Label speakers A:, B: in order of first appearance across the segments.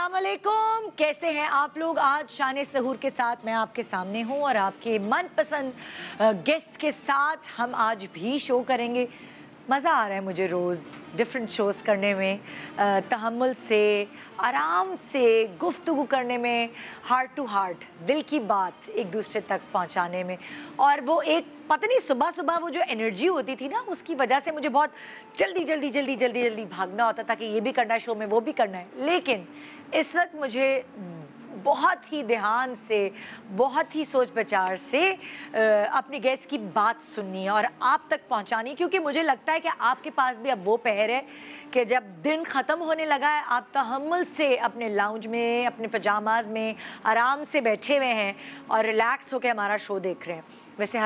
A: अस्सलाम वालेकुम, कैसे हैं आप लोग। आज शान सहूर के साथ मैं आपके सामने हूं और आपके मनपसंद गेस्ट के साथ हम आज भी शो करेंगे। मज़ा आ रहा है मुझे रोज़ डिफरेंट शोज़ करने में, तहम्मुल से, आराम से गुफ्तगू करने में, हार्ट टू हार्ट, दिल की बात एक दूसरे तक पहुंचाने में। और वो एक पता नहीं सुबह सुबह वो जो एनर्जी होती थी ना, उसकी वजह से मुझे बहुत जल्दी जल्दी जल्दी जल्दी जल्दी भागना होता था कि ये भी करना है शो में, वो भी करना है। लेकिन इस वक्त मुझे बहुत ही ध्यान से, बहुत ही सोच विचार से अपने गेस्ट की बात सुननी है और आप तक पहुंचानी, क्योंकि मुझे लगता है कि आपके पास भी अब वो पहर है कि जब दिन ख़त्म होने लगा है, आप तहम्मुल से अपने लाउंज में, अपने पजामाज में आराम से बैठे हुए हैं और रिलैक्स होकर हमारा शो देख रहे हैं। वैसे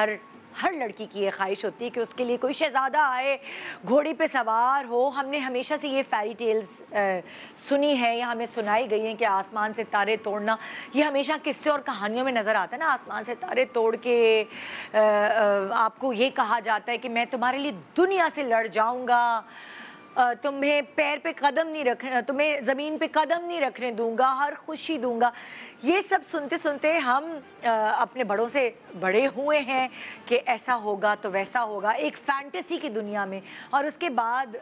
A: हर लड़की की ये ख्वाहिश होती है कि उसके लिए कोई शहज़ादा आए, घोड़ी पे सवार हो। हमने हमेशा से ये फेरी टेल्स सुनी है या हमें सुनाई गई हैं कि आसमान से तारे तोड़ना, ये हमेशा किस्से और कहानियों में नज़र आता है ना। आसमान से तारे तोड़ के आपको ये कहा जाता है कि मैं तुम्हारे लिए दुनिया से लड़ जाऊँगा, तुम्हें पैर पे कदम नहीं रखने, तुम्हें ज़मीन पे कदम नहीं रखने दूंगा, हर खुशी दूंगा। ये सब सुनते सुनते हम अपने बड़ों से बड़े हुए हैं कि ऐसा होगा तो वैसा होगा, एक फैंटेसी की दुनिया में। और उसके बाद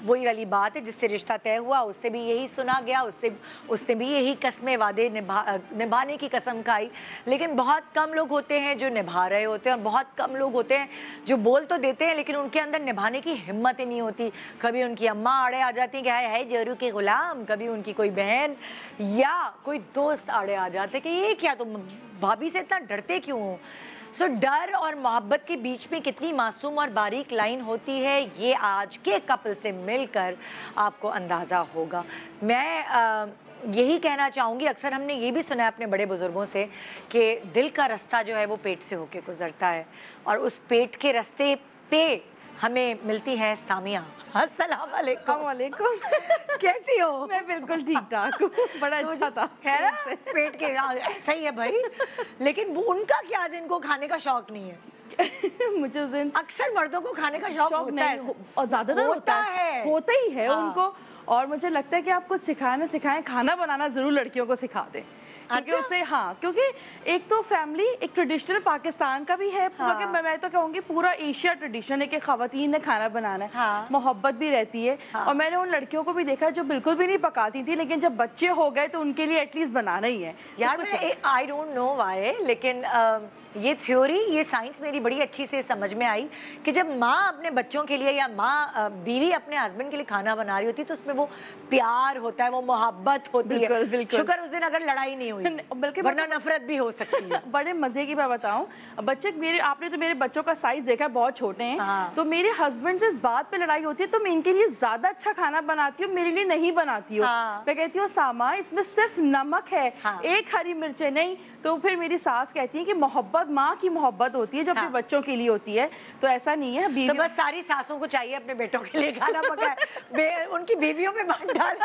A: वही वाली बात है, जिससे रिश्ता तय हुआ उससे भी यही सुना गया, उसने भी यही कस्में वादे निभाने की कसम खाई। लेकिन बहुत कम लोग होते हैं जो निभा रहे होते हैं और बहुत कम लोग होते हैं जो बोल तो देते हैं लेकिन उनके अंदर निभाने की हिम्मत ही नहीं होती। कभी उनकी अम्मा आड़े आ जाती हैं कि हाय जोरू के गुलाम, कभी उनकी कोई बहन या कोई दोस्त आड़े आ जाते कि ये क्या, तुम भाभी से इतना डरते क्यों हो। सो डर और मोहब्बत के बीच में कितनी मासूम और बारीक लाइन होती है, ये आज के कपल से मिलकर आपको अंदाज़ा होगा। मैं यही कहना चाहूँगी, अक्सर हमने ये भी सुना है अपने बड़े बुज़ुर्गों से कि दिल का रास्ता जो है वो पेट से होके गुजरता है और उस पेट के रास्ते पे हमें मिलती है सामिया। अस्सलाम वालेकुम। कैसी हो?
B: मैं बिल्कुल ठीक ठाक हूँ। बड़ा अच्छा था,
A: है ना, पेट के सही है भाई। लेकिन वो उनका क्या जिनको खाने का शौक नहीं है।
B: मुझे उस दिन
A: अक्सर मर्दों को खाने का शौक होता है
B: और ज्यादातर होता ही है
A: हाँ।
B: उनको। और मुझे लगता है कि आप कुछ सिखाएं ना सिखाएं, खाना बनाना जरूर लड़कियों को सिखा दें। क्योंकि उससे क्योंकि एक तो फैमिली एक ट्रेडिशनल पाकिस्तान का भी है, मैं तो कहूँगी पूरा एशिया ट्रेडिशन है कि खवातीन ने खाना बनाना है, मोहब्बत भी रहती है। और मैंने उन लड़कियों को भी देखा जो बिल्कुल भी नहीं पकाती थी, लेकिन जब बच्चे हो गए तो उनके लिए एटलीस्ट बनाना ही है
A: यार। आई डोंट नो व्हाई, लेकिन ये थ्योरी, ये साइंस मेरी बड़ी अच्छी से समझ में आई कि जब माँ अपने बच्चों के लिए या माँ बीवी अपने हस्बैंड के लिए खाना बना रही होती है तो उसमें वो प्यार होता है, वो मोहब्बत होती है। शुक्र उस दिन अगर लड़ाई नहीं हुई, बल्कि वरना नफरत भी हो सकती है।
B: बड़े मजे की बात बताऊं, बच्चे मेरे, आपने तो मेरे बच्चों का साइज देखा, बहुत छोटे हैं। तो मेरे हस्बैंड से इस बात पे लड़ाई होती है, तुम इनके लिए ज्यादा अच्छा खाना बनाती हो, मेरे लिए नहीं बनाती हो। मैं कहती हूँ सामा, इसमें सिर्फ नमक है, एक हरी मिर्चें नहीं। तो फिर मेरी सास कहती है कि मोहब्बत माँ की मोहब्बत होती है जो अपने बच्चों के लिए होती है, तो ऐसा नहीं है।
A: तो बस सारी सासों को चाहिए अपने बेटों के लिए खाना पकाए, उनकी बीवियों में बांट डालें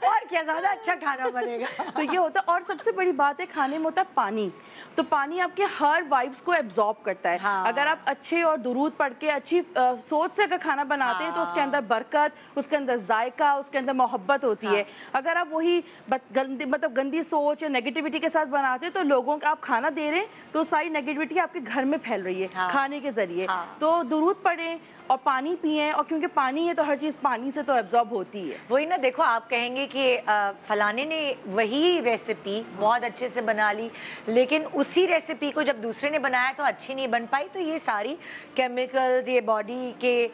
A: और क्या ज्यादा अच्छा खाना बनेगा।
B: तो ये होता है। और सबसे बड़ी बात है खाने में होता है पानी। तो पानी आपके हर वाइब्स को एब्जॉर्ब करता है। अगर आप अच्छे और दुरूद पढ़ के अच्छी सोच से अगर खाना बनाते हैं तो उसके अंदर बरकत, उसके अंदर जायका, उसके अंदर मोहब्बत होती है। अगर आप वही गंदी सोच या नेगेटिविटी के साथ बनाते हैं तो लोगों को आप खाना दे रहे हैं तो सारी नेगेटिविटी आपके घर में फैल रही है खाने के जरिए। तो दुरूद पढ़ें और पानी पिएं, और क्योंकि पानी है तो हर चीज़ पानी से तो एब्जॉर्ब होती है।
A: वही ना, देखो आप कहेंगे कि फलाने ने वही रेसिपी बहुत अच्छे से बना ली, लेकिन उसी रेसिपी को जब दूसरे ने बनाया तो अच्छी नहीं बन पाई। तो ये सारी केमिकल्स, ये बॉडी के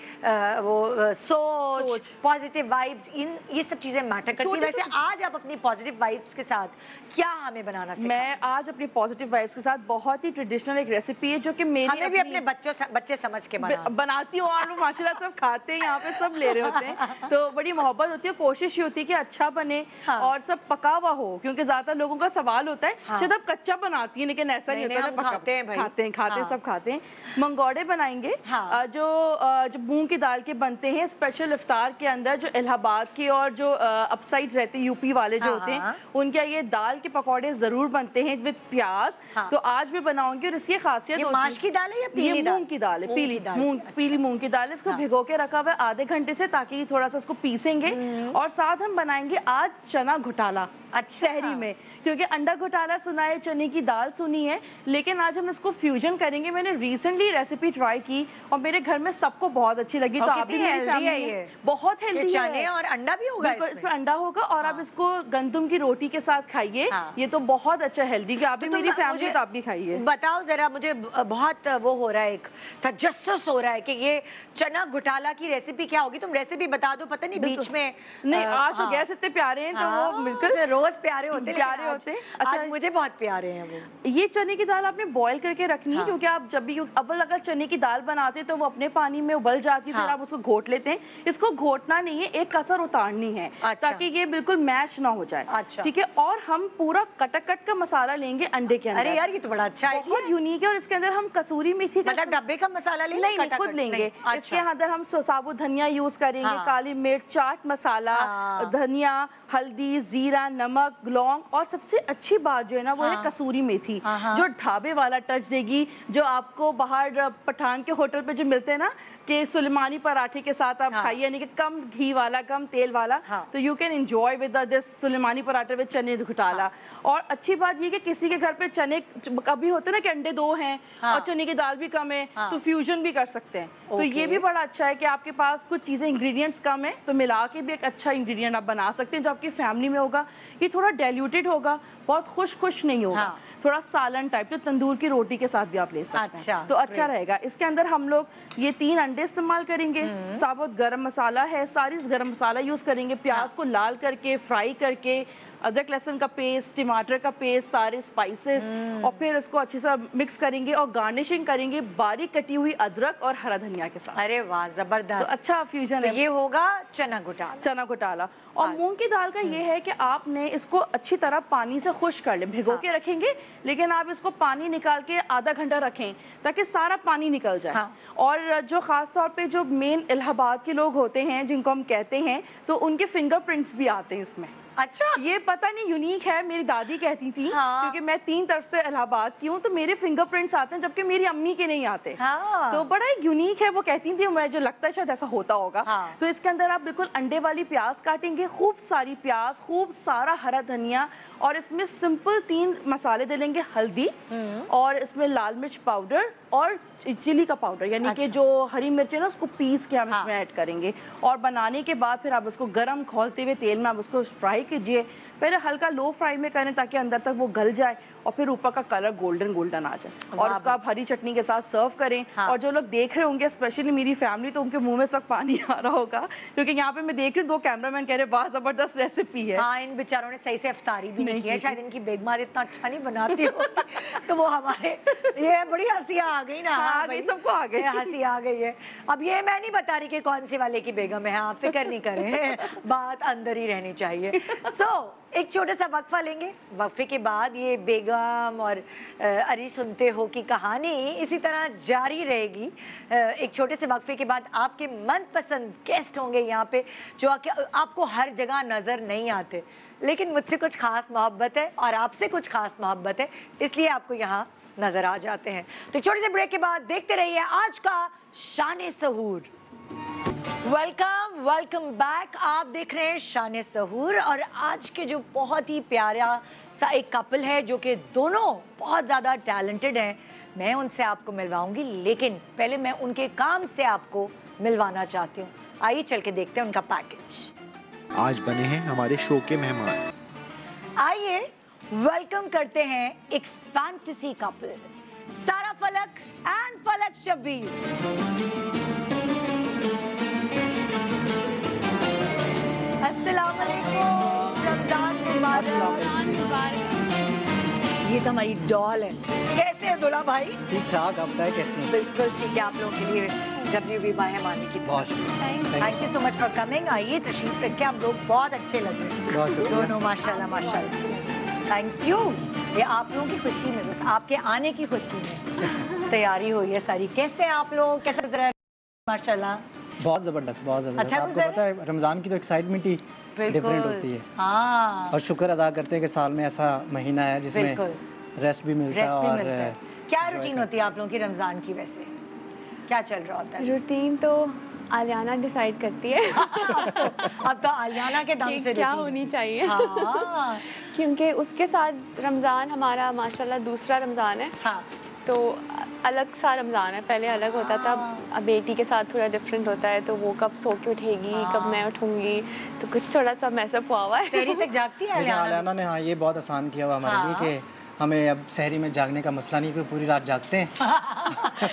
A: वो सोच, पॉजिटिव वाइब्स, ये सब चीज़ें मैटर करती है। वैसे आज आप अपनी पॉजिटिव वाइब्स के साथ क्या हमें बनाना सीखा?
B: मैं आज अपनी पॉजिटिव वाइब्स के साथ बहुत ही ट्रेडिशनल एक रेसिपी है जो कि
A: हमें भी अपने बच्चे समझ के
B: बनाती हूँ। और माशाल्लाह सब खाते हैं, यहाँ पे सब ले रहे होते हैं, तो बड़ी मोहब्बत होती है। कोशिश ये होती है कि अच्छा बने और सब पका हुआ हो, क्योंकि ज्यादातर लोगों का सवाल होता है शायद आप कच्चा बनाती है, लेकिन ऐसा नहीं होता।
A: खाते हैं
B: सब खाते हैं। मंगोड़े बनाएंगे जो मूंग की दाल के बनते हैं स्पेशल इफ्तार के अंदर। जो इलाहाबाद के और जो अपसाइड रहते हैं यूपी वाले जो होते हैं, उनके ये दाल के पकौड़े जरूर बनते हैं विद प्याज। तो आज मैं बनाऊंगी और इसकी खासियत
A: माश की दाल है या
B: मूंग की दाल है, पीली मूंग की दाल, इसको भिगो के रखा हुआ है आधे घंटे से, ताकि थोड़ा सा इसको पीसेंगे। और साथ हम बनाएंगे आज चना घोटाला सहरी में, क्योंकि अंडा घोटाला सुना है, चने की दाल सुनी है, लेकिन आज हम इसको फ्यूजन करेंगे। मैंने रिसेंटली रेसिपी ट्राई की और मेरे घर में सबको बहुत अच्छी लगी। तो आप भी मेरी फैमिली है, बहुत हेल्दी है
A: और अंडा भी होगा
B: इसमें अंडा होगा। और आप इसको गंदम की रोटी के साथ खाइए, ये तो बहुत अच्छा हेल्दी है। आप भी मेरी फैमिली, तो आप भी खाइए।
A: बताओ जरा, मुझे बहुत वो हो रहा है, एक तजस्सुस हो रहा है कि ये चना घोटाला की रेसिपी क्या होगी। तुम रेसिपी बता दो, पता नहीं बीच में
B: नहीं। आज तो गैस इतने प्यारे हैं, तो वो मिलकर
A: रोज प्यारे होते हैं।
B: अच्छा,
A: आज मुझे बहुत प्यारे हैं वो।
B: ये चने की दाल आपने बॉईल करके रखनी है, क्योंकि आप जब भी अव्वल अगर चने की दाल बनाते हैं तो वो अपने पानी में उबल जाती है, फिर आप उसको घोट लेते हैं। इसको घोटना नहीं है, एक कसर उतारनी है, ताकि ये बिल्कुल मैश ना हो जाए। ठीक है। और हम पूरा कटक का मसाला लेंगे अंडे के अंदर।
A: अरे यार, ये तो बड़ा अच्छा है,
B: बहुत यूनिक है। और इसके अंदर हम कसूरी मेथी,
A: मतलब डब्बे का मसाला
B: नहीं, खुद लेंगे। इसके अंदर हम साबुत धनिया यूज करेंगे, काली मिर्च, चाट मसाला, धनिया, हल्दी, जीरा, नमक, लौंग, और सबसे अच्छी बात जो है ना, वो है कसूरी मेथी, जो ढाबे वाला टच देगी, जो आपको बाहर पठान के होटल पे जो मिलते हैं ना, कि सुलेमानी पराठे के साथ आप खाइए, यानी कि कम घी वाला, कम तेल वाला, तो you can enjoy with this Sulemani पराठे विद चने घोटाला। और अच्छी बात ये कि किसी के घर पे चने कभी होते हैं ना कि अंडे 2 हैं और चने की दाल भी कम है, तो फ्यूजन भी कर सकते हैं। तो ये भी बड़ा अच्छा है कि आपके पास कुछ चीजें इंग्रेडिएंट्स कम है, तो मिला के भी एक अच्छा इंग्रेडिएंट आप बना सकते हैं, जो आपकी फैमिली में होगा। ये थोड़ा डाइल्यूटेड होगा, बहुत खुश नहीं होगा, थोड़ा सालन टाइप, जो तंदूर की रोटी के साथ भी आप ले सकते हैं, तो अच्छा रहेगा। इसके अंदर हम लोग ये 3 अंडे इस्तेमाल करेंगे, साबुत गरम मसाला है, सारी गरम मसाला यूज करेंगे, प्याज को लाल करके फ्राई करके, अदरक लहसुन का पेस्ट, टमाटर का पेस्ट, सारे स्पाइसेस, और फिर इसको अच्छे से मिक्स करेंगे और गार्निशिंग करेंगे बारीक कटी हुई अदरक और हरा धनिया के साथ।
A: अरे वाह, जबरदस्त।
B: तो अच्छा फ्यूजन
A: तो
B: है।
A: ये होगा चना घोटाला।
B: और मूंग की दाल का ये है कि आपने इसको अच्छी तरह पानी से खुश्क कर ले, भिगो के रखेंगे, लेकिन आप इसको पानी निकाल के आधा घंटा रखें, ताकि सारा पानी निकल जाए। और जो खास तौर पे जो मेन इलाहाबाद के लोग होते हैं, जिनको हम कहते हैं, तो उनके फिंगरप्रिंट्स भी आते हैं इसमें।
A: अच्छा,
B: ये पता नहीं यूनिक है, मेरी दादी कहती थी, क्योंकि मैं 3 तरफ से इलाहाबाद की हूँ, तो मेरे फिंगरप्रिंट्स आते हैं, जबकि मेरी अम्मी के नहीं आते। तो बड़ा यूनिक है, वो कहती थी, मुझे लगता है शायद ऐसा होता होगा। तो इसके अंदर आप बिल्कुल अंडे वाली प्याज काटेंगे, खूब सारी प्याज, खूब सारा हरा धनिया, और इसमें सिंपल 3 मसाले डालेंगे, हल्दी, और इसमें लाल मिर्च पाउडर और चिली का पाउडर, यानी कि जो हरी मिर्च है ना, उसको पीस के हम इसमें ऐड करेंगे। और बनाने के बाद फिर आप उसको गरम खौलते हुए तेल में आप उसको फ्राई कीजिए। पहले हल्का लो फ्राई में करें, ताकि अंदर तक वो गल जाए और फिर ऊपर का कलर गोल्डन आ जाए। और उसको आप हरी चटनी के साथ सर्व करें। और जो लोग देख रहे होंगे, स्पेशली मेरी फैमिली, तो उनके मुंह में सब पानी आ रहा होगा, क्योंकि यहाँ पे मैं देख रही हूँ 2 कैमरामैन कह रहे वाह जबरदस्त रेसिपी है।
A: इन बेचारों ने सही से इफ्तारी भी नहीं की है, शायद इनकी बेगमार इतना अच्छा नहीं बनाती हो तो वो हमारे, ये बड़ी हंसियाँ आ गई ना,
B: आ गई, सबको आ गई,
A: हंसी आ गई है। अब ये मैं नहीं बता रही कि कौन सी वाले की बेगम है, आप फिक्र नहीं करें, बात अंदर ही रहनी चाहिए। एक छोटा सा वक्फा लेंगे, वक्फे के बाद ये बेगम और अरी सुनते हो की कहानी इसी तरह जारी रहेगी। एक छोटे से वक्फे के बाद आपके मनपसंद गेस्ट होंगे यहाँ पे, जो आपको हर जगह नजर नहीं आते, लेकिन मुझसे कुछ खास मोहब्बत है और आपसे कुछ खास मोहब्बत है, इसलिए आपको यहाँ नजर आ जाते हैं। तो छोटे से ब्रेक के बाद देखते रहिए आज का शान सहूर। Welcome back. आप देख रहे हैं शान सहूर, और आज के जो बहुत ही प्यारा सा एक कपल है, जो कि दोनों बहुत ज़्यादा टैलेंटेड हैं, मैं उनसे आपको मिलवाऊंगी, लेकिन पहले मैं उनके काम से आपको मिलवाना चाहती हूँ। आइए चल के देखते हैं उनका पैकेज।
C: आज बने हैं हमारे शो के मेहमान।
A: आइए वेलकम करते हैं एक फैंटेसी कपल, सारा फलक एंड फलक शब्बीर। अस्सलाम वालेकुम, रमजान मुबारक। ये तो हमारी डॉल है। कैसे है दुल्हा भाई?
D: ठीक ठाक, आप बताएं कैसे हैं?
A: बिल्कुल ठीक है। आप लोगों के लिए WB बाहें मानी की
D: बहुत
A: thank you so much for coming. आइए तशरीफ रखिए, आप लोग बहुत अच्छे लग रहे हैं दोनों, माशाल्लाह माशाल्लाह। Thank you. ये आप लोगों की खुशी में, बस आपके आने की खुशी में तैयारी हुई है सारी। कैसे आप लोग, कैसे गुजरा? माशाल्लाह
D: बहुत ज़बरदस्त, बहुत ज़बरदस्त।
A: अच्छा,
D: आपको पता है रमज़ान की तो एक्साइटमेंट ही डिफरेंट होती है।
A: हाँ,
D: और शुक्र अदा करते हैं कि साल में ऐसा महीना है जिसमें रेस्ट भी मिलता है। और
A: क्या रूटीन होती है आप लोगों की रमज़ान की? वैसे क्या चल रहा होता है?
E: रूटीन तो आलियाना डिसाइड करती है
A: अब तो आलियाना के दम
E: कि
A: से
E: क्या
A: routine
E: होनी
A: है।
E: चाहिए
A: हाँ
E: क्योंकि उसके साथ रमज़ान हमारा माशाल्लाह दूसरा रमज़ान है,
A: हाँ
E: तो अलग सा रमज़ान है। पहले अलग होता था, अब बेटी के साथ थोड़ा डिफरेंट होता है, तो वो कब सो के उठेगी, कब मैं उठूंगी, तो कुछ थोड़ा सा मैसअप हुआ है।
A: सहरी तक जागती है
D: लेकिन
A: आलियाना?
D: आलियाना ने हाँ ये बहुत आसान किया हुआ हमारे लिए कि हमें अब सहरी में जागने का मसला नहीं, क्योंकि पूरी रात जागते हैं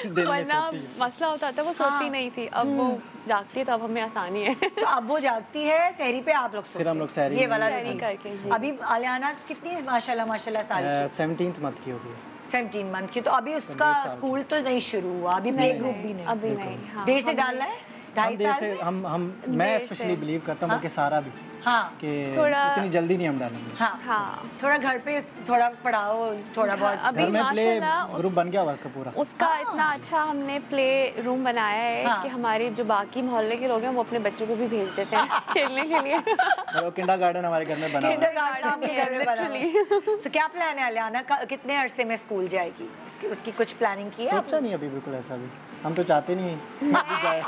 D: दिन में
E: वरना
D: सोती है।
E: मसला होता था वो सोती नहीं थी, अब वो जागती है तो अब हमें आसानी है।
A: तो अब वो जागती है, सहरी पे आप लोग सोते
D: फिर हम
A: हैं।
D: लोग सहरी
A: ये
D: में
A: वाला
E: सहरी
A: routine।
E: करके, जी।
A: अभी आलियाना कितनी माशाल्लाह माशाल्लाह साल की?
D: 17th मंथ की होगी।
A: 17 मंथ की, तो अभी उसका
D: 1.5 साल की।
A: स्कूल तो नहीं शुरू हुआ, अभी प्ले ग्रुप भी नहीं।
E: अभी नहीं। हाँ,
A: देर से
E: हमने-
A: डालना है,
D: हम
A: 2.5
D: देर
A: साल
D: से
A: में?
D: हम मैं
E: देर
D: स्पेशली
E: से।
D: बिलीव करता हूँ, बल्कि सारा भी,
A: हाँ
D: कि
E: थोड़ा-
D: इतनी जल्दी नहीं हम डालेंगे।
A: हाँ
E: हाँ
A: थोड़ा घर पे थोड़ा पढ़ाओ, थोड़ा बहुत।
E: अभी
D: घर में प्ले
E: माशाल्लाह
D: ग्रुप बन गया हुआ उसका पूरा।
E: उसका इतना अच्छा हमने प्ले रूम बनाया है
A: हाँ।
E: कि हमारे जो बाकी मोहल्ले के लोग हैं वो अपने बच्चों को भी भेज देते हैं खेलने के लिए।
D: मतलब किंडरगार्टन हमारे घर में बना हुआ है।
A: किंडरगार्टन आपके घर में बना हुआ है।
E: Literally।
A: So, क्या प्लान है आलियाना का, कितने अरसे में स्कूल जाएगी? उसकी कुछ प्लानिंग की है आपने?
D: सोचा नहीं अभी बिल्कुल ऐसा भी, हम तो चाहते नहीं अभी जाए।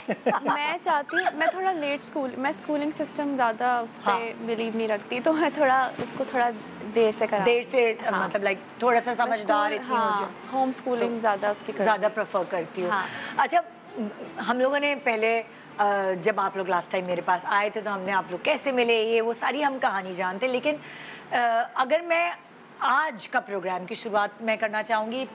E: मैं चाहती हूँ, मैं थोड़ा लेट स्कूल, मैं स्कूलिंग सिस्टम ज़्यादा उस
A: हाँ।
E: पर बिलीव नहीं रखती, तो मैं थोड़ा उसको थोड़ा देर से करा।
A: देर से मतलब लाइक थोड़ा सा समझदार इतनी हो जाए,
E: होम स्कूलिंग ज़्यादा उसकी करूँ।
A: ज़्यादा प्रेफर करती हूँ।
E: हाँ।
A: अच्छा, हम लोगों ने पहले जब आप लोग लास्ट टाइम मेरे पास आए थे तो हमने आप लोग कैसे मिले ये वो सारी हम कहानी जानते, लेकिन अगर मैं आज का प्रोग्राम की शुरुआत मैं करना चाहूँगी,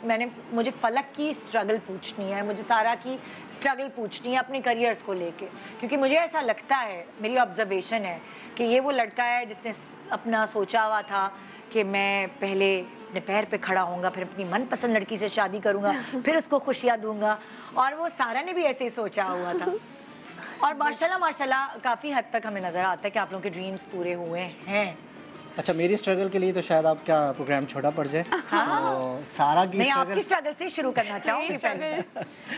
A: मुझे फलक की स्ट्रगल पूछनी है, मुझे सारा की स्ट्रगल पूछनी है अपने करियर्स को लेके, क्योंकि मुझे ऐसा लगता है, मेरी ऑब्जर्वेशन है कि ये वो लड़का है जिसने अपना सोचा हुआ था कि मैं पहले अपने पैर पे खड़ा होऊंगा, फिर अपनी मनपसंद लड़की से शादी करूंगा, फिर उसको खुशियाँ दूंगा, और वो सारा ने भी ऐसे ही सोचा हुआ था। और माशाल्लाह माशाल्लाह काफ़ी हद तक हमें नज़र आता है कि आप लोगों के ड्रीम्स पूरे हुए हैं।
D: अच्छा, मेरी स्ट्रगल के लिए तो शायद आपका प्रोग्राम छोटा पड़ जाए। तो सारा की
A: नहीं,
D: स्ट्रगल
A: आपकी स्ट्रगल से शुरू करना चाहूँगी पहले।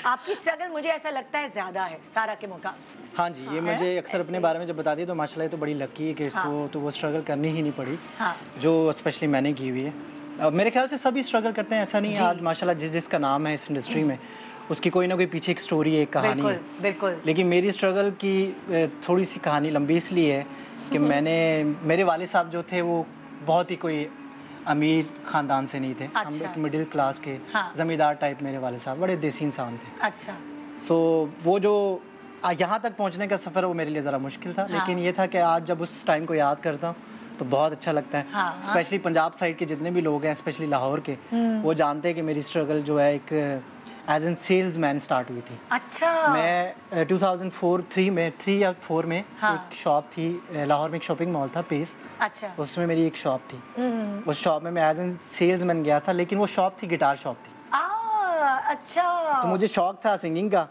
A: आपकी स्ट्रगल मुझे ऐसा लगता है ज़्यादा है सारा के मुकाबले।
D: हाँ जी, ये मुझे अक्सर अपने बारे में जब बताती है तो माशाल्लाह ये तो बड़ी लकी है कि इसको तो वो स्ट्रगल करनी ही नहीं पड़ी,
A: हाँ।
D: जो स्पेशली मैंने की हुई है। मेरे ख्याल से सभी स्ट्रगल करते हैं, ऐसा नहीं है। आज माशाल्लाह जिसका नाम है इस इंडस्ट्री में, उसकी कोई ना कोई पीछे एक स्टोरी है, एक कहानी है।
A: बिल्कुल।
D: लेकिन मेरी स्ट्रगल की थोड़ी सी कहानी लंबी इसलिए है कि मेरे वालिद साहब जो थे वो बहुत ही कोई अमीर ख़ानदान से नहीं थे। हम
A: अच्छा।
D: एक मिडिल क्लास के
A: हाँ।
D: ज़मींदार टाइप मेरे वालिद साहब, बड़े देसी इंसान थे।
A: अच्छा।
D: सो वो जो यहाँ तक पहुँचने का सफ़र वो मेरे लिए ज़रा मुश्किल था, लेकिन ये था कि आज जब उस टाइम को याद करता हूँ तो बहुत अच्छा लगता है।
A: हाँ।
D: स्पेशली पंजाब साइड के जितने भी लोग हैं, स्पेशली लाहौर के, वो जानते हैं कि मेरी स्ट्रगल जो है एक एज एन सेल्समैन स्टार्ट हुई थी।
A: अच्छा।
D: मैं 2004-3 में 3 या 4 में
A: हाँ।
D: एक शॉप थी लाहौर में, एक शॉपिंग मॉल था पेस,
A: अच्छा।
D: उसमें मेरी एक शॉप थी। उस शॉप में मैं एज एन सेल्समैन गया था, लेकिन वो शॉप थी गिटार शॉप थी।
A: अच्छा।
D: तो मुझे शौक था सिंगिंग का,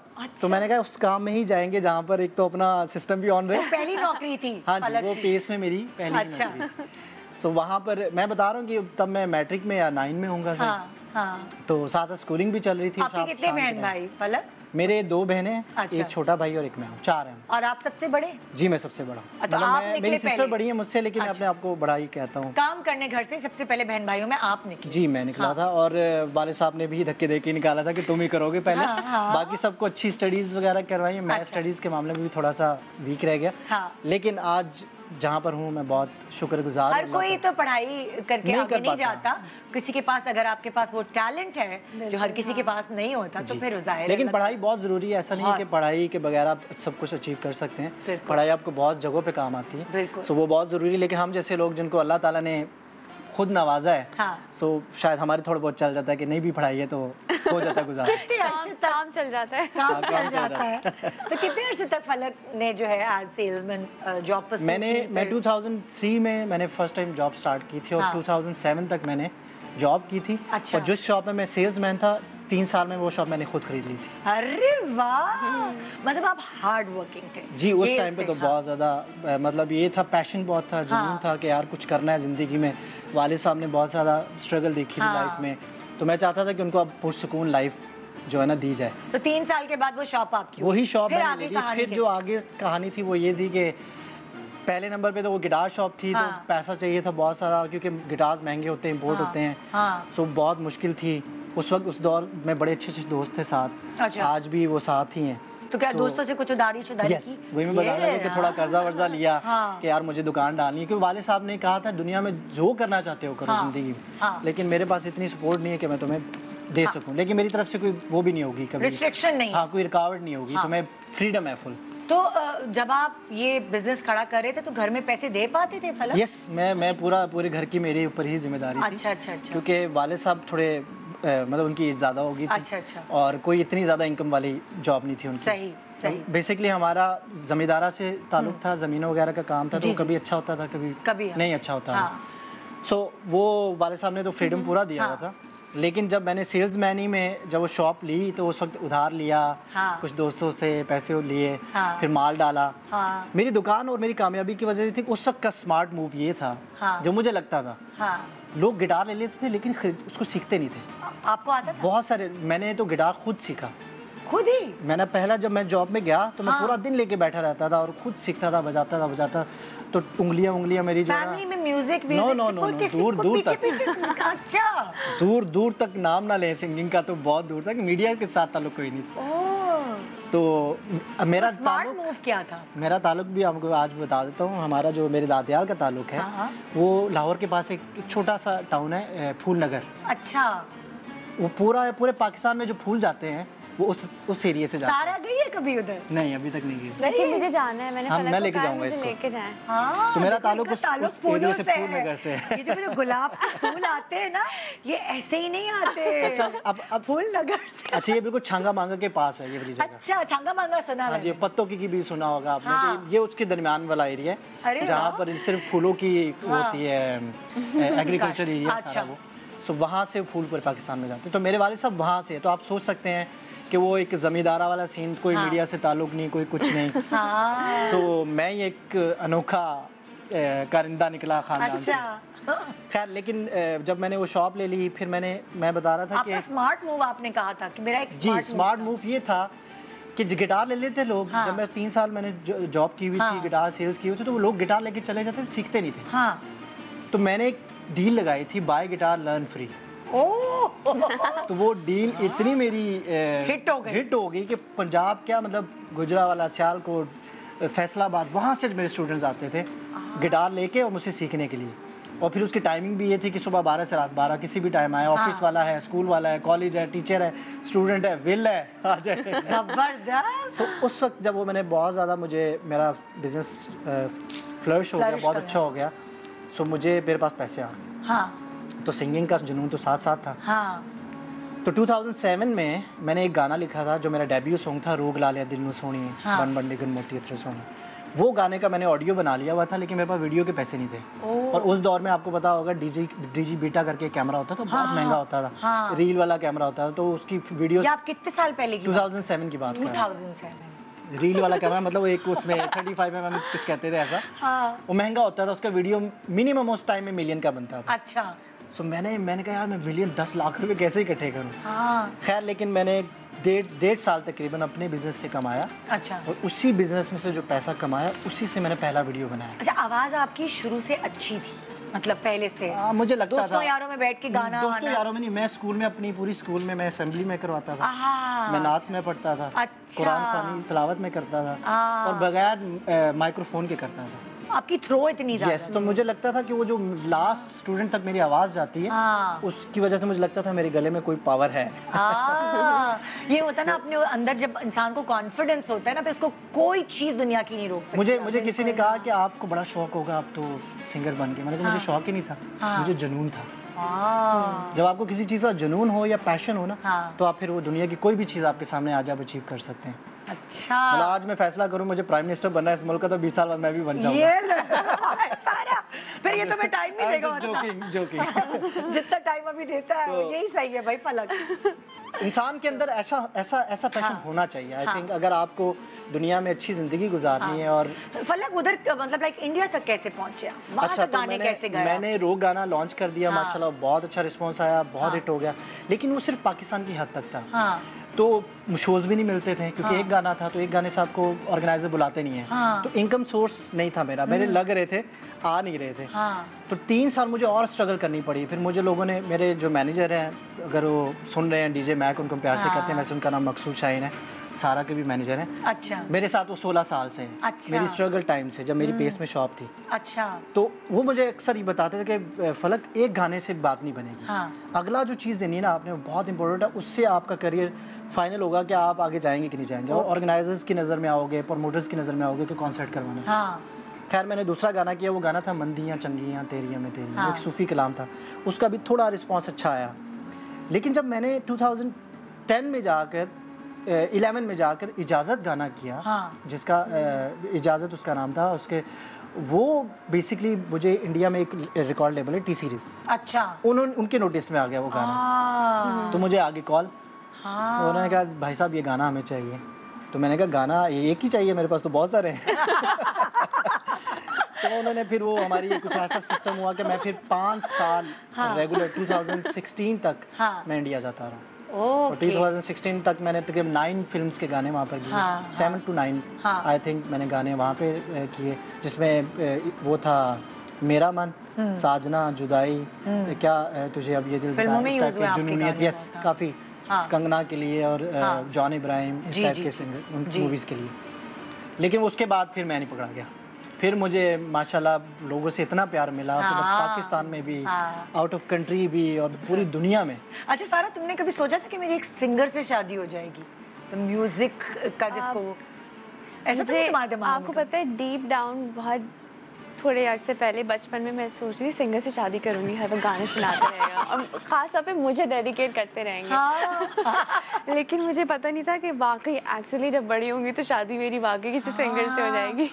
D: तो मैंने कहा उस काम में ही जाएंगे जहाँ पर एक तो अपना सिस्टम भी ऑन रहे।
A: पहली नौकरी थी।
D: हाँ जी,
A: फलक
D: वो
A: की।
D: पेस में मेरी पहली
A: अच्छा।
D: नौकरी थी। सो वहाँ पर मैं बता रहा हूँ कि तब मैं मैट्रिक में या 9 में होऊंगा सर।
A: हाँ।
D: तो साथ साथ स्कूलिंग भी चल रही थी।
A: आपके कितने बहन भाई फलक?
D: मेरे 2 बहनें,
A: अच्छा।
D: एक छोटा भाई और एक मैं हूँ, 4 हैं।
A: और आप सबसे बड़े?
D: जी मैं सबसे बड़ा हूँ।
A: अच्छा, आप निकले
D: मेरी सिस्टर
A: पहले?
D: बड़ी है मुझसे, लेकिन मैं
A: अच्छा।
D: अपने आप को बड़ा ही कहता हूँ।
A: काम करने घर से सबसे पहले बहन भाइयों में आप निकले?
D: जी मैं निकला था, और वाले साहब ने भी धक्के दे के निकाला था कि तुम ही करोगे पहले।
A: हाँ।
D: बाकी सबको अच्छी स्टडीज़ वगैरह करवाई, मैं
A: अच्छा।
D: स्टडीज़ के मामले में भी थोड़ा सा वीक रह गया।
A: हाँ।
D: लेकिन आज जहाँ पर हूँ मैं बहुत शुक्रगुजार
A: हर
D: हूँ।
A: कोई तो पढ़ाई करके
D: नहीं
A: आगे
D: कर
A: नहीं
D: पाता।
A: जाता, किसी के पास अगर आपके पास वो टैलेंट है जो हर किसी के पास नहीं होता तो फिर जाहिर
D: लेकिन
A: है
D: पढ़ाई बहुत ज़रूरी है, ऐसा नहीं है कि पढ़ाई के बगैर आप सब कुछ अचीव कर सकते हैं।
A: बिल्कुल।
D: पढ़ाई आपको बहुत जगहों पे काम आती है,
A: बिल्कुल।
D: सो वो बहुत ज़रूरी है। लेकिन हम जैसे लोग जिनको अल्लाह ताला ने खुद नवाजा है,
A: हाँ।
D: सो शायद हमारे थोड़ा बहुत चल जाता है कि नहीं भी पढ़ाई है तो हो जाता है गुजारा।
A: कितने अरसे तक
E: काम चल जाता है।
A: काम
D: हाँ,
A: चल
D: काम चल
A: जाता है। तो कितने अरसे तक फलक ने जो है एज सेल्समैन जॉब पर
D: मैं 2003 में मैंने फर्स्ट टाइम जॉब स्टार्ट की थी, और
A: हाँ।
D: 2007 तक मैंने जॉब की थी।
A: अच्छा।
D: और जिस शॉप में मैं सेल्समैन था 3 साल में वो शॉप मैंने खुद खरीद ली थी।
A: अरे वाह, मतलब आप हार्ड वर्किंग थे।
D: जी उस
A: ये
D: टाइम पे
A: से,
D: तो
A: हाँ।
D: बहुत ज़्यादा मतलब ये था, पैशन बहुत था, जुनून
A: हाँ।
D: था कि यार कुछ करना है ज़िंदगी में। वालिद साहब ने बहुत ज़्यादा स्ट्रगल देखी थी
A: हाँ।
D: लाइफ में, तो मैं चाहता था कि उनको अब पुरसुकून लाइफ जो है ना दी जाए।
A: तो 3 साल के बाद वो शॉप आपकी हुई।
D: वही शॉप
A: फिर
D: मैंने
A: आगे
D: ले ली।
A: कहानी
D: फिर जो आगे कहानी थी वो ये थी कि पहले नंबर पे तो वो गिटार शॉप थी,
A: हाँ।
D: तो पैसा चाहिए था बहुत सारा, क्योंकि गिटार्स महंगे होते हैं, इंपोर्ट
A: हाँ।
D: होते हैं।
A: हाँ।
D: सो बहुत मुश्किल थी। उस वक्त उस दौर में बड़े अच्छे दोस्त थे साथ।
A: अच्छा।
D: आज भी वो साथ ही हैं।
A: तो क्या दोस्तों से कुछ उधारी शुदारी
D: यस,
A: की?
D: वही मैं बता रहा था कि थोड़ा कर्जा वर्जा लिया
A: हाँ।
D: कि यार मुझे दुकान डालनी है, क्योंकि वाले साहब ने कहा था दुनिया में जो करना चाहते हो करो
A: हाँ।
D: जिंदगी में।
A: हाँ।
D: लेकिन मेरे पास इतनी सपोर्ट नहीं है कि मैं तुम्हें दे सकूं, लेकिन मेरी तरफ से कोई वो भी नहीं होगी कभी,
A: रिस्ट्रिक्शन नहीं।
D: हाँ, कोई रुकावट नहीं होगी। तो मैं फ्रीडम है फुल।
A: तो जब आप ये बिजनेस खड़ा कर रहे थे तो घर में पैसे दे पाते थे फलक?
D: यस, मैं पूरे घर की मेरे ऊपर ही जिम्मेदारी थी।
A: अच्छा अच्छा अच्छा।
D: क्योंकि वाले साहब थोड़े मतलब उनकी एज ज़्यादा हो गई थी।
A: अच्छा अच्छा।
D: और कोई इतनी ज़्यादा इनकम वाली जॉब नहीं थी उनकी।
A: सही सही।
D: बेसिकली हमारा जमींदारा से ताल्लुक था, ज़मीनों वगैरह का काम था, तो
A: जी,
D: कभी अच्छा होता था, कभी नहीं अच्छा होता था। सो वो वाले साहब ने तो फ्रीडम पूरा दिया हुआ था। लेकिन जब मैंने सेल्समैनी में जब वो शॉप ली तो उस वक्त उधार लिया, कुछ दोस्तों से पैसे लिए, फिर माल डाला। मेरी दुकान और मेरी कामयाबी की वजह से थी उस वक्त का स्मार्ट मूव ये था, जो मुझे लगता था लोग गिटार ले लेते थे लेकिन उसको सीखते नहीं थे।
A: आपको आता था?
D: बहुत सारे, मैंने तो गिटार खुद सीखा,
A: खुद ही।
D: मैंने पहला जब मैं जॉब में गया तो मैं पूरा दिन लेके बैठा रहता था और खुद सीखता था, बजाता तो उंगलियां मेरी जो
A: फैमिली में म्यूजिक
D: नो दूर तक
A: अच्छा,
D: दूर तक नाम ना ले सिंगिंग का, तो बहुत दूर तक, मीडिया के साथ ताल्लुक कोई नहीं था। तो मेरा
A: स्मार्ट मूव क्या था?
D: मेरा ताल्लुक भी आपको आज बता देता हूँ। हमारा जो मेरे दादियाल का ताल्लुक है वो लाहौर के पास एक छोटा सा टाउन है फूल नगर।
A: अच्छा।
D: वो पूरे पाकिस्तान में जो फूल जाते हैं वो उस एरिया से जाते हैं।
A: सारा गई है कभी उधर?
D: नहीं, अभी तक नहीं गई।
E: नहीं, मुझे जाना है। मैंने
D: मैं लेके जाऊंगा इसको।
E: लेके जाए।
A: हाँ,
D: तो मेरा ताल्लुक उस एरिया से, फूल
A: है।
D: नगर से है।
A: ये जो मेरे गुलाब के फूल आते हैं ना, ये ऐसे ही नहीं आते।
D: अच्छा, अब
A: फूल नगर से।
D: अच्छा, ये बिल्कुल छांगा मांगा के पास है ये वाली जगह।
A: अच्छा, छांगा मांगा सुना है।
D: हाँ जी, पत्तों की भी सुना होगा आपने। तो ये उसके दरमियान वाला एरिया
A: अरे
D: है जहाँ पर सिर्फ फूलों की होती है, एग्रीकल्चर एरिया सारा वो। सो वहाँ से फूल पूरे पाकिस्तान में जाते हैं। तो मेरे वाले साहब वहाँ से, तो आप सोच सकते हैं कि वो एक जमींदारा वाला सीन, कोई मीडिया से ताल्लुक नहीं, कोई कुछ नहीं। सो मैं एक अनोखा कारिंदा निकला खानदान से। खैर, लेकिन जब मैंने वो शॉप ले ली, फिर मैं बता रहा था कि
A: स्मार्ट मूव आपने कहा था कि मेरा एक
D: स्मार्ट मूव ये था कि गिटार ले लेते लोग। जब मैं 3 साल मैंने जॉब की हुई थी, गिटार सेल्स की हुई थी, तो वो लोग गिटार लेके चले जाते थे, सीखते नहीं थे। तो मैंने एक डील लगाई थी, बाय गिटार लर्न फ्री। तो वो डील इतनी मेरी हिट हो गई कि पंजाब क्या, मतलब गुजरावाला, सियालकोट, फैसलाबाद, वहाँ से मेरे स्टूडेंट्स आते थे गिटार लेके और मुझसे सीखने के लिए। और फिर उसकी टाइमिंग भी ये थी कि सुबह 12 से रात 12, किसी भी टाइम आए। ऑफिस वाला है, स्कूल वाला है, कॉलेज है, टीचर है, स्टूडेंट है, विल है, आ जाए।
A: जबरदस्त।
D: उस वक्त जब वो मैंने बहुत ज़्यादा, मुझे मेरा बिजनेस फ्लरिश हो गया, बहुत अच्छा हो गया। सो मुझे मेरे पास पैसे आ गए। तो सिंगिंग का जुनून तो साथ साथ था। तो 2007 में मैंने एक गाना लिखा था जो मेरा डेब्यू सॉन्ग था, रोग ला लिया दिल नू सोनी, बन बन डिगन मोती अथरे सोनी। वो गाने का मैंने ऑडियो बना लिया हुआ था, लेकिन मेरे पास वीडियो के पैसे नहीं थे। और उस दौर में आपको पता होगा डीजी बीटा करके कैमरा होता था, तो बहुत महंगा होता था, रील वाला कैमरा होता था। तो उसकी वीडियो,
A: आप कितने साल पहले की
D: 2007 की बात कर रहा हूं। रील वाला कैमरा, मतलब एक उसमें 35mm कुछ कहते थे ऐसा। वो महंगा होता था, उसका वीडियो मिनिमम उस टाइम में मिलियन का बनता था।
A: अच्छा।
D: सो मैंने कहा यार मैं मिलियन 10 लाख रुपए कैसे इकट्ठे करूं। खैर, लेकिन मैंने डेढ़ साल तकरीबन अपने बिजनेस से कमाया।
A: अच्छा।
D: और उसी बिजनेस में से जो पैसा कमाया, उसी से मैंने पहला वीडियो बनाया।
A: अच्छा, आवाज आपकी शुरू से अच्छी थी, मतलब पहले से?
D: मुझे लगता था
A: दोस्तों यारों में बैठ के गाना,
D: दोस्तों यारों में नहीं, मैं स्कूल में, अपनी पूरी स्कूल में मैं असेंबली में करवाता था, मैं नात में पढ़ता था, कुरान खानी तिलावत में करता था, और बगैर माइक्रोफोन के करता था।
A: आपकी थ्रो इतनी ज़्यादा।
D: तो मुझे लगता था कि वो जो लास्ट स्टूडेंट तक मेरी आवाज़ जाती है, उसकी वजह से मुझे लगता था मेरे गले में कोई पावर है।
A: ये होता है ना, अपने अंदर जब इंसान को कॉन्फिडेंस होता है ना, फिर उसको कोई चीज़ दुनिया की नहीं रोक सकती।
D: मुझे किसी ने कहा कि आपको बड़ा शौक होगा आप तो सिंगर बन के। मैंने कहा मुझे शौक ही नहीं था, मुझे जुनून था। जब आपको किसी चीज़ का जुनून हो या पैशन हो ना, तो आप फिर वो दुनिया की कोई भी चीज़ आपके सामने आ जाए, अचीव कर सकते हैं।
A: अच्छा।
D: मतलब आज मैं फैसला करूं मुझे प्राइम मिनिस्टर बनना है इस मुल्क का, तो 20 साल बाद मैं भी बन जाऊंगा।
A: फिर ये तो मैं टाइम नहीं देगा।
D: जोकिंग।
A: जितना टाइम अभी देता है तो यही सही है भाई फलक।
D: इंसान के अंदर ऐसा पैशन होना चाहिए। आई थिंक अगर आपको दुनिया में अच्छी जिंदगी गुजारनी है। और
A: फलक उधर मतलब लाइक इंडिया तक कैसे पहुंचे?
D: अच्छा, तो मैंने रोग गाना लॉन्च कर दिया, माशाल्लाह बहुत अच्छा रिस्पॉन्स आया, बहुत हिट हो गया। लेकिन वो सिर्फ पाकिस्तान की हद तक था। तो शोज़ भी नहीं मिलते थे क्योंकि एक गाना था, तो एक गाने से आपको ऑर्गेनाइजर बुलाते नहीं है। तो इनकम सोर्स नहीं था मेरा, मेरे लग रहे थे, आ नहीं रहे थे। तो 3 साल मुझे और स्ट्रगल करनी पड़ी। फिर मुझे लोगों ने, मेरे जो मैनेजर हैं, अगर वो सुन रहे हैं, डीजे मैक, उनको प्यार से कहते हैं, वैसे उनका नाम मकसूद शाहीन है, सारा के भी मैनेजर हैं।
A: अच्छा।
D: मेरे साथ वो 16 साल से हैं।
A: अच्छा।
D: मेरी स्ट्रगल टाइम से, जब मेरी पेस में शॉप थी।
A: अच्छा।
D: तो वो मुझे अक्सर ये बताते थे कि फलक, एक गाने से बात नहीं बनेगी, अगला जो चीज़ देनी है ना आपने, वो बहुत इंपॉर्टेंट है, उससे आपका करियर फाइनल होगा कि आप आगे जाएंगे कि नहीं जाएंगे। और ऑर्गेनाइजर्स की नज़र में आओगे, प्रमोटर्स की नज़र में आओगे कि कॉन्सर्ट करवाना। खैर मैंने दूसरा गाना किया, वो गाना था मंदियाँ चंगियाँ तेरियाँ में तेरियाँ, एक सूफ़ी कलाम था, उसका भी थोड़ा रिस्पॉन्स अच्छा आया। लेकिन जब मैंने 2010 में जाकर 11 में जाकर इजाज़त गाना किया, जिसका इजाज़त उसका नाम था, उसके वो बेसिकली मुझे इंडिया में एक रिकॉर्ड लेबल है, टी सीरीज़।
A: अच्छा।
D: उनके नोटिस में आ गया वो गाना। तो मुझे आगे कॉल, तो उन्होंने कहा भाई साहब ये गाना हमें चाहिए। तो मैंने कहा गाना एक ही चाहिए, मेरे पास तो बहुत सारे हैं। तो उन्होंने फिर वो हमारी कुछ ऐसा सिस्टम हुआ कि मैं फिर 5 साल रेगुलर 2016 तक मैं इंडिया जाता रहा। और 2016 तक मैंने तकरीबन 9 फिल्म्स के गाने वहाँ पर किए, 7 to 9 आई थिंक मैंने गाने वहाँ पे किए, जिसमें वो था मेरा मन, साजना, जुदाई, क्या तुझे अब ये दिल दिलाए, जुनूनियत, यस काफ़ी, कंगना के लिए और जॉन इब्राहिम इस टाइप के सिंगर उन मूवीज़ के लिए। लेकिन उसके बाद फिर मैं नहीं पकड़ा गया। फिर मुझे माशाल्लाह लोगों से इतना प्यार मिला, पाकिस्तान में भी, आउट ऑफ कंट्री भी, और पूरी दुनिया में।
A: अच्छा सारा, तुमने कभी सोचा था कि मेरी एक सिंगर से शादी हो जाएगी? तो म्यूजिक का जिसको ऐसा तो नहीं तुम्हारे दिमाग में?
E: आपको पता है डीप डाउन बहुत थोड़े अरसे पहले बचपन में मैं सोच रही थी सिंगर से शादी करूंगी, हर वक्त गाने सुनाते रहेगा और खास तौर पे मुझे डेडिकेट करते रहेंगे। लेकिन मुझे पता नहीं था कि वाकई एक्चुअली जब बड़ी होंगी तो शादी मेरी वाकई किसी सिंगर से हो जाएगी।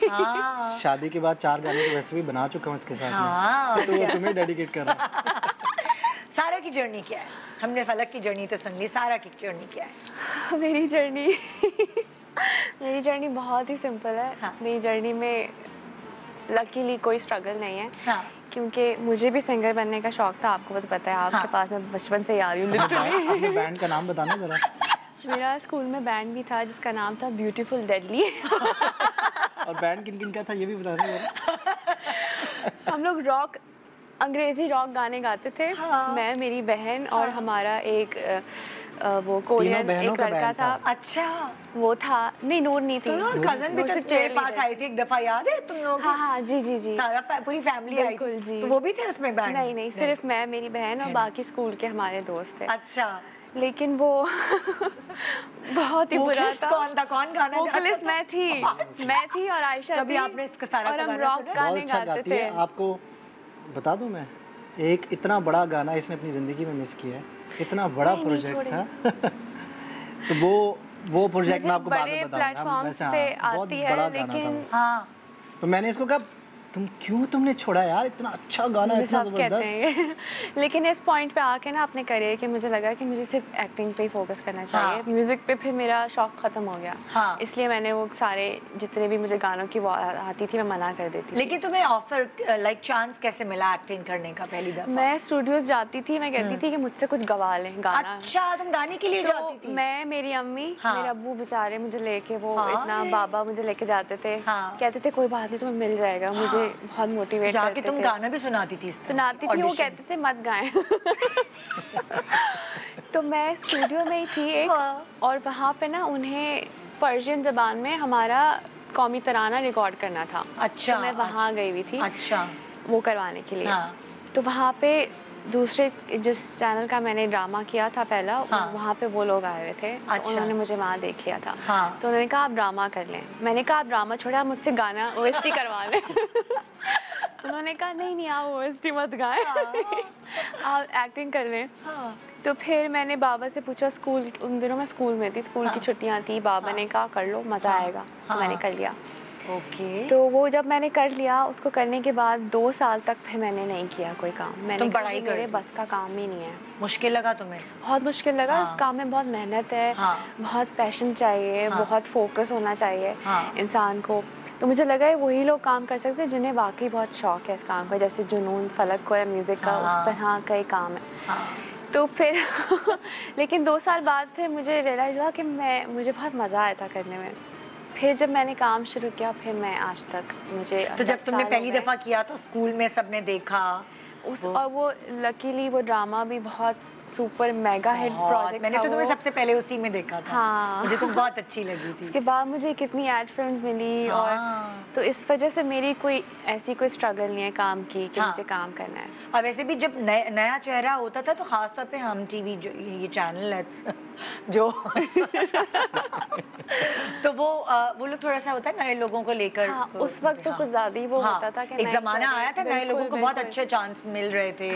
D: शादी के बाद 4 गाने तो वैसे भी बना चुका हूँ इसके साथ में, तो वो तुम्हें डेडिकेट कर रहा।
A: सारा की जर्नी क्या है? हमने फलक की जर्नी तो सुन ली, सारा की जर्नी क्या है?
E: मेरी जर्नी बहुत ही सिंपल है। मेरी जर्नी में लकीली कोई स्ट्रगल नहीं है, क्योंकि मुझे भी सिंगर बनने का शौक था। आपको तो पता है, आपके पास मैं बचपन से ही आ रही हूँ लिटरली।
D: अपने बैंड का नाम बताना जरा।
E: मेरा स्कूल में बैंड भी था जिसका नाम था ब्यूटीफुल डेडली।
D: और बैंड किन किन का था ये भी बताना जरा।
E: हम लोग रॉक, अंग्रेजी रॉक गाने गाते थे। मैं, मेरी बहन और हमारा एक वो कोरियन एक लड़का था।
A: अच्छा,
E: वो था, नहीं नूर नहीं थी,
A: कजन भी तो मेरे पास आई थी एक दफा, याद है तुम लोग?
E: हाँ जी जी जी,
A: सारा पूरी फैमिली आई थी। तो वो भी थे उसमें बैंड?
E: नहीं नहीं, सिर्फ मैं, मेरी बहन और बाकी स्कूल के हमारे दोस्त थे।
A: अच्छा।
E: लेकिन वो बहुत ही बुरा था।
A: कौन था? कौन गाना
E: वोकलिस्ट मैं थी और आयशा
A: तभी आपने इसका सारा
E: और हम रॉक गाने गाते थे।
D: आपको बता दूं मैं, एक इतना बड़ा गाना इसने अपनी ज़िंदगी में मिस किया है, इतना बड़ा प्रोजेक्ट था। तो वो प्रोजेक्ट मैं आपको बाद में बताऊंगा। वैसे बहुत बड़ा गाना था। तो मैंने इसको कहा तुमने छोड़ा यार, इतना अच्छा गाना, इतना जबरदस्त।
E: लेकिन इस पॉइंट पे आके ना अपने करियर के मुझे लगा कि मुझे सिर्फ एक्टिंग पे ही फोकस करना चाहिए। म्यूजिक पे फिर मेरा शौक खत्म हो गया। इसलिए मैंने वो सारे जितने भी मुझे गानों की वो आती थी मैं मना कर देती।
A: लेकिन तुम्हें ऑफर लाइक चांस कैसे मिला एक्टिंग करने का पहली दफा?
E: मैं स्टूडियोज जाती थी, मैं कहती थी कि मुझसे कुछ गवा लें गाना।
A: अच्छा, तुम गाने के लिए जाती थी?
E: मैं, मेरी अम्मी, मेरे अब्बू बेचारे मुझे लेके वो इतना, बाबा मुझे लेके जाते थे, कहते थे कोई बात नहीं तुम्हें मिल जाएगा। मुझे बहुत मोटिवेट
A: करते थे। तुम गाना भी सुनाती थी?
E: सुनाती थी, वो कहते थे मत गाएं। तो मैं स्टूडियो में ही थी एक, और वहाँ पे ना उन्हें पर्शियन ज़बान में हमारा कौमी तराना रिकॉर्ड करना था।
A: अच्छा।
E: तो मैं वहाँ गई हुई थी।
A: अच्छा।
E: वो करवाने के लिए। तो वहाँ पे दूसरे जिस चैनल का मैंने ड्रामा किया था पहला, वहाँ पे वो लोग आए हुए थे। अच्छा। तो उन्होंने मुझे वहाँ देख लिया था। तो उन्होंने कहा आप ड्रामा कर लें। मैंने कहा आप ड्रामा छोड़ा, आप मुझसे गाना OST करवा लें। उन्होंने कहा नहीं आप OST मत गाएं, आप एक्टिंग कर लें। तो फिर मैंने बाबा से पूछा, स्कूल उन दिनों मैं स्कूल में थी, स्कूल की छुट्टियाँ थी, बाबा ने कहा कर लो मज़ा आएगा। तो मैंने कर लिया। तो वो जब मैंने कर लिया, उसको करने के बाद 2 साल तक फिर मैंने नहीं किया कोई काम। मैंने
A: पढ़ाई
E: मेरे बस का काम ही नहीं है।
A: मुश्किल लगा तुम्हें? बहुत
E: मुश्किल लगा। इस काम में बहुत मेहनत है, बहुत पैशन चाहिए, बहुत फोकस होना चाहिए इंसान को। तो मुझे लगा है वही लोग काम कर सकते हैं जिन्हें वाकई बहुत शौक है इस काम का, जैसे जुनून फलक को या म्यूज़िक का, उस तरह का ही काम है। तो फिर लेकिन 2 साल बाद फिर मुझे रियलाइज़ हुआ कि मुझे बहुत मज़ा आया था करने में। फिर जब मैंने काम शुरू किया फिर मैं आज तक मुझे
A: तो जब तुमने पहली दफ़ा किया तो स्कूल में सबने देखा
E: और वो लकीली वो ड्रामा भी बहुत सुपर मेगा हिट प्रोजेक्ट।
A: मैंने तो तुम्हें सबसे पहले उसी में देखा था।
E: हाँ।
A: मुझे तुम बहुत अच्छी लगी थी।
E: उसके बाद मुझे कितनी एड फिल्म्स मिली और तो इस वजह से मेरी कोई स्ट्रगल नहीं है काम की कि मुझे काम करना है।
A: और वैसे भी जब नया चेहरा होता था तो खास तौर पे हम टीवी जो ये चैनल है जो तो वो लोग थोड़ा सा होता है नए लोगों को लेकर।
E: हाँ, उस वक्त तो कुछ ज़्यादा ही वो होता था कि
A: एक ज़माना आया था नए लोगों को बहुत अच्छे चांस मिल रहे थे।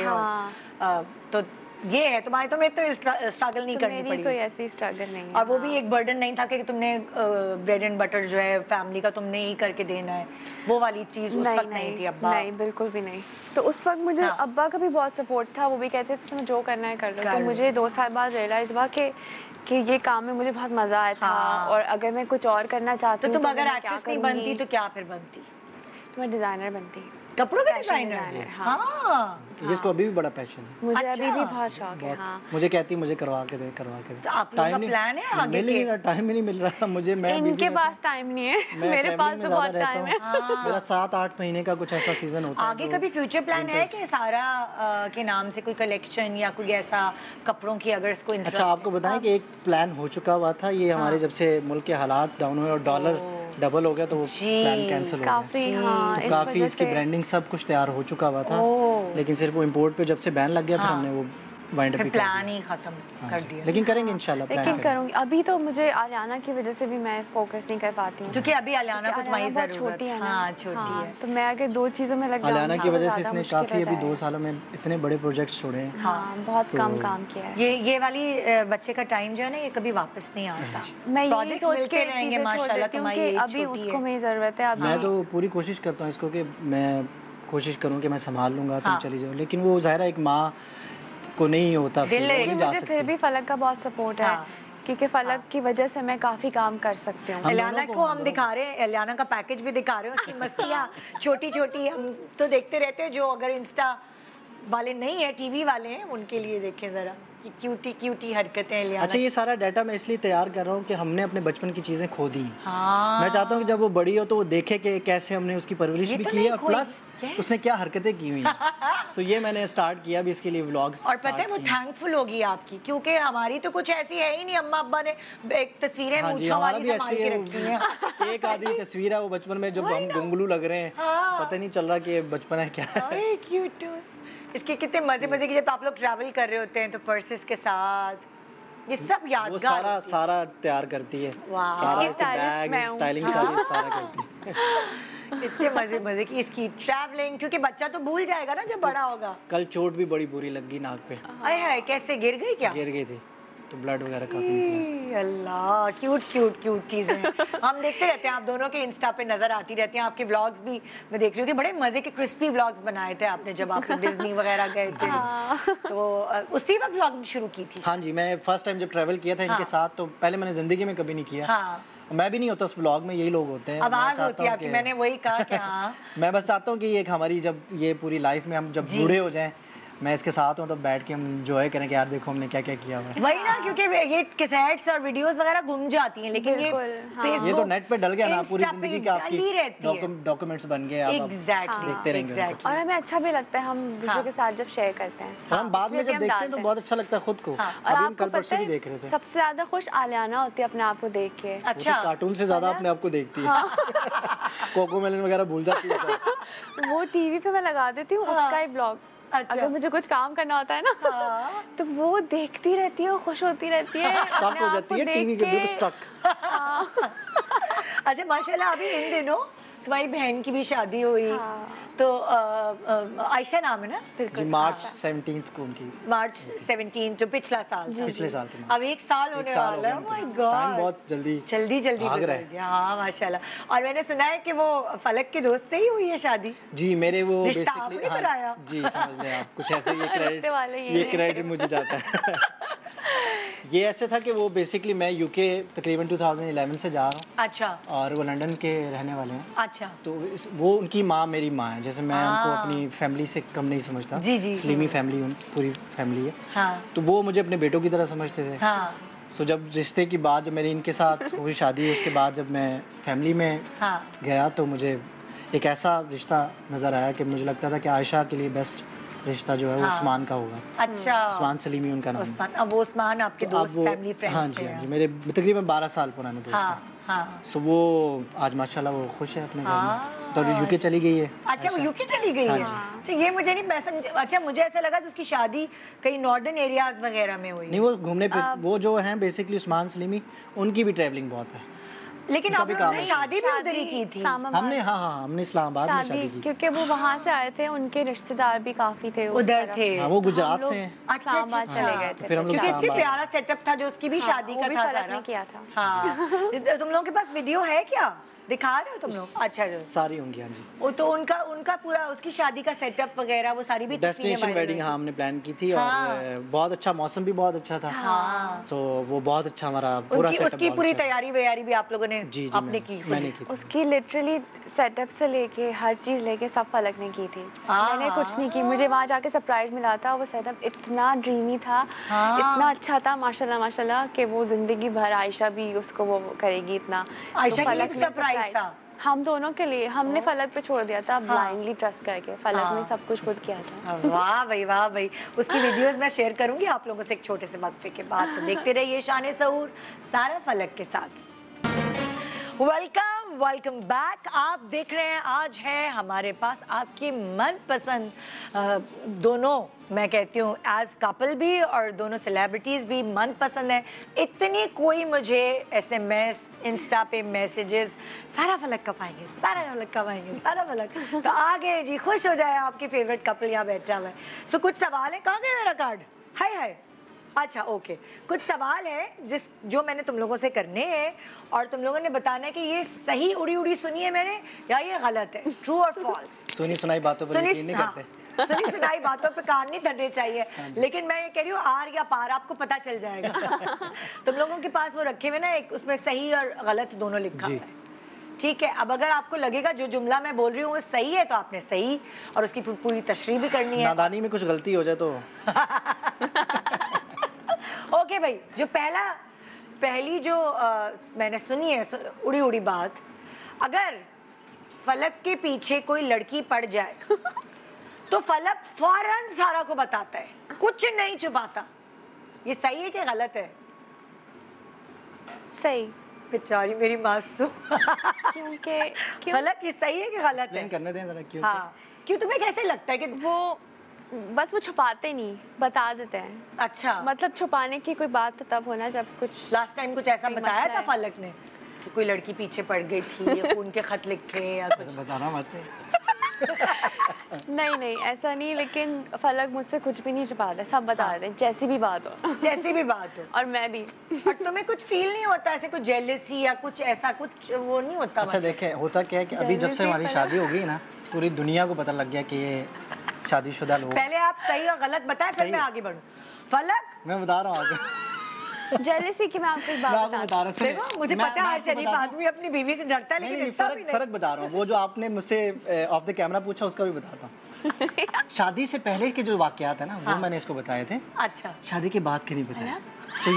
A: तो ये है तुम्हारी, तुम्हें तो स्ट्रगल नहीं करनी पड़ी।
E: मेरी कोई ऐसी स्ट्रगल नहीं है।
A: और वो भी एक बर्डन नहीं था कि तुमने ब्रेड एंड बटर जो है फैमिली का तुमने ही करके देना है, वो वाली चीज़ उस वक्त नहीं थी। अब्बा
E: नहीं, बिल्कुल भी नहीं। तो उस वक्त मुझे अब्बा का भी बहुत सपोर्ट था, वो भी कहते थे तुम्हें जो करना है कर लो। तो मुझे 2 साल बाद रियलाइज़ हुआ कि ये काम में मुझे बहुत मज़ा आया था और अगर मैं कुछ और करना चाहती हूँ
A: तो तुम अगर एक्ट्रेस नहीं बनती तो क्या फिर बनती?
E: तो मैं डिज़ाइनर बनती,
A: कपड़ों का डिजाइनर। हाँ,
D: इसको अभी भी बड़ा पैशन है।
E: मुझे अभी भी बहुत शौक है। हाँ,
D: मुझे कहती मुझे करवा के दे।
A: तो आप लोगों का प्लान है आगे
D: मिल नहीं रहा, टाइम ही नहीं मिल रहा मुझे। मैं
E: इनके पास टाइम नहीं है, मेरे पास तो बहुत टाइम है।
D: मेरा 7-8 महीने का कुछ ऐसा सीजन होता है।
A: आगे कभी फ्यूचर प्लान है कि सारा के नाम से कोई कलेक्शन या कोई ऐसा कपड़ों की अगर इसको इंटरेस्ट?
D: अच्छा, आपको बताएं कि एक प्लान हो चुका हुआ था ये हमारे जब से मुल्क के हालात डाउन हुए और डॉलर डबल हो गया तो वो प्लान कैंसिल हो गया। काफी इसकी ब्रांडिंग सब कुछ तैयार हो चुका हुआ था, लेकिन सिर्फ वो इम्पोर्ट पे जब से बैन लग गया फिर हमने वो वाइंड अप
A: प्लान ही खत्म कर दिया।
D: लेकिन करेंगे इंशाल्लाह,
E: लेकिन करूंगी। अभी तो मुझे आलियाना की वजह से भी मैं फोकस नहीं कर पाती हूँ
A: क्योंकि अभी आलियाना को तुम्हारी जरूरत है। हाँ, छोटी है।
E: तो मैं अगर 2 चीज़ों में लग जाऊँ,
D: आलियाना की वजह से इसने काफी अभी 2 सालों में इतने बड़े प्रोजेक्ट्स छोड़े हैं।
E: हाँ, बहुत कम काम किया है।
A: ये वाली बच्चे का टाइम जो है ना ये कभी वापस नहीं आता।
E: मैं यही सोच के
A: रहेंगे माशाल्लाह तुम्हारी
E: अभी उसको मेरी जरूरत है।
D: मैं तो पूरी कोशिश करता हूँ इसको कि मैं कोशिश करूँ कि मैं संभाल लूँगा, तुम चली जाओ, लेकिन वो ज़ाहिर है एक माँ को नहीं होता,
E: मुझे फिर भी फलक का बहुत सपोर्ट है क्योंकि फलक की वजह से मैं काफ़ी काम कर सकती हूँ।
A: एलियाना को हम दिखा रहे हैं, एलियाना का पैकेज भी दिखा रहे हैं, उसकी मस्तियाँ छोटी छोटी हम तो देखते रहते हैं। जो अगर इंस्टा वाले नहीं है, टीवी वाले हैं, उनके लिए देखें ज़रा कि क्यूटी क्यूटी हरकतें एलियाना।
D: अच्छा, ये सारा डाटा मैं इसलिए तैयार कर रहा हूँ कि हमने अपने बचपन की चीज़ें खो दी।
A: हाँ।
D: मैं चाहता हूँ कि जब वो बड़ी हो तो वो देखे कि कैसे हमने उसकी परवरिश भी की है, प्लस उसने क्या हरकतें की हुई हैं। सो ये मैंने स्टार्ट किया भी इसके लिए व्लॉग्स।
A: और पता है वो थैंकफुल होगी आपकी, क्योंकि हमारी तो कुछ ऐसी है ही नहीं। अम्मा अब्बा ने एक तस्वीरें मूंछों वाली संभाल के रखी हैं।
D: एक आधी तस्वीर है वो बचपन में जब हम गुंगलू लग रहे हैं, पता नहीं चल रहा कि ये बचपन है क्या है।
A: क्यूट। इसके कितने मजे मजे की, जब आप लोग ट्रैवल कर रहे होते हैं तो पर्सेस के साथ ये सब यादगार।
D: वो सारा तैयार करती है, सारा इसके बैग स्टाइलिंग सारा करती है।
A: इतने मजे मजे की इसकी ट्रैवलिंग, क्योंकि बच्चा तो भूल जाएगा ना जब बड़ा होगा।
D: कल चोट भी बड़ी बुरी लग गई नाक पे।
A: आए हाय, कैसे गिर गई क्या?
D: गिर गई थी तो ब्लड वगैरह काफी निकला।
A: अल्लाह, क्यूट क्यूट क्यूट चीजें हम देखते रहते हैं, आप दोनों के इंस्टा पे नजर आती रहती हैं। आपके व्लॉग्स भी मैं देख रही थी, बड़े मजे के क्रिस्पी व्लॉग्स बनाए थे आपने जब आप डिज्नी वगैरह गए थे। तो उसी वक्त व्लॉगिंग शुरू की थी?
D: हाँ जी, मैं फर्स्ट टाइम जब ट्रैवल किया था इनके साथ, तो पहले मैंने जिंदगी में कभी नहीं किया। मैं भी नहीं होता उस व्लॉग में, यही लोग होते हैं।
A: आवाज होती है आपकी, मैंने वही कहा कि हाँ।
D: मैं बस चाहता हूँ कि एक हमारी जब ये पूरी लाइफ में हम जब बूढ़े हो जाएं, मैं इसके साथ हूँ तो बैठ के हम एंजॉय करें कि यार देखो हमने क्या क्या किया हुआ है।
A: वही ना, क्योंकि ये कैसेट्स और वीडियोस वगैरह गुम जाती हैं, लेकिन ये फेसबुक,
D: ये तो नेट पे डल गया ना, पूरी जिंदगी का आपकी डॉक्यूमेंट्स बन गए, आप देखते रहेंगे।
E: और हमें अच्छा भी लगता है हम दूसरों के साथ जब शेयर करते हैं।
D: और हम बाद में जब देखते हैं तो बहुत अच्छा लगता है खुद को।
E: और
D: हम कल परसों भी देख रहे थे,
E: सबसे ज्यादा खुश आलियाना होती है अपने आप को देख के।
A: अच्छा,
D: कार्टून से ज्यादा अपने आप को देखती है। कोकोमेलन वगैरह भूल जाती है सब।
E: वो टीवी पे मैं लगा देती हूँ उसका ही ब्लॉग। अच्छा। अगर मुझे कुछ काम करना होता है ना तो वो देखती रहती है, खुश होती रहती है,
D: स्टक हो जाती है टीवी के बिल्कुल स्टक।
A: अच्छा, माशाल्लाह अभी इन दिनों तुम्हारी बहन की भी शादी हुई। तो आयशा नाम है ना?
D: जी, मार्च 17 को उनकी।
A: मार्च 17 तो पिछला साल था।
D: पिछले साल के
A: अब 1 साल होने वाला है। ओह माय गॉड,
D: टाइम बहुत जल्दी
A: भाग रहा है। हाँ माशाल्लाह। और मैंने सुना है कि वो फलक के दोस्त से ही हुई है शादी।
D: जी, मेरे वो
A: बेसिकली
D: जी समझ लें आप, कुछ ऐसे ये क्रेडिट मुझे जाता है। ये ऐसे था कि वो बेसिकली मैं यूके तकरीबन 2011 से जा रहा हूँ।
A: अच्छा।
D: और वो लंदन के रहने वाले हैं।
A: अच्छा।
D: तो वो उनकी माँ मेरी माँ है, जैसे मैं उनको अपनी फैमिली से कम नहीं समझता।
A: जी।
D: सलीमी फैमिली पूरी फैमिली है।
A: हाँ।
D: तो वो मुझे अपने बेटों की तरह समझते थे।
A: हाँ।
D: तो जब रिश्ते की बात, जब मेरी इनके साथ हुई शादी, उसके बाद जब मैं फैमिली में गया तो मुझे एक ऐसा रिश्ता नज़र आया कि मुझे लगता था कि आयशा के लिए बेस्ट रिश्ता जो है वो उस्मान का होगा।
A: अच्छा।
D: उस्मान सलीमी उनका नाम है।
A: अब वो उस्मान आपके दोस्त, फैमिली फ्रेंड्स
D: हाँ जी, हाँ जी, मेरे तकरीबन 12 साल पुराने दोस्त हैं।
A: हाँ।
D: सो वो आज माशाल्लाह वो खुश है अपने घर में। तो यूके चली गई है।
A: अच्छा, वो यूके चली गई है। अच्छा, ये मुझे नहीं अच्छा, मुझे ऐसा लगा उसकी शादी कहीं नॉर्दर्न एरियाज वगैरह में हुई।
D: नहीं, वो घूमने वो जो हैं बेसिकली उस्मान सलीमी, उनकी भी ट्रैवलिंग बहुत है।
A: लेकिन आप लोगों ने शादी भी उधर ही की थी।
D: हमने हमने इस्लामाबाद में शादी की,
E: क्योंकि वो वहाँ से आए थे, उनके रिश्तेदार भी काफी थे
A: उधर थे।
D: हाँ, वो गुजरात से हैं।
A: अच्छा,
E: चले गए थे।
D: फिर हम लोग
A: इतना प्यारा सेटअप था जो उसकी भी शादी का था
E: सारा किया था।
A: हाँ। तुम लोगों के पास वीडियो है क्या? दिखा रहे हो तुम लोग? अच्छा,
D: सारी होंगी। हाँ जी।
A: वो तो उनका पूरा उसकी शादी का सेटअप वगैरह वो सारी भी
D: डेस्टिनेशन वेडिंग हाँ हमने प्लान की थी। और बहुत अच्छा, मौसम भी बहुत अच्छा था। सो वो बहुत अच्छा हमारा पूरा सेटअप,
A: उसकी पूरी तैयारी वैयारी भी आप लोगों ने आपने की?
D: मैंने की।
E: उसकी लिटरली सेटअप से लेके हर चीज लेके सब फलक ने की थी। मैंने कुछ नहीं की। मुझे वहाँ जाके सरप्राइज मिला था। वो सेटअप इतना ड्रीमी था, इतना अच्छा था माशाल्लाह माशाल्लाह, कि वो जिंदगी भर आयशा भी उसको वो करेगी इतना।
A: आयशा के लिए सरप्राइज था
E: हम दोनों के लिए। हमने फलक पे छोड़ दिया था ब्लाइंडली ट्रस्ट करके। फलक ने सब कुछ खुद किया था।
A: वाह भाई, वाह भाई। उसकी वीडियोस मैं शेयर करूंगी आप लोगों से एक छोटे से वक्फे के बाद। तो देखते रहिए शान सहूर सारा फलक के साथ। Welcome back. आप देख रहे हैं आज है हमारे पास आपकी मनपसंद दोनों, मैं कहती हूँ एज कपल भी और दोनों सेलिब्रिटीज़ भी मनपसंद है। इतनी कोई मुझे SMS, इंस्टा पे मैसेजेस, सारा फलक कब आएंगे, सारा फलक कब आएंगे, सारा फलक। तो आ गए जी, खुश हो जाए आपकी फेवरेट कपल यहाँ बैठा हुआ है। सो कुछ सवाल है। कहाँ गया मेरा कार्ड? हाय। अच्छा, ओके। कुछ सवाल है जो मैंने तुम लोगों से करने हैं और तुम लोगों ने बताना है कि ये सही उड़ी सुनी है मैंने या ये गलत है, ट्रू और फॉल्स।
D: सुनी सुनाई बातों पर यकीन नहीं करते।
A: सुनी सुनाई बातों पे कान नहीं धरने चाहिए, लेकिन मैं ये कह रही हूँ आर या पार आपको पता चल जाएगा। तुम लोगों के पास वो रखे हुए ना, एक उसमें सही और गलत दोनों लिखा है। ठीक है। अब अगर आपको लगेगा जो जुमला मैं बोल रही हूँ वो सही है तो आपने सही और उसकी पूरी तशरीह भी करनी है।
D: नादानी में कुछ गलती हो जाए तो
A: ओके भाई, जो पहली जो मैंने सुनी है उड़ी बात, अगर फलक के पीछे कोई लड़की पड़ जाए तो फलक फौरन सारा को बताता है, कुछ नहीं छुपाता। ये सही है कि गलत है?
E: सही।
A: बेचारी मेरी मासूम।
E: क्यों?
A: फलक ये सही है कि गलत है?
D: करने दें जरा। क्यों?
A: हाँ, क्यों? तुम्हें कैसे लगता है कि
E: वो बस वो छुपाते नहीं, बता देते हैं।
A: अच्छा,
E: मतलब छुपाने की कोई बात तो तब होना जब कुछ
A: लास्ट टाइम कुछ ऐसा बताया था फलक ने कि कोई लड़की पीछे पड़ गई थी या खून के खत लिखे या कुछ?
D: बताना मत।
E: नहीं ऐसा नहीं, लेकिन फलक मुझसे कुछ भी नहीं छुपाता, सब बता देते हैं, जैसी भी बात हो।
A: जैसी भी बात हो।
E: और मैं भी।
A: और तुम्हें कुछ फील नहीं होता ऐसे कुछ जेलसी या कुछ ऐसा कुछ वो नहीं होता?
D: अच्छा देखें, होता क्या है कि अभी जब से हमारी शादी हो गई ना, पूरी दुनिया को पता लग गया कि ये शादीशुदा लोग।
A: पहले आप सही और गलत बताएं, फिर मैं आगे बढ़ूं। फलक,
D: मैं बता रहा हूँ आगे।
E: जेलसी की मैं आपको एक बात
D: बता रहा हूँ।
A: देखो मुझे पता है हर शरीफ आदमी अपनी बीवी से डरता है, लेकिन
D: फर्क बता रहा हूँ। वो जो आपने मुझसे ऑफ द कैमरा पूछा उसका भी बताता हूँ। शादी से पहले के जो वाकयात है ना, वो मैंने इसको बताए थे।
A: अच्छा,
D: शादी के बाद के नहीं बताया। तो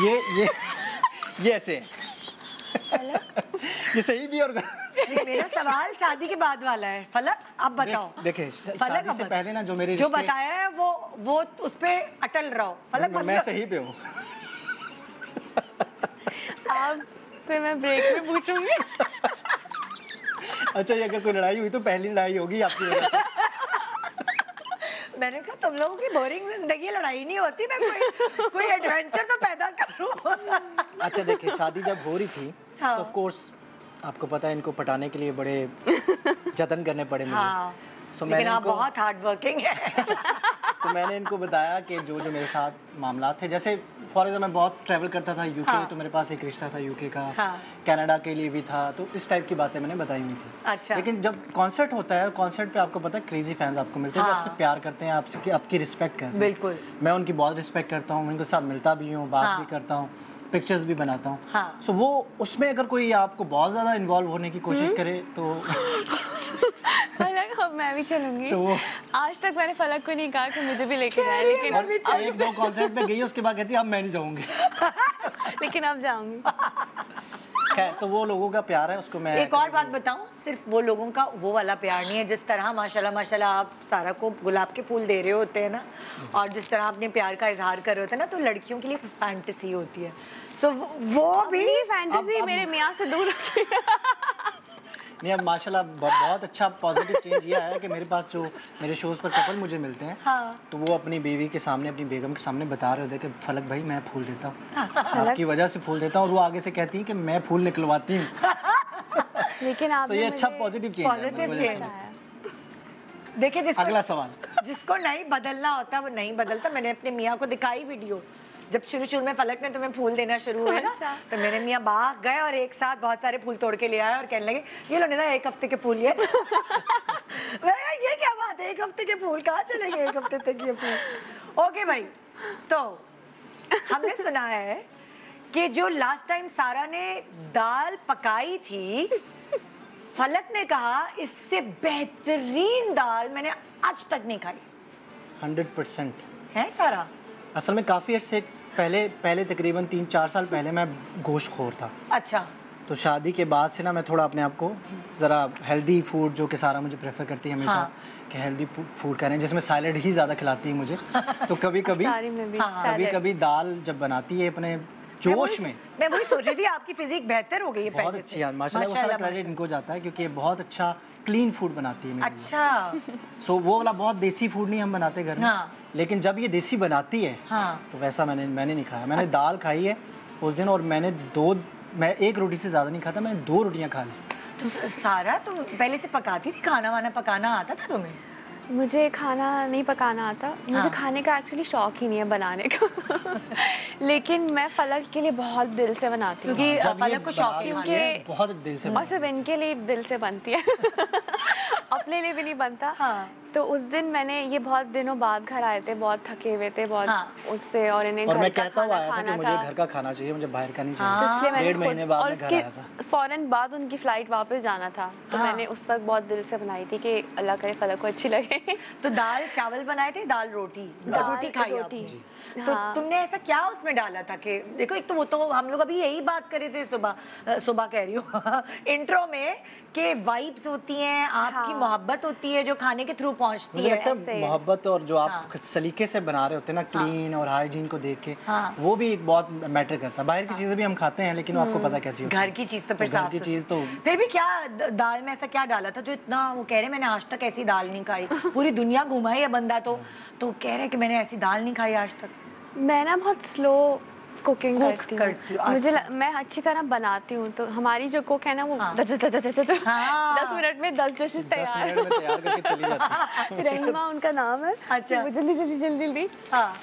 D: ये ऐसे है। ये सही भी और
A: मेरा सवाल शादी के बाद वाला है। फलक, आप बताओ।
D: देखिए, शादी से पहले ना जो मेरे
A: जो बताया है वो उस पे अटल रहो। फलक,
D: मैं सही पे हूँ।
E: आपसे मैं ब्रेक में पूछूंगी।
D: अच्छा, ये अगर कोई लड़ाई हुई तो पहली लड़ाई होगी आपकी वजह से।
A: मैंने कहा तुम लोगों की बोरिंग जिंदगी, लड़ाई नहीं होती, मैं कोई एडवेंचर तो पैदा करूं।
D: अच्छा देखिए, शादी जब हो रही थी तो ऑफ कोर्स आपको पता है इनको पटाने के लिए बड़े जतन करने पड़े मुझे।
A: हाँ, लेकिन आप बहुत हार्ड वर्किंग है।
D: तो मैंने इनको बताया कि जो मेरे साथ मामला थे, जैसे फॉर एग्जाम्पल मैं बहुत ट्रैवल करता था यूके, तो मेरे पास एक रिश्ता था यूके का, कनाडा के लिए भी था, तो इस टाइप की बातें मैंने बताई हुई थी।
A: अच्छा।
D: लेकिन जब कॉन्सर्ट होता है, कॉन्सर्ट पे आपको पता है क्रेजी फैंस आपको मिलते हैं, जो आपसे प्यार करते हैं, आपकी रिस्पेक्ट करते हैं।
A: बिल्कुल,
D: मैं उनकी बहुत रिस्पेक्ट करता हूँ, उनके साथ मिलता भी हूँ, बात भी करता हूँ, पिक्चर्स भी बनाता हूँ। सो वो उसमें अगर कोई आपको बहुत ज़्यादा इन्वॉल्व होने की कोशिश करे तो
E: मैं भी चलूंगी।
D: तो
E: आज तक मैंने फलक को नहीं कहा कि मुझे भी लेके जाए, लेकिन
D: और 1-2 कॉन्सर्ट पे गई, उसके बाद कहती है अब मैं नहीं जाऊंगी।
E: लेकिन अब जाऊंगी।
D: खैर, तो वो लोगों का प्यार है, उसको मैं
A: एक और बात बताऊं, सिर्फ वो लोगों का वो वाला प्यार नहीं है। जिस तरह माशाल्लाह माशाल्लाह आप सारा को गुलाब के फूल दे रहे होते हैं ना, और जिस तरह आपने प्यार का इजहार कर रहे होते हैं ना, तो लड़कियों के लिए फैंटेसी होती है। सो वो भी
E: फैंटेसी मेरे मियाँ से दूर
D: नहीं, अब माशाल्लाह बहुत अच्छा पॉजिटिव चेंज ये आया कि मेरे पास जो मेरे शोज़ पर कपल मुझे मिलते हैं, तो वो अपनी बीवी के सामने, अपनी बेगम के सामने बता रहे होते हैं कि फलक भाई मैं फूल देता हूँ, आपकी वजह से फूल देता हूँ, और वो आगे से कहती है कि मैं फूल निकलवाती हूँ।
E: लेकिन आप
D: ये अच्छा पॉजिटिव चेंज है।
A: देखिए, जिसको
D: अगला सवाल,
A: जिसको नहीं बदलना होता वो नहीं बदलता। मैंने अपने मियाँ को दिखाई वीडियो, जब शुरू में फलक ने तुम्हें फूल देना शुरू हुए ना, तो मेरे मियाँ भाग गए और एक साथ बहुत सारे फूल तोड़ के ले आए और कहने लगे ये लो ना 1 हफ्ते के फूल ये। ये क्या बात है, 1 हफ्ते के फूल कहाँ चले गए 1 हफ्ते तक ये फूल। ओके भाई, तो हमने सुना है कि जो लास्ट टाइम सारा ने दाल पकाई थी, फलक ने कहा इससे बेहतरीन दाल मैंने आज तक नहीं खाई।
D: 100%
A: है सारा?
D: असल में काफ़ी अर्से पहले तकरीबन 3-4 साल पहले मैं गोश्त खोर था।
A: अच्छा।
D: तो शादी के बाद से ना मैं थोड़ा अपने आप को ज़रा हेल्दी फूड, जो कि सारा मुझे प्रेफर करती है हमेशा, कि हेल्दी फूड करें, जिसमें सैलड ही ज़्यादा खिलाती है मुझे। तो कभी कभी दाल जब बनाती है अपने जोश में,
A: मैं वही सोच रही थी आपकी फिजिक बेहतर हो गई है
D: बहुत
A: पहले
D: अच्छी
A: से।
D: है माशाल्लाह, वो सारा क्रेडिट इनको जाता है क्योंकि ये बहुत अच्छा क्लीन फूड बनाती है मेरी।
A: अच्छा।
D: सो वो वाला बहुत देसी फूड नहीं हम बनाते घर में, लेकिन जब ये देसी बनाती है तो वैसा मैंने नहीं खाया। मैंने दाल खाई है उस दिन, और मैं 1 रोटी से ज़्यादा नहीं खाता, मैंने 2 रोटियाँ खा ली।
A: तो सारा तुम पहले से पकाती थी, खाना वाना पकाना आता था तुम्हें?
E: मुझे खाना नहीं पकाना आता, मुझे खाने का एक्चुअली शौक ही नहीं है बनाने का। लेकिन मैं फलक के लिए बहुत दिल से बनाती हूँ,
A: क्योंकि फलक को शौक है,
E: क्योंकि
D: बहुत दिल से,
E: और सिर्फ इनके लिए दिल से बनती है। अपने लिए भी नहीं बनता। तो उस दिन मैंने, ये बहुत दिनों बाद घर आए थे, बहुत थके हुए थे बहुत उससे, और इन्हें
D: और मैं कहता हुआ आया था कि मुझे घर का खाना चाहिए, मुझे बाहर का नहीं चाहिए।
E: तो इसलिए मैंने
D: 1.5 महीने बाद मैं घर आया था।
E: फौरन बाद उनकी फ्लाइट वापस जाना था, तो मैंने उस वक्त बहुत दिल से बनाई थी कि अल्लाह करे फलक को अच्छी लगे।
A: तो दाल चावल बनाए थे, दाल रोटी खाई आपने? तो तुमने ऐसा क्या उसमें डाला था कि देखो, एक तो वो तो हम लोग अभी यही बात कर रहे थे सुबह कह रही हूँ इंट्रो में, कि वाइब्स होती हैं, आपकी मोहब्बत होती है जो खाने के थ्रू पहुंचती है।
D: मुझे लगता है मोहब्बत और जो आप सलीके से बना रहे होते हैं ना, क्लीन और हाइजीन को देख के, वो भी एक बहुत मैटर करता है। बाहर की चीजें भी हम खाते हैं, लेकिन आपको पता कैसी होती है,
A: घर की चीज तो फिर
D: घर की चीज तो।
A: फिर भी क्या दाल में ऐसा क्या डाला था जो इतना, वो कह रहे मैंने आज तक ऐसी दाल नहीं खाई, पूरी दुनिया घुमा है ये बंदा, तो कह रहे कि मैंने ऐसी दाल नहीं खाई आज तक।
E: मैं ना बहुत स्लो कुकिंग करती हूँ। मुझे
A: अच्छा।
E: मैं अच्छी तरह बनाती हूँ, तो हमारी जो कुक है ना वो 10 मिनट में 10 डिशेस तैयार
D: करके चली जाती है।
E: रहीमा उनका नाम है।
A: अच्छा।
E: वो जल्दी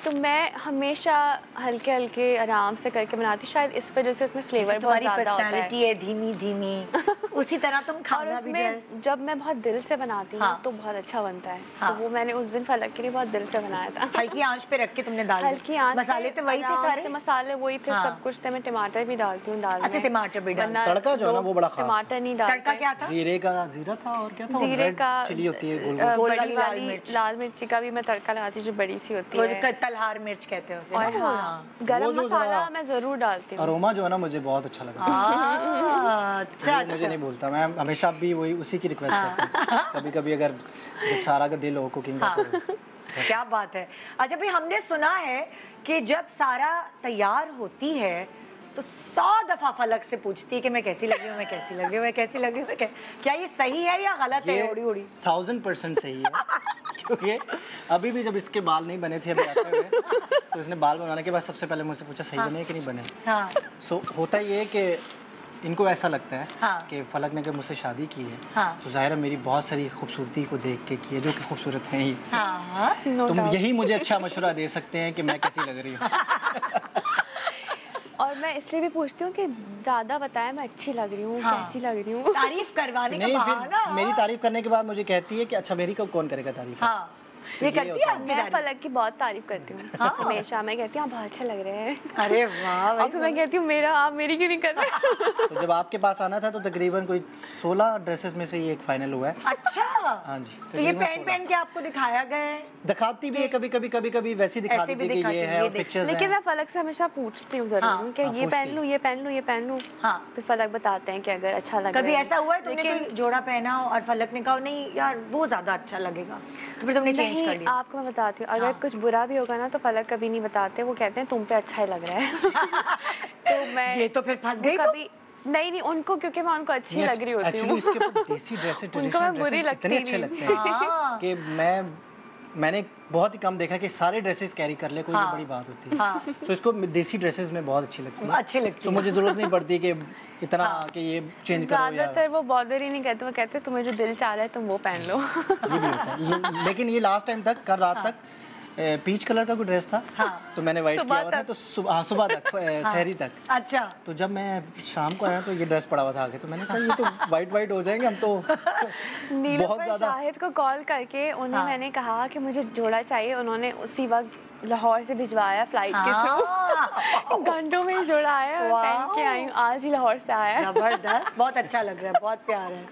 E: तो मैं हमेशा हल्के हल्के आराम से करके बनाती हूँ, शायद इस वजह से उसमें फ्लेवर बहुत ज़्यादा होता है।
A: धीमी उसी तरह तुम खाना
E: और
A: भी
E: उसमें जब मैं बहुत दिल से बनाती हूँ तो बहुत अच्छा बनता है। तो वो मैंने उस दिन फलक के लिए बहुत दिल से बनाया था।
A: हल्की आंच पे रख के तुमने दाल,
E: हल्की आंच,
A: मसाले तो वही थे सारे,
E: मसाले वही थे, सब कुछ थे। मैं टमाटर भी डालती हूँ दाल में।
A: अच्छा, टमाटर भी डालती,
D: तड़का जो है ना वो बड़ा खास,
E: टमाटर नहीं डालते।
A: तड़का क्या था?
D: जीरा था और क्या था,
E: जीरे का
D: चिली होती है
A: गोल
E: बड़ी वाली
A: मिर्च।
E: लाल मिर्ची का भी मैं तड़का लगाती हूँ, जो बड़ी सी होती है,
A: तलहार मिर्च कहते हैं उसे।
E: और गरम मसाला मैं जरूर डालती हूँ।
D: अरोमा जो है ना मुझे बहुत अच्छा लगता है।
A: अच्छा,
D: मुझे नहीं बोलता, मैं हमेशा भी वही उसी की रिक्वेस्ट करता हूँ। कभी अगर जब सारा का दिल हो कुकिंग का,
A: क्या बात है। अच्छा भाई, हमने सुना है कि जब सारा तैयार होती है तो 100 दफा फलक से पूछती है कि मैं कैसी लग रही हूँ। क्या ये सही है या गलत है? उड़ी
D: 1000% सही है। क्योंकि अभी भी जब इसके बाल नहीं बने थे अभी आते हुए, तो इसने बाल बनाने के बाद सबसे पहले मुझसे पूछा सही बने कि नहीं बने। सो होता ये है कि इनको ऐसा लगता है कि फलक ने जब मुझसे शादी की है तो ज़ाहिर है मेरी बहुत सारी खूबसूरती को देख के की है, जो कि खूबसूरत है ही। तुम यही मुझे अच्छा मशवरा दे सकते हैं कि मैं कैसी लग रही हूँ।
E: और मैं इसलिए भी पूछती हूँ कि ज़्यादा बताया मैं अच्छी लग रही हूँ, कैसी लग रही हूँ।
A: तारीफ करवाने का
D: नहीं,
A: बहाना।
D: फिर मेरी तारीफ करने के बाद मुझे कहती है कि अच्छा मेरी कब कौन करेगा तारीफ।
A: ये करती है आपकी
E: मैं
A: तारीफ?
E: फलक की बहुत तारीफ करती हूँ हमेशा। मैं कहती हूँ आप बहुत अच्छे लग रहे हैं।
A: अरे वाह
E: और फिर मैं कहती हूँ मेरा आप मेरी क्यों नहीं कर रहे?
D: तो जब आपके पास आना था तो तकरीबन कोई 16 ड्रेसेस में से ये एक फाइनल हुआ है।
A: अच्छा
D: हाँ जी,
A: तो ये
D: तकरीबन
A: पहन
D: 16।
A: पहन के आपको दिखाया गया है?
D: दिखाती भी है कभी वैसी दिखा
A: ऐसे भी
D: देती है कि
A: दिखाती
D: ये
A: है,
D: है और
A: ये देख।
D: पिक्चर्स
E: लेकिन
D: हैं।
E: मैं फलक से हमेशा पूछती हूँ
A: हाँ,
E: जरूर कि ये
D: पूछती
E: पहन लूँ ये पहन लूँ ये पहन लूँ।
A: हाँ।
E: फिर फलक बताते हैं कि अगर अच्छा लग रहा है।
A: कभी ऐसा हुआ है तुमने
E: लेकिन
A: कोई जोड़ा पहना हो और फलक ने कहा नहीं यार वो ज्यादा अच्छा लगेगा तो फिर तुमने चेंज कर
E: नहीं,
A: लिया?
E: आपको मैं बताती हूँ अगर
A: हाँ।
E: कुछ बुरा भी होगा ना तो फलक कभी नहीं बताते, वो कहते हैं तुम पे अच्छा ही लग रहा है। तो मैं
A: ये तो फिर फंस गई तो?
E: कभी नहीं उनको, क्योंकि मैं उनको अच्छी लग रही होती
D: एक्चुअली
E: हूँ।
D: इसके ऊपर देसी ड्रेसेस
E: उनको मैं
D: ट्रेडिशनल
E: बुरी
D: ड्रेसेस इतने
E: लगती
D: अच्छे
E: नहीं।
D: लगते हैं कि मैंने बहुत ही कम देखा कि सारे ड्रेसेस कैरी कर ले, कोई
A: हाँ।
D: बड़ी बात होती है।
A: हाँ।
D: तो इसको देसी ड्रेसेस में बहुत अच्छी लगती है।
A: अच्छी लगती
D: तो
A: है।
D: मुझे जरूरत नहीं पड़ती कि इतना कि ये चेंज करो या
E: ज्यादातर वो बॉदर ही नहीं कहते, वो कहते तुम्हें जो दिल चाह रहा है तुम वो पहन लो।
D: ये भी होता है। लेकिन ये लास्ट टाइम तक कल रात तक पीच कलर का कोई ड्रेस था। तो मैंने वाइट
E: सुबह
D: किया हुआ था,
E: तक।
D: तो सुबह तक शहरी तक।
A: अच्छा
D: तो जब मैं शाम को आया तो ये ड्रेस पड़ा हुआ था आगे, तो मैंने कहा ये तो वाइट हो जाएंगे हम तो। बहुत
E: नीलोफर
D: ज्यादा
E: शाहिद को कॉल करके उन्हें मैंने कहा कि मुझे जोड़ा चाहिए, उन्होंने उसी वक्त लाहौर से भिजवाया फ्लाइट के थ्रू। घंटों में ही जोड़ा आया और पहन के आई हूँ, आज ही लाहौर से आया है।
A: जबरदस्त, बहुत अच्छा लग रहा है, बहुत प्यार है।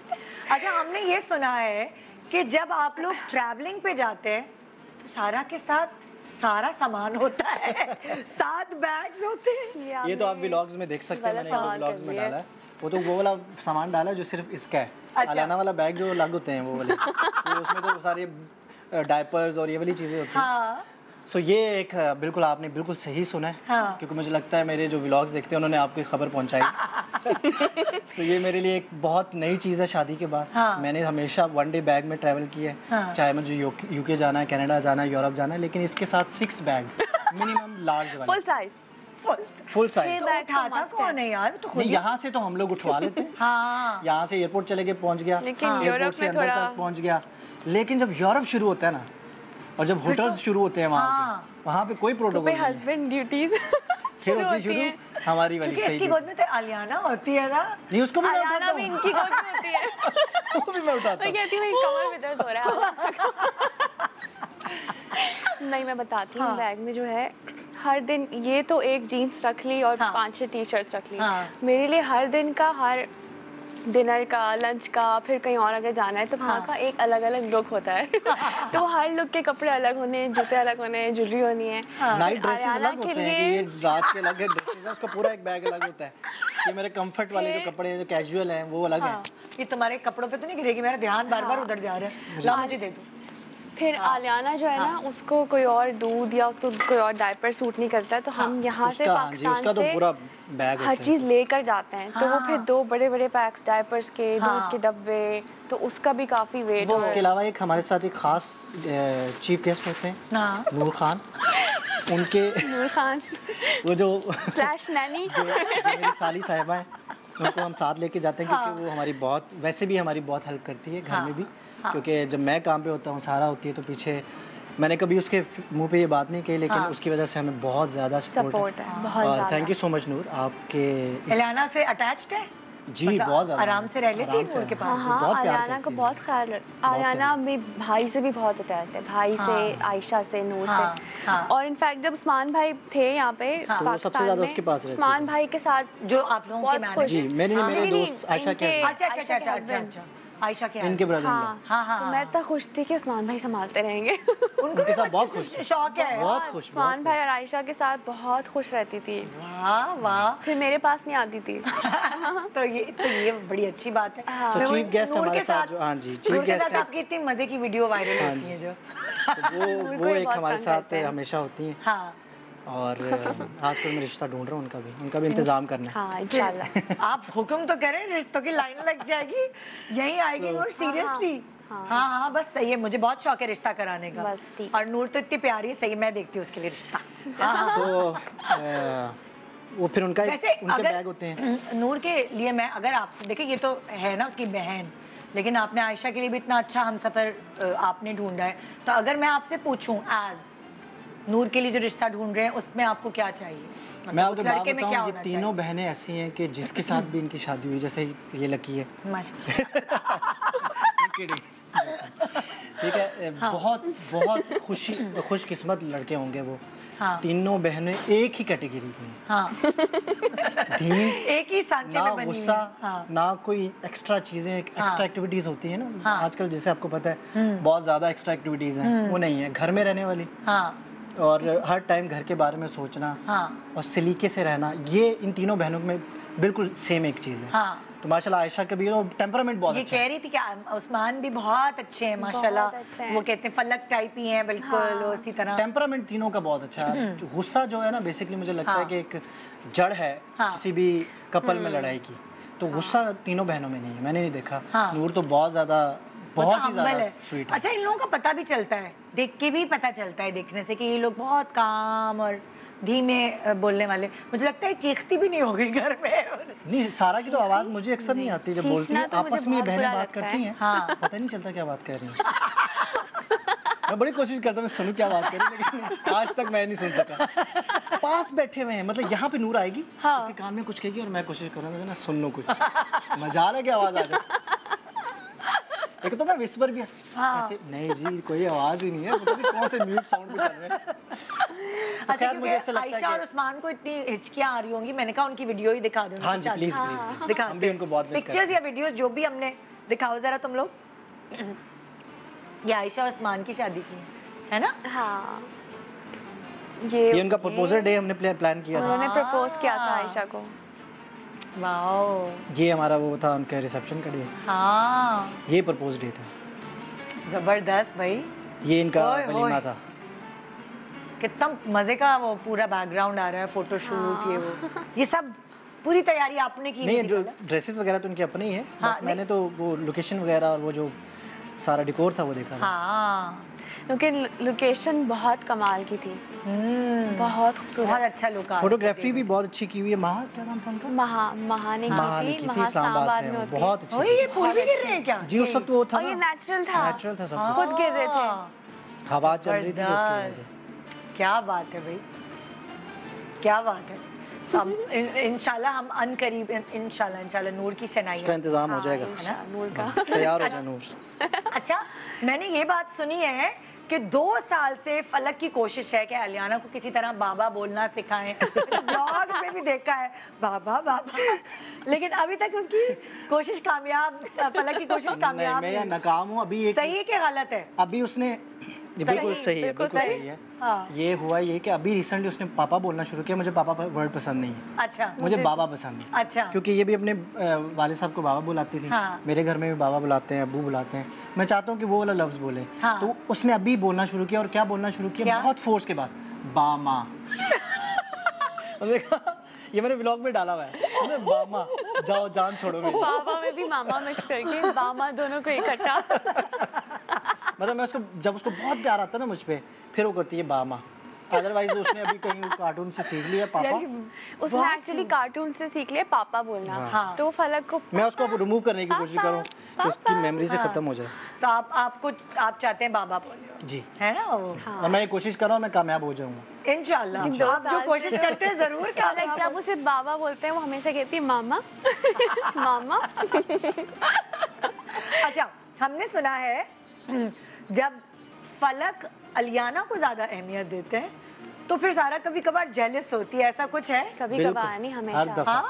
A: अच्छा हमने ये सुना है कि जब आप लोग ट्रैवलिंग पे जाते हैं तो सारा के साथ सारा सामान होता है, 7 बैग्स होते हैं।
D: ये तो आप व्लॉग्स में देख सकते हैं, मैंने एक व्लॉग्स में डाला है। वो तो वो वाला सामान डाला है जो सिर्फ इसका है।
A: अच्छा।
D: अलाना वाला बैग जो अलग होते हैं वो वाले, तो उसमें तो सारे डायपर्स और ये वाली चीज़ें होती हैं।
A: हाँ
D: सो ये एक बिल्कुल आपने बिल्कुल सही सुना है।
A: हाँ।
D: क्योंकि मुझे लगता है मेरे जो व्लॉग्स देखते हैं उन्होंने आपको खबर पहुंचाई। तो ये मेरे लिए एक बहुत नई चीज़ है शादी के बाद।
A: हाँ।
D: मैंने हमेशा वन डे बैग में ट्रैवल किया है।
A: हाँ।
D: चाहे मुझे यूके जाना है, कनाडा जाना है, यूरोप जाना है, लेकिन इसके साथ 6 बैग मिनिमम लार्ज
E: फुल
D: वाले,
E: साइज
D: फुल साइज।
E: बैग तो
A: उठाता
E: must
A: कौन है यार? तो खुद
D: नहीं, यहाँ से तो हम लोग उठवा लेते हैं।
A: हाँ
D: यहाँ से एयरपोर्ट चले गए, पहुँच गया,
E: लेकिन
D: एयरपोर्ट
E: यूरोप
D: से
E: में
D: अंदर
E: थोड़ा-
D: तक पहुँच गया। लेकिन जब यूरोप शुरू होता है ना और जब होटल्स शुरू होते हैं वहाँ पे कोई
E: पे
D: प्रोटोकॉल नहीं है।
E: हस्बैंड ड्यूटीज
D: फिर होती शुरू हमारी वाली
A: क्योंकि
D: सही
A: इसकी
D: थी।
A: गोद में तो आलियाना होती है ना।
D: नहीं, उसको भी मैं
E: आयाना
D: उठाता
E: भी
D: हूँ।
E: इनकी गोद में होती है।
D: वो भी मैं उठाता
E: मैं
D: हूँ।
E: कहती हूँ ये कमर में दर्द हो रहा है। नहीं मैं बताती हूँ, बैग में जो है हर दिन ये तो एक जीन्स रख ली और 5-6 टी शर्ट्स रख ली। मेरे लिए हर दिन का, हर डिनर का, लंच का, फिर कहीं और अगर जाना है तो वहाँ का एक अलग अलग लुक होता है। तो हर लुक के कपड़े अलग होने, जूते अलग होने, ज्वेलरी होनी है।
D: नाइट ड्रेसेस
E: आयाना
D: अलग
E: के
D: होते हैं कि
E: लिए-
D: ये रात के अलग है ड्रेसेस है, उसका पूरा एक बैग अलग होता है। ये मेरे कंफर्ट वाले जो कपड़े हैं, जो कैजुअल हैं, वो अलग हैं।
A: ये तुम्हारे कपड़ों पे तो नहीं गिरेगी? मेरा ध्यान बार बार उधर जा रहा है। ला मुझे दे दो।
E: फिर आलियाना जो है ना, उसको कोई और दूध या उसको कोई और डायपर सूट नहीं करता है, तो हम यहाँ से
D: उसका हाँ जी, उसका
E: पाकिस्तान
D: तो
E: से
D: पूरा बैग
E: हर
D: होता है।
E: चीज़ लेकर जाते हैं। तो वो फिर 2 बड़े बड़े पैक्स डायपर्स के, दूध के डब्बे, तो उसका भी काफ़ी वेट है।
D: इसके अलावा एक हमारे साथ एक खास चीफ गेस्ट होते हैं, नूर खान। उनके
E: नूर खान
D: वो जो
E: स्लैश नैनी
D: जो मेरी साली साहिबा है, उनको हम साथ लेके जाते हैं क्योंकि वो हमारी बहुत, वैसे भी हमारी बहुत हेल्प करती है घर में भी। क्योंकि जब मैं काम पे होता हूँ, सहारा होती है, तो पीछे मैंने कभी उसके मुंह पे ये बात नहीं कही, लेकिन उसकी वजह से हमें बहुत ज़्यादा सपोर्ट है।
E: बहुत
D: और
E: ज़्यादा।
D: थैंक यू सो मच नूर, आपके
A: एलियाना से अटैच्ड है?
D: जी बहुत ज़्यादा
A: आराम से रह लेती है
D: आराम से,
A: नूर के पास?
E: हाँ,
D: बहुत प्यार
E: आलियाना को
D: करती है।
E: बहुत ख्याल, आलियाना भी भाई से भी बहुत अटैच्ड है, भाई से, आयशा से, नूर से। और इनफैक्ट जब उस्मान भाई थे यहाँ पे
D: वो सबसे ज़्यादा उसके पास रहती
E: उस्मान भाई के साथ
A: जो आप लोगों के
E: बहुत
A: मैनेजर?
E: खुश
D: जी, मेरे दोस्त आयशा के
E: इनके-
A: अच्छा अच्छा अच्छा
E: आयशा के
A: अच्छा अच्छा
E: husband।
A: अच्छा आयशा के
D: इनके ब्रदर
E: हाँ,
A: हाँ,
E: तो मैं इतना खुश थी कि उस्मान भाई संभालते रहेंगे।
A: उनको
D: उनके
A: भी
D: साथ बहुत
A: बच्चे
D: खुश
A: से शौक है।
D: बहुत खुश,
E: उस्मान भाई और आयशा के साथ बहुत खुश रहती थी,
A: वाह वाह।
E: फिर मेरे पास नहीं आती थी।
A: तो ये बड़ी अच्छी बात है।
D: तो
A: फिर
D: चीफ गेस्ट
A: नूर
D: हमारे
A: के
D: साथ जो, हाँ जी, चीफ
A: नूर के
D: गेस्ट
A: साथ
D: है,
A: आपकी इतनी मजे की वीडियो वायरल होती है जो।
D: तो वो
E: ये
D: एक
E: बहुत
D: हमारे
E: तंग
D: साथ
E: करते हैं।
D: हमेशा होती हैं।
A: हाँ
D: और आजकल मैं रिश्ता ढूंढ रहा हूँ, उनका भी इंतजाम करना है।
E: हाँ इंशाल्लाह।
A: आप हुक्म तो करें, रिश्तों की लाइन लग जाएगी, यहीं आएगी नूर। सीरियसली? हाँ हाँ बस सही है, मुझे बहुत शौक है रिश्ता कराने का।
E: बस ठीक।
A: और नूर तो इतनी प्यारी है, सही मैं देखती हूँ उसके लिए रिश्ता।
D: सो वो फिर उनका
A: वैसे
D: उनके
A: अगर
D: बैग होते हैं।
A: नूर के लिए मैं अगर आपसे देखिए, ये तो है ना उसकी बहन, लेकिन आपने आयशा के लिए भी इतना अच्छा हमसफर आपने ढूंढा है, तो अगर मैं आपसे पूछूं एज नूर के लिए जो रिश्ता ढूंढ रहे हैं, उसमें आपको क्या चाहिए?
D: मैं
A: मतलब
D: आपको
A: उस
D: बात
A: लड़के में क्या
D: बताऊँ, ये
A: होना
D: तीनों बहनें ऐसी हैं कि जिसके साथ भी इनकी शादी हुई, जैसे ये लकी है,
A: चाहिए? माशाल्लाह।
D: ठीक है। बहुत बहुत खुशकिस्मत लड़के होंगे वो। तीनों बहनें एक ही कैटेगरी की हैं। धीमी,
A: एक ही सांचे में बनी हुई।
D: गुस्सा, ना कोई एक्स्ट्रा चीजें, एक्स्ट्रा एक्टिविटीज होती है ना आजकल, जैसे आपको पता है बहुत ज्यादा एक्स्ट्रा एक्टिविटीज हैं, वो नहीं है। घर में रहने वाली और हर टाइम घर के बारे में सोचना और सलीके से रहना, ये इन तीनों बहनों में बिल्कुल सेम एक चीज़ है। तो माशाल्लाह आयशा का भी टेम्परामेंट बहुत अच्छा है।
A: ये कह रही थी कि उस्मान भी बहुत अच्छे हैं माशाल्लाह, वो कहते हैं फलक टाइप ही हैं बिल्कुल, उसी तरह
D: टेम्परामेंट तीनों का बहुत अच्छा है। गुस्सा जो है ना बेसिकली मुझे लगता है कि एक जड़ है किसी भी कपल में लड़ाई की, तो गुस्सा तीनों बहनों में नहीं है, मैंने नहीं देखा। नूर तो बहुत ज़्यादा, बहुत ही ज़्यादा स्वीट है।
A: अच्छा, इन लोगों का पता भी चलता है, देख के भी पता चलता है देखने से कि ये लोग बहुत काम और धीमे बोलने वाले। मुझे लगता है चीखती भी नहीं होगी घर में।
D: नहीं, सारा की तो आवाज़ मुझे अक्सर नहीं आती जब बोलती है। आपस में बहनें बात करती हैं, पता नहीं चलता क्या बात कर रही हैं। मैं बड़ी कोशिश करता हूँ मैं सुनूं क्या बात कर रही, लेकिन आज तक मैं नहीं सुन सका। पास बैठे हुए हैं, मतलब यहाँ पे नूर आएगी, उसके कान में कुछ कहेगी और मैं कोशिश करूँगा ना सुन लूँ कुछ, मजा आ क्या आवाज़ आ जाए। एक तो ना विस्पर भी ऐसे, नहीं जी कोई आवाज ही नहीं है, पता नहीं कौन से म्यूट साउंड पे चल रहे हैं।
A: तो अच्छा, मुझे ऐसा लगता है आयशा और उस्मान को इतनी हिचकियां आ रही होंगी, मैंने कहा उनकी वीडियो ही दिखा दो।
D: हाँ जी प्लीज प्लीज दिखा, हम भी उनको बहुत मिस करते हैं।
A: पिक्चर्स या वीडियोस जो भी हमने दिखाओ जरा तुम लोग। ये आयशा और उस्मान की शादी की है ना?
E: हाँ,
D: ये उनका प्रपोजल डे हमने प्लान किया था।
E: उन्होंने प्रपोज किया था आयशा को।
A: वाओ,
D: ये हमारा वो था उनके रिसेप्शन का डे।
A: हाँ,
D: ये प्रपोज डे था।
A: जबरदस्त भाई।
D: ये इनका वलीमा था।
A: कितना मजे का वो पूरा बैकग्राउंड आ रहा है, फोटोशूट ये वो, ये सब पूरी तैयारी आपने की?
D: नहीं, जो ड्रेसेस वगैरह तो उनके अपने ही है, बस मैंने तो वो लोकेशन वगैरह और वो जो सारा डिकोर था वो देखा।
A: हाँ,
E: क्योंकि लोकेशन बहुत कमाल की थी, बहुत खूबसूरत,
A: बहुत अच्छा लुक आ।
D: फोटोग्राफी भी बहुत अच्छी की हुई है। क्या नाम था उनका?
E: महाने
D: की थी, इस्लामाबाद से, बहुत अच्छी।
A: ओए, ये फूल भी गिर रहे हैं क्या?
D: जी उस वक्त वो था
E: ना, ये नेचुरल था
D: सब
E: खुद गिर रहे थे,
D: हवा चल रही थी उसकी वजह से।
A: क्या बात है भाई, क्या बात है। हम इंशाल्लाह हम अनकरीब इंशाल्लाह नूर की शनाई
D: का इंतजाम हो जाएगा,
E: नूर का
D: तैयार हो जाए नूर।
A: अच्छा, मैंने ये बात सुनी है कि 2 साल से फलक की कोशिश है कि अलियाना को किसी तरह बाबा बोलना सिखाएं। ब्लॉग्स में भी देखा है बाबा बाबा, लेकिन अभी तक उसकी कोशिश कामयाब, फलक की कोशिश कामयाब
D: मैं या नाकाम हूँ अभी।
A: सही है कि गलत है?
D: अभी उसने बिल्कुल सही है, बिल्कुल सही है। ये हुआ ये कि अभी रिसेंटली उसने पापा बोलना शुरू किया। मुझे पापा वर्ड पसंद नहीं है।
A: अच्छा,
D: मुझे बाबा पसंद है।
A: अच्छा,
D: क्योंकि ये भी अपने वालिद साहब को बाबा बुलाती थी। मेरे घर में भी बाबा बुलाते हैं, अब्बू बुलाते हैं। मैं चाहता हूँ कि वो वाला लफ्ज बोले। तो उसने अभी बोलना शुरू किया, और क्या बोलना शुरू किया, बहुत फोर्स के बाद, बामा। ये मैंने ब्लॉग में डाला हुआ है, बामा जाओ जान छोड़ो मेरी।
E: बाबा में भी मामा मिक्स करके बामा दोनों को इकट्ठा।
D: मतलब मैं उसको, जब उसको बहुत प्यार आता है ना मुझ पे, फिर वो करती है बामा। अदरवाइज उसने अभी कहीं कार्टून से सीख लिया पापा।
E: उसने एक्चुअली कार्टून से सीख लिया पापा बोलना। तो फलक को,
D: मैं उसको अब रिमूव करने की कोशिश करूँ कि उसकी मेमोरी से खत्म हो जाए।
A: तो आप चाहते हैं बाबा बोले
D: जी,
A: है ना वो?
D: और मैं ये कोशिश कर रहा हूँ, मैं कामयाब हो जाऊंगा
A: इंशाल्लाह। आप जो कोशिश करते हैं जरूर कामयाब।
E: जब उसे बाबा बोलते हैं वो हमेशा कहती है मामा। मामा।
A: अच्छा, हमने सुना है जब फलक अलियाना को ज्यादा अहमियत देते हैं तो फिर सारा कभी कभार जेलस होती है, ऐसा कुछ है?
E: कभी कभार नहीं, हमेशा।
D: हर दफा,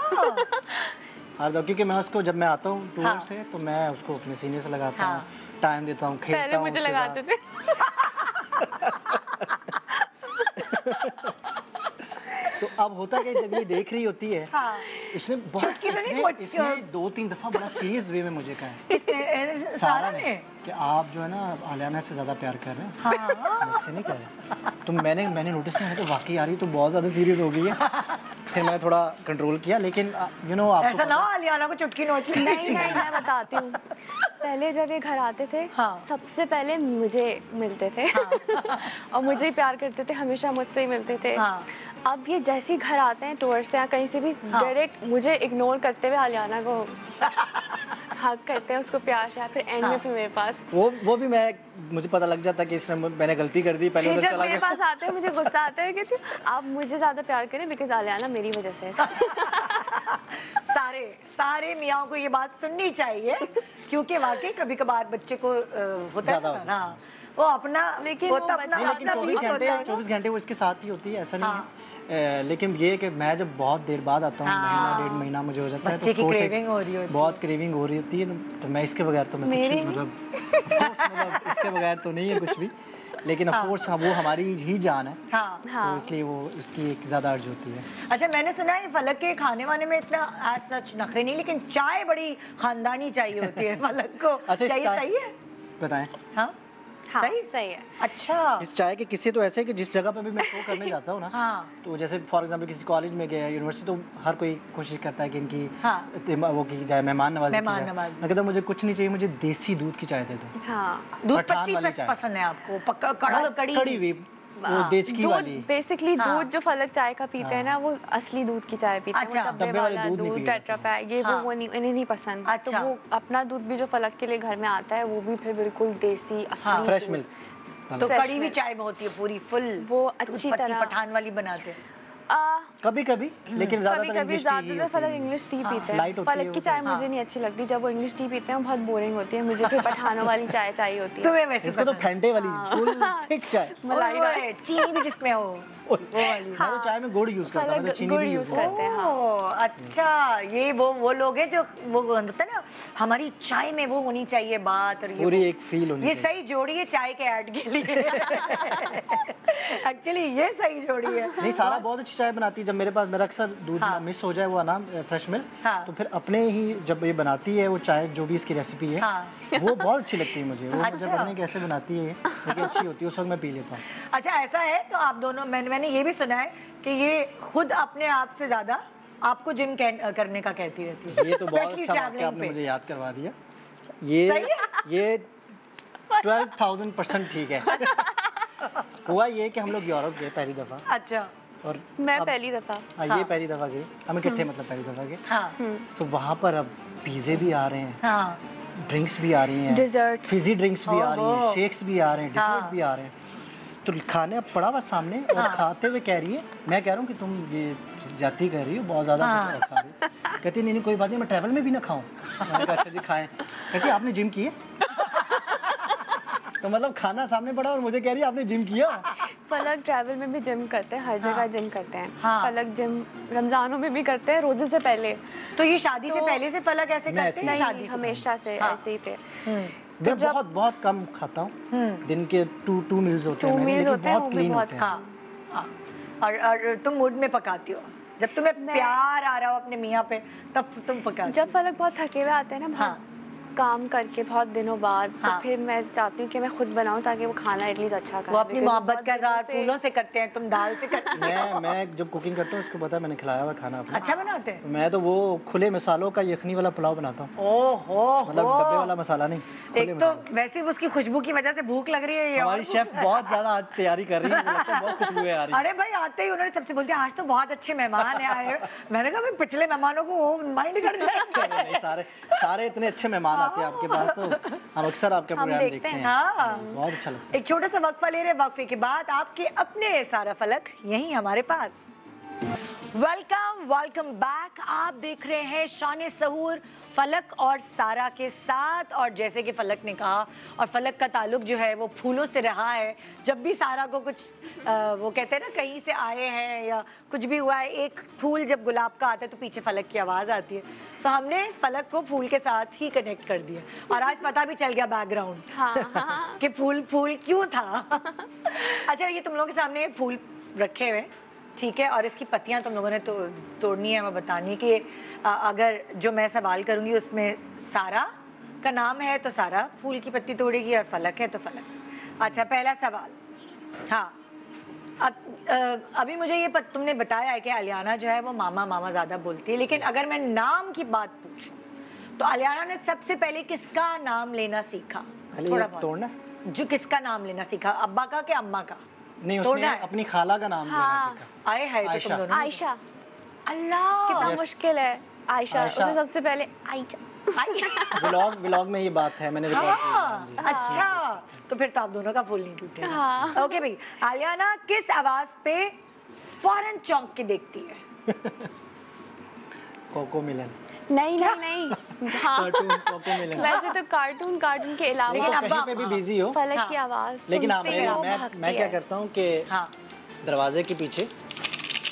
D: क्योंकि मैं उसको, जब मैं आता हूँ टूर से, तो मैं उसको अपने सीने से लगाता हूँ, टाइम देता हूँ, खेलता हूँ।
E: मुझे लगाते थे।
D: तो अब होता है जब ये देख रही होती है, इसने 2-3 दफा बड़ा सीरियस वे में मुझे कहा है, सारा ने, कि आप जो है ना आलियाना से ज्यादा प्यार कर रहे हैं। मुझसे नहीं कह रहे। तो मैंने नोटिस किया, तो वाकई आ रही तो बहुत ज्यादा सीरियस हो गई है। फिर मैंने थोड़ा कंट्रोल किया, लेकिन
A: ऐसा ना आलियाना को चुटकी नोच ली।
E: नहीं, मैं बताती हूँ। पहले जब ये घर आते थे, सबसे पहले मुझे मिलते थे, और मुझे ही प्यार करते थे, हमेशा मुझसे ही मिलते थे। अब ये जैसे ही घर आते हैं टूर से या कहीं से भी, डायरेक्ट मुझे इग्नोर करते हुए आलियाना को हक करते हैं, उसको प्यार से, फिर एंड में फिर मेरे पास।
D: वो भी मुझे पता लग जाता कि इसने, मैंने गलती कर दी, पहले उधर चला गया।
E: मेरे पास आते हैं मुझे गुस्सा आता है कि आप मुझे ज्यादा प्यार करें बिकॉज आलियाना मेरी वजह से।
A: सारे सारे मियाँ को ये बात सुननी चाहिए, क्योंकि वाकई कभी कभार बच्चे को होता है ना, वो अपना
E: लेकिन
A: वो
E: वो
A: तो अपना
D: लेकिन 24 घंटे वो इसके साथ ही होती है, ऐसा नहीं है। लेकिन ये कि मैं जब बहुत देर बाद आता हूँ, महीना 1.5 महीना मुझे हो जाता है,
A: बच्चे की क्रेविंग हो रही होती है, बहुत
D: क्रेविंग हो रही होती है, तो मैं इसके बगैर तो मैं कुछ मतलब इसके बगैर तो नहीं है कुछ भी, लेकिन ऑफ कोर्स वो हमारी ही जान है, तो इसलिए वो उसकी एक ज़्यादा अर्ज होती है।
A: अच्छा, मैंने सुना है फलक के खाने वाने में इतना एज सच नखरे नहीं, लेकिन चाय बड़ी खानदानी चाहिए होती है फलक को।
D: अच्छा,
A: क्या ये सही है?
D: बताएं।
A: हाँ
E: सही है।
A: अच्छा,
D: इस चाय के किस्से तो ऐसे है कि जिस जगह पे भी मैं शो करने जाता हूँ ना, तो जैसे फॉर एग्जांपल किसी कॉलेज में गया, यूनिवर्सिटी, तो हर कोई कोशिश करता है कि इनकी वो की जाए, मेहमान नवाजी की जाए। मैं कहता हूँ मुझे कुछ नहीं चाहिए, मुझे देसी दूध की चाय दे दो।
A: दूध पत्ती पसंद है आपको? कड़ी हुई
D: वो देचकी वाली।
E: बेसिकली दूध जो फलक चाय का पीते हैं ना, वो असली दूध की चाय पीते हैं।
A: अच्छा,
E: डब्बे वाला दूध, टेट्रा पैक, ये वो इन्हें नहीं पसंद। तो वो अपना दूध भी जो फलक के लिए घर में आता है, वो भी फिर बिल्कुल देसी असली
D: फ्रेश मिल्क।
A: तो कड़ी भी चाय में होती है पूरी फुल,
E: वो अच्छी तरह
A: पठान वाली बनाते हैं।
D: कभी कभी, लेकिन
E: ज्यादातर फलक इंग्लिश टी पीते हैं। फलक की चाय मुझे नहीं अच्छी लगती, जब वो इंग्लिश टी पीते हैं बहुत बोरिंग होती है, मुझे फिर पठानों वाली चाय चाहिए होती है।
A: तुम्हें वैसे
D: इसको तो फेंटे वाली फुल थिक चाय,
A: मलाई चीनी भी जिसमें हो वो वाली।
D: मैं तो चाय में गुड़ यूज करता हूं, चीनी भी यूज
E: करते हैं।
A: अच्छा, ये वो लोग हैं जो वो होता है ना, हमारी चाय में वो होनी चाहिए बात, और
D: पूरी एक फील होनी
A: ये
D: चाहिए।
A: सही जोड़ी है चाय के ऐड के लिए। एक्चुअली ये सही जोड़ी है।
D: नहीं, सारा बहुत अच्छी चाय बनाती है। जब मेरे पास मेरा अक्सर दूध मिस हो जाए, वो ना फ्रेश मिल्क, तो फिर अपने ही जब ये बनाती है वो चाय, जो भी इसकी रेसिपी है, वो बहुत अच्छी लगती है मुझे। वो मुझे पता नहीं कैसे बनाती है, लेकिन अच्छी होती है, उस वक्त मैं पी लेता हूँ।
A: अच्छा, ऐसा है तो आप दोनों, मैंने ये भी सुना है कि ये खुद अपने आप से ज्यादा आपको जिम करने का कहती रहती है।
D: ये तो बहुत अच्छा बात आपने मुझे याद करवा दिया। ये 12,000% ठीक है। हुआ ये कि हम लोग यूरोप गए पहली दफा।
A: अच्छा।
E: और मैं पहली दफा,
D: ये पहली दफा गए हम इकट्ठे, मतलब पहली दफा गए। सो वहाँ पर अब पिज़्ज़े भी आ रहे हैं, ड्रिंक्स भी आ रही हैं,
E: डिजर्ट्स,
D: फिजी ड्रिंक्स भी आ रही हैं, शेक्स भी आ रहे हैं, डिजर्ट भी आ रहे हैं। तो खाने अब पड़ा हुआ सामने, और खाते हुए कह रही है, मैं कह रहा हूँ कि तुम ये जाती कर रही हो, बहुत ज़्यादा खा रही हो। कहती नहीं कोई बात नहीं, मैं ट्रैवल में भी ना खाऊं। मैंने कहा अच्छा जी खाएं। कहती आपने जिम किया? तो मतलब खाना सामने पड़ा और मुझे कह रही है आपने जिम किया?
E: फलक ट्रैवल में भी जिम करते हैं, हर जगह जिम करते हैं। फलक जिम रमजानों में भी करते हैं, रोजे से पहले।
A: तो ये शादी से पहले से फलक ऐसे करते हैं?
E: शादी हमेशा से ऐसे ही थे।
D: मैं बहुत कम खाता हूँ, दिन के 2 मील्स होते हैं मेरे, लेकिन बहुत क्लीन होते हैं।
A: और तुम मूड में पकाती हो, जब तुम्हें प्यार आ रहा हो अपने मियाँ पे, तब तुम पकाती हो?
E: जब फलक बहुत थके हुए आते हैं ना, काम करके बहुत दिनों बाद, तो फिर मैं चाहती हूँ कि मैं खुद बनाऊँ ताकि वो खाना एटलीस्ट अच्छा खाए।
A: वो अपनी मोहब्बत का इज़हार फूलों से करते हैं, तुम दाल से करते
D: हैं। मैं जब कुकिंग करता हूँ, उसको पता है मैंने खिलाया हुआ खाना अपना।
A: अच्छा बनाते हैं? मैं
D: तो वो खुले मसालों का यखनी वाला पुलाव बनाता हूँ।
A: ओहो,
D: मतलब डब्बे वाला मसाला नहीं।
A: एक तो वैसे उसकी खुशबू की वजह से भूख लग रही है।
D: हमारी शेफ बहुत ज्यादा आज तैयारी कर रही है, बहुत खुशबू आ रही है।
A: अरे भाई, आते ही उन्होंने सबसे बोलते आज तो बहुत अच्छे मेहमान आए। मैंने कहा पिछले मेहमानों को वो माइंड कर
D: जाएंगे। सारे इतने अच्छे मेहमान आते हैं आपके पास, तो हम अक्सर आपका प्रोग्राम देखते हैं। बहुत अच्छा लगता है।
A: एक छोटा सा वक्फा ले रहे हैं, वक्फे के बाद आपके अपने सारा फलक यहीं हमारे पास। Welcome back. आप देख रहे हैं शान सहूर फलक और सारा के साथ। और जैसे कि फलक ने कहा, और फलक का ताल्लुक जो है वो फूलों से रहा है। जब भी सारा को कुछ वो कहते हैं ना, कहीं से आए हैं या कुछ भी हुआ है, एक फूल जब गुलाब का आता है तो पीछे फलक की आवाज़ आती है। सो हमने फलक को फूल के साथ ही कनेक्ट कर दिया, और आज पता भी चल गया बैकग्राउंड कि फूल क्यों था। अच्छा, ये तुम लोगों के सामने फूल रखे हुए, ठीक है, और इसकी पत्तियां तुम लोगों ने तोड़नी है। मैं बतानी कि अगर जो मैं सवाल करूंगी उसमें सारा का नाम है तो सारा फूल की पत्ती तोड़ेगी, और फलक है तो फलक। अच्छा, पहला सवाल। हाँ, अब अभी मुझे ये तुमने बताया है कि अलियाना जो है वो मामा ज़्यादा बोलती है, लेकिन अगर मैं नाम की बात पूछूं तो अलियाना ने सबसे पहले किसका नाम लेना सीखा?
D: थोड़ा तोड़ना,
A: जो किसका नाम लेना सीखा, अब्बा का कि अम्मा का?
D: नहीं, उसने अपनी खाला का नाम लेना सीखा।
A: आए है तो तुम दोनों?
E: आयशा।
A: अल्लाह,
E: कितना मुश्किल है। आयशा, उसे सबसे पहले आयशा।
D: व्लॉग में ये बात है, मैंने रिकॉर्ड किया।
A: अच्छा, तो फिर तो आप दोनों का फूल नहीं टूटेगा। ओके भाई, अलियाना किस आवाज पे फौरन चौंक के देखती है?
D: कोको मिलन।
E: नहीं नहीं नहीं हाँ
D: कार्टून कोको मिलन।
E: वैसे तो कार्टून के अलावा
D: लेकिन अब कहीं पे भी बिजी हो,
E: फलक की आवाज
D: लेकिन हाँ
E: सुनते ही वो
D: मैं
E: भागती
D: क्या
E: है।
D: करता हूँ कि दरवाजे के पीछे,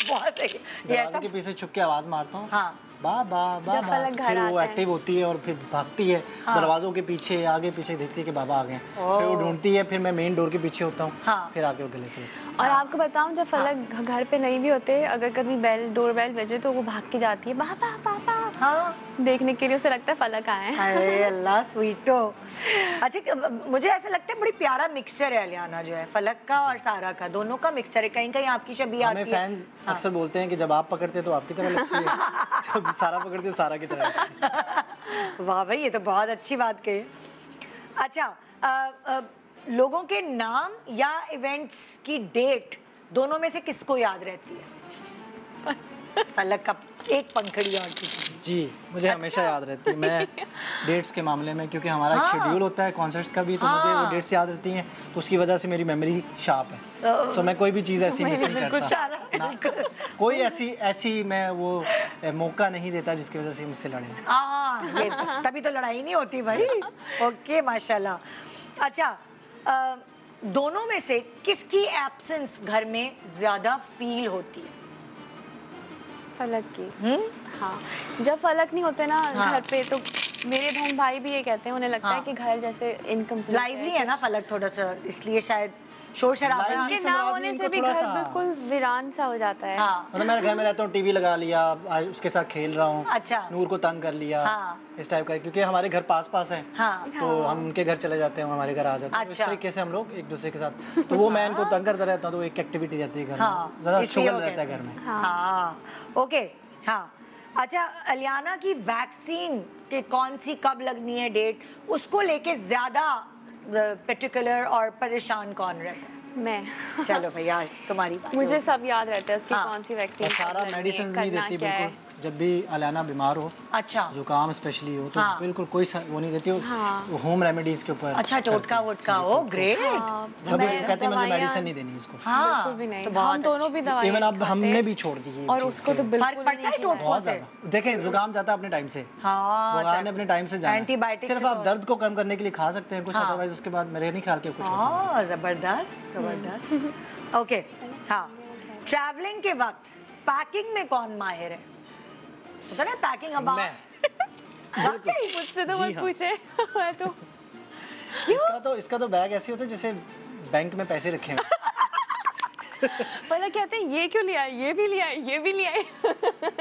A: बहुत है। ये
D: दरवाजे
A: ऐसा
D: के पीछे छुप के आवाज मारता हूँ,
A: हाँ
D: बा बा बा
E: जब
D: बा,
E: फलक घर
D: फिर वो
E: आता है।
D: एक्टिव होती है और फिर भागती है दरवाजों के पीछे, आगे पीछे देखती है कि बाबा आ गए, फिर वो ढूंढती है, फिर मैं मेन डोर के पीछे होता हूँ, फिर आके वो गले से लगती है।
E: और आपको बताऊं जब फलक घर पे नहीं भी होते, अगर कभी डोर बेल बजे तो वो भाग के जाती है पापा पापा देखने के लिए, उसे लगता है फलक आए हैं।
A: अरे अल्लाह स्वीटो। अच्छा मुझे ऐसा लगता है बड़ी प्यारा मिक्सचर है अलियाना जो है, फलक का और सारा का, दोनों का मिक्सचर है। कहीं कहीं आपकी शबी आती
D: हमें
A: है।
D: फैंस अक्सर बोलते हैं कि जब आप पकड़ते हैं तो आपकी तरह लगती है, जब सारा पकड़ते हो सारा की तरह लगती है।
A: वाह भाई, ये तो बहुत अच्छी बात कही। अच्छा लोगों के नाम या इवेंट्स की डेट दोनों में से किसको याद रहती है? फलक का एक पंखड़ी और किसी।
D: जी मुझे हमेशा याद रहती है। मैं डेट्स के मामले में, क्योंकि हमारा एक शेड्यूल होता है कॉन्सर्ट्स का भी, तो मुझे वो डेट्स याद रहती हैं, तो उसकी वजह से मेरी मेमोरी शार्प है। सो मैं कोई भी चीज़ ऐसी मिस नहीं करता ना, कोई ऐसी मैं वो मौका नहीं देता जिसकी वजह से मुझसे लड़े।
A: ये तभी तो लड़ाई नहीं होती भाई। ओके माशाल्लाह। अच्छा दोनों में से किसकी एब्सेंस घर में ज्यादा फील होती है?
E: फलक की। हाँ जब फलक नहीं होते ना घर पे, तो मेरे बहन भाई भी ये कहते हैं, उन्हें लगता है कि घर जैसे इनकम्प्लीट
A: लाइवली है ना फलक थोड़ा सा, इसलिए शायद शोर शराबा
E: उनके ना होने से भी घर बिल्कुल वीरान सा हो जाता है।
D: मतलब मैं घर में रहता हूँ, टीवी लगा लिया, आज उसके साथ खेल रहा हूँ,
A: अच्छा
D: नूर को तंग कर लिया, इस टाइप का, क्योंकि हमारे घर पास पास है, तो हम उनके घर चले जाते हैं, हमारे घर आ जाते हैं, इस तरीके से हम लोग एक दूसरे के साथ, तो वो मैं इनको तंग करता रहता हूँ, तो एक एक्टिविटी रहती है घर में, ज़रा शुगल रहता है घर में।
A: हाँ ओके हाँ। अच्छा अलियाना की वैक्सीन के कौन सी कब लगनी है डेट, उसको लेके ज्यादा पर्टिकुलर और परेशान कौन रहता है?
E: मैं।
A: चलो भैया तुम्हारी बात।
E: मुझे सब याद रहता है उसकी कौन सी वैक्सीन,
D: सारा मेडिसिन नहीं देती बिल्कुल। जब भी अलियाना बीमार हो,
A: अच्छा
D: जुकाम स्पेशली हो, तो बिल्कुल कोई वो नहीं देती हो, होम रेमेडीज के ऊपर।
A: अच्छा टोटका वोटका हो, ग्रेट।
D: कभी कहते हैं मुझे मेडिसिन नहीं देनी इसको।
E: बिल्कुल भी नहीं, तो हम दोनों भी दवाई
D: इवन अब हमने भी छोड़ दी है,
E: और उसको तो बिल्कुल
A: पड़ता है टोटकों से।
D: देखें जुकाम जाता है अपने टाइम से, भगवान ने अपने टाइम से जाना,
A: एंटीबायोटिक
D: सिर्फ आप दर्द को कम करने के लिए खा सकते हैं कुछ, अदरवाइज उसके बाद मेरे नहीं ख्याल के कुछ होता है।
A: जबरदस्त जबरदस्त। ओके हाँ, ट्रैवलिंग के वक्त पैकिंग में कौन माहिर है? पता ना पैकिंग अब
E: मुझसे तो मत पूछे। मैं तो
D: इसका तो बैग ऐसे होता है जैसे बैंक में पैसे रखे हैं।
E: पहले कहते हैं ये क्यों लिया, ये भी लिया, ये भी लिया।